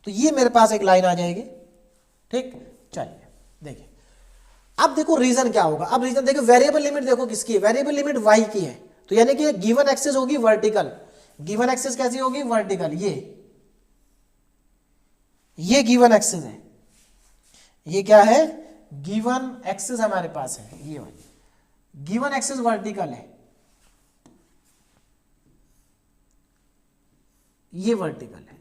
तो ये मेरे पास एक लाइन आ जाएगी, ठीक। चलिए देखिए अब देखो रीजन क्या होगा। अब रीजन देखो, वेरिएबल लिमिट देखो किसकी है, वेरिएबल लिमिट y की है। तो यानी कि गिवन एक्सिस होगी वर्टिकल। गिवन एक्सिस कैसी होगी, वर्टिकल। ये गिवन एक्सिस है, ये क्या है, गिवन एक्सिस हमारे पास है, ये वाली गिवन एक्सिस वर्टिकल है, ये वर्टिकल है।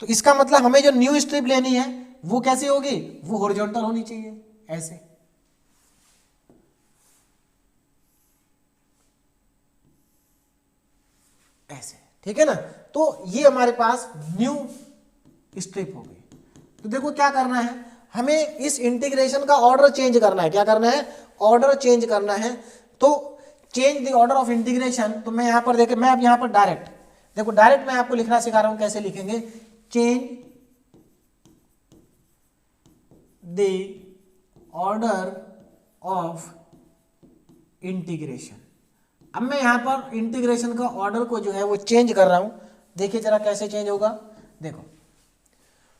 तो इसका मतलब हमें जो न्यू स्ट्रिप लेनी है वो कैसी होगी, वो हॉरिजॉन्टल होनी चाहिए, ऐसे। ऐसे, ठीक है ना। तो ये हमारे पास न्यू स्ट्रिप हो गई। तो देखो क्या करना है, हमें इस इंटीग्रेशन का ऑर्डर चेंज करना है। क्या करना है, ऑर्डर चेंज करना है। तो change the order of integration. तो मैं यहां पर देखे, मैं अब यहां पर डायरेक्ट देखो, डायरेक्ट मैं आपको लिखना सिखा रहा हूं, कैसे लिखेंगे, change the order of integration. अब मैं यहां पर इंटीग्रेशन का ऑर्डर को जो है वो चेंज कर रहा हूं। देखिए जरा कैसे चेंज होगा। देखो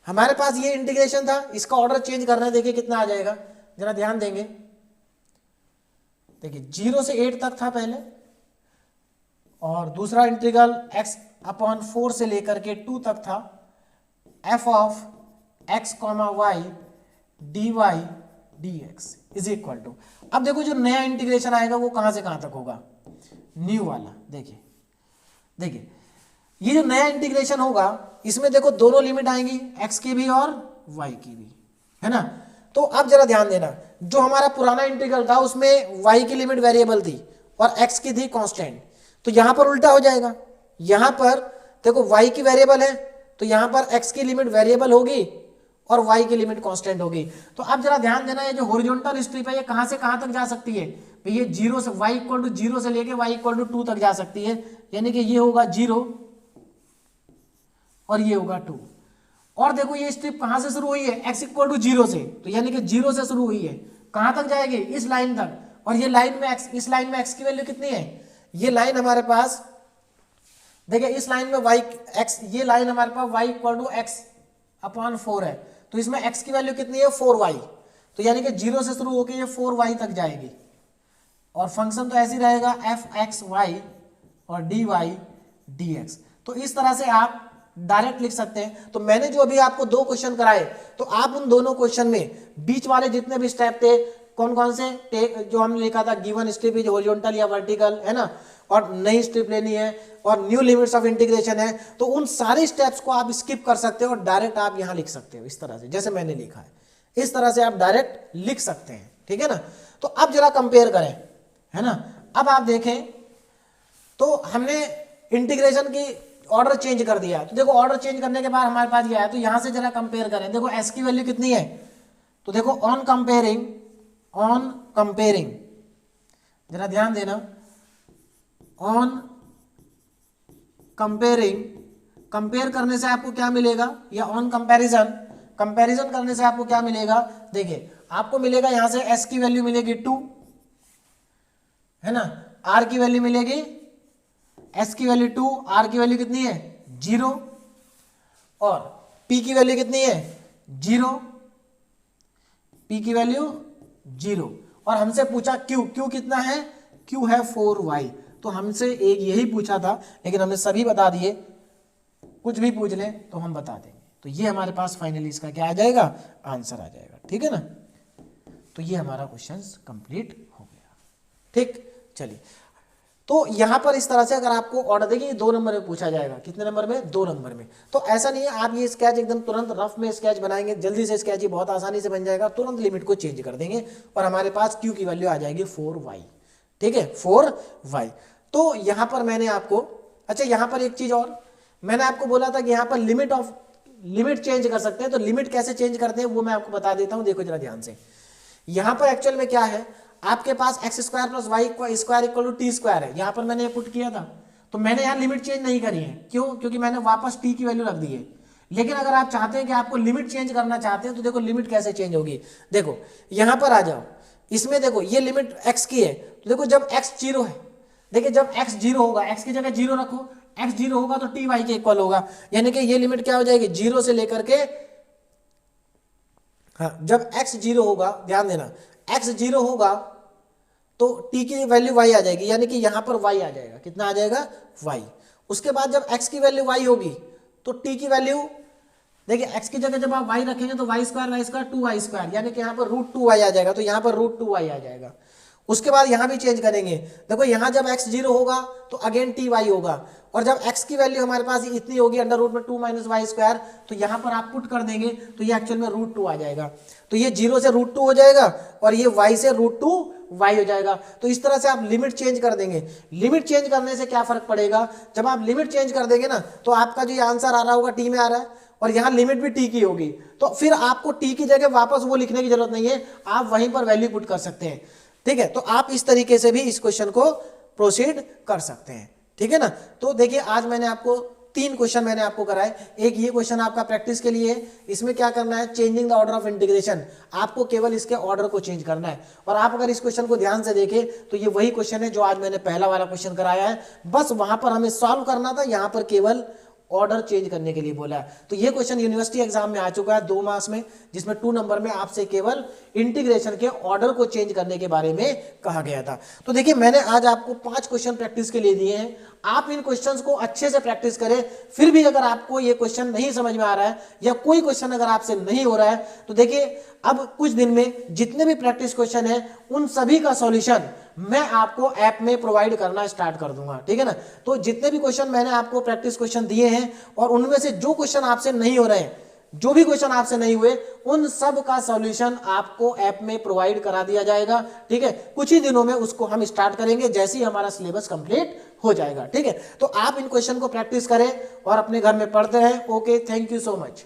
हमारे पास ये इंटीग्रेशन था, इसका ऑर्डर चेंज करना है। देखिए कितना आ जाएगा, जरा ध्यान देंगे। देखिए 0 से 8 तक था पहले, और दूसरा इंटीग्रल x अपॉन 4 से लेकर के 2 तक था। f of x comma y d y d x is equal to, अब देखो जो नया इंटीग्रेशन आएगा वो कहां से कहां तक होगा, न्यू वाला। देखिए देखिए ये जो नया इंटीग्रेशन होगा इसमें देखो दोनों लिमिट आएंगी, एक्स की भी और वाई की भी, है ना। तो अब जरा ध्यान देना, जो हमारा पुराना इंटीग्रल था उसमें वाई की लिमिट वेरिएबल थी और एक्स की थी कांस्टेंट, तो यहां पर उल्टा हो जाएगा। यहां पर देखो वाई की वेरिएबल है तो यहां पर एक्स की लिमिट वेरिएबल होगी और y की लिमिट कांस्टेंट होगी। तो अब जरा ध्यान देना, ये जो हॉरिजॉन्टल स्ट्रिप है ये कहां से कहां तक जा सकती है, तो ये 0 से y इक्वल टू 0 से लेके y इक्वल टू 2 तक जा सकती है, यानी कि ये होगा 0 और ये होगा 2। और देखो ये स्ट्रिप कहां से शुरू हुई है, x इक्वल टू 0 से, तो यानी कि 0 से शुरू हुई है, कहां तक जाएगी, इस लाइन तक। और ये लाइन में x, इस लाइन में x की वैल्यू कितनी है, ये लाइन हमारे पास देखिए इस लाइन में y x, ये लाइन हमारे पास y equal to x upon 4 है, तो इसमें x की वैल्यू कितनी है 4y, तो यानी कि 0 से शुरू होकर ये 4y तक जाएगी और फंक्शन तो ऐसे ही रहेगा f(x,y) और dy dx। तो इस तरह से आप डायरेक्ट लिख सकते हैं। तो मैंने जो अभी आपको 2 क्वेश्चन कराए, तो आप उन दोनों क्वेश्चन में बीच वाले जितने भी स्टेप थे कौन कौन से जो हमने लिखा था, गिवन स्ट्रिप इज हॉरिजॉन्टल या वर्टिकल, है ना, और नई स्ट्रिप लेनी है और न्यू लिमिट्स ऑफ इंटीग्रेशन है, तो उन सारे स्टेप्स को आप स्किप कर सकते हो और डायरेक्ट आप यहां लिख सकते हो इस तरह से, जैसे मैंने लिखा है इस तरह से आप डायरेक्ट लिख सकते हैं, ठीक है ना। तो अब जरा कंपेयर करें, है ना। अब आप देखें तो हमने इंटीग्रेशन की ऑर्डर चेंज कर दिया, तो देखो ऑर्डर चेंज करने के बाद हमारे पास यह है, तो यहां से जरा कंपेयर करें। देखो एस की वैल्यू कितनी है, तो देखो ऑन कंपेयरिंग जरा ध्यान देना, ऑन कंपेयरिंग, कंपेयर करने से आपको क्या मिलेगा, या ऑन कंपैरिजन करने से आपको क्या मिलेगा, देखिए आपको मिलेगा यहां से s की वैल्यू मिलेगी 2, है ना, r की वैल्यू मिलेगी, s की वैल्यू 2, r की वैल्यू कितनी है 0 और p की वैल्यू कितनी है 0, p की वैल्यू 0। और हमसे पूछा q कितना है, q है 4y, तो हमसे एक यही पूछा था लेकिन हमने सभी बता दिए, कुछ भी पूछ लें तो हम बता देंगे। तो ये हमारे पास फाइनली इसका क्या आ जाएगा, आंसर आ जाएगा, ठीक है ना। तो ये हमारा क्वेश्चन कंप्लीट हो गया, ठीक। चलिए, तो यहां पर इस तरह से अगर आपको ऑर्डर देखिए 2 नंबर में पूछा जाएगा, कितने नंबर में, 2 नंबर में। तो ऐसा नहीं है आप ये स्केच एकदम तुरंत रफ में स्केच बनाएंगे, जल्दी से स्केच ही बहुत आसानी से बन जाएगा, तुरंत लिमिट को चेंज कर देंगे और हमारे पास q की वैल्यू आ जाएगी 4y, ठीक है 4y। तो यहां पर मैंने आपको, अच्छा यहां पर एक चीज और मैंने आपको बोला था कि यहां पर लिमिट चेंज कर सकते हैं, तो लिमिट कैसे चेंज करते हैं वो मैं आपको बता देता हूं। देखो जरा ध्यान से, यहां पर एक्चुअल में क्या है, आपके पास x square plus y square equal to t square है, यहां पर मैंने ये पुट किया था, तो मैंने यहां लिमिट चेंज नहीं करी है, क्यों, क्योंकि मैंने वापस t की वैल्यू रख दी है। लेकिन अगर आप चाहते हैं कि आपको लिमिट चेंज करना चाहते हैं, तो देखो लिमिट कैसे चेंज होगी, देखो यहां पर आ जाओ, इसमें देखो ये लिमिट x की है, तो देखो जब x 0 है, देखिए जब x 0 होगा, x की जगह 0 रखो, x 0 होगा तो t y के इक्वल होगा, यानी कि ये लिमिट क्या हो जाएगी 0 से लेकर के, हाँ जब x 0 होगा, ध्यान देना x 0 होगा तो t की वैल्यू y आ जाएगी, यानी कि यहां पर y आ जाएगा, कितना आ जाएगा y। उसके बाद जब x की वैल्यू y होगी तो t की वैल्यू, देखिए x की जगह जब आप y रखेंगे तो y स्क्वायर 2y स्क्वायर, यानी कि यहां पर √2y आ जाएगा, तो यहां पर √2y आ जाएगा। उसके बाद यहां भी चेंज करेंगे, देखो यहां जब x 0 होगा तो अगेन t y होगा, और जब x की वैल्यू हमारे पास इतनी होगी अंडर रूट में 2 माइनस वाई स्क्वायर, तो यहां पर आप पुट कर देंगे तो ये एक्चुअल में √2 आ जाएगा, तो ये 0 से √2 हो जाएगा और ये y से √2y हो जाएगा। तो इस तरह से आप लिमिट चेंज कर देंगे। लिमिट चेंज करने से क्या फर्क पड़ेगा, जब आप लिमिट चेंज कर देंगे ना, तो आपका जो ये आंसर आ रहा होगा t में आ रहा है और यहाँ लिमिट भी t की होगी, तो फिर आपको t की जगह वापस वो लिखने की जरूरत नहीं है, आप वहीं पर वैल्यू पुट कर सकते हैं, ठीक है। तो आप इस तरीके से भी इस क्वेश्चन को प्रोसीड कर सकते हैं, ठीक है ना। तो देखिए आज मैंने आपको 3 क्वेश्चन मैंने आपको कराए, एक ये क्वेश्चन आपका प्रैक्टिस के लिए है, इसमें क्या करना है, changing the order of integration, आपको केवल इसके ऑर्डर को चेंज करना है। और आप अगर इस क्वेश्चन को ध्यान से देखें तो ये वही क्वेश्चन है जो आज मैंने पहला वाला क्वेश्चन कराया है, बस वहां पर हमें सॉल्व करना था, यहां पर केवल ऑर्डर चेंज करने के लिए बोला है। तो ये क्वेश्चन यूनिवर्सिटी एग्जाम में आ चुका है 2 मार्क्स में, जिसमें 2 नंबर में आपसे केवल इंटीग्रेशन के ऑर्डर को चेंज करने के बारे में कहा गया था। तो देखिए मैंने आज आपको 5 क्वेश्चन प्रैक्टिस के लिए दिए हैं, आप इन क्वेश्चंस को अच्छे से प्रैक्टिस करें। फिर भी अगर आपको ये क्वेश्चन नहीं समझ में आ रहा है या कोई क्वेश्चन अगर आपसे नहीं हो रहा है तो देखिए अब कुछ दिन में जितने भी प्रैक्टिस क्वेश्चन है उन सभी का सॉल्यूशन मैं आपको ऐप में प्रोवाइड करना स्टार्ट कर दूंगा, ठीक है ना। तो जितने भी क्वेश्चन मैंने आपको प्रैक्टिस क्वेश्चन दिए हैं और उनमें से जो क्वेश्चन आपसे नहीं हो रहे हैं, जो भी क्वेश्चन आपसे नहीं हुए, उन सब का सॉल्यूशन आपको ऐप में प्रोवाइड करा दिया जाएगा, ठीक है। कुछ ही दिनों में उसको हम स्टार्ट करेंगे जैसे ही हमारा सिलेबस कंप्लीट हो जाएगा, ठीक है। तो आप इन क्वेश्चन को प्रैक्टिस करें और अपने घर में पढ़ते रहें। Okay, thank you so much.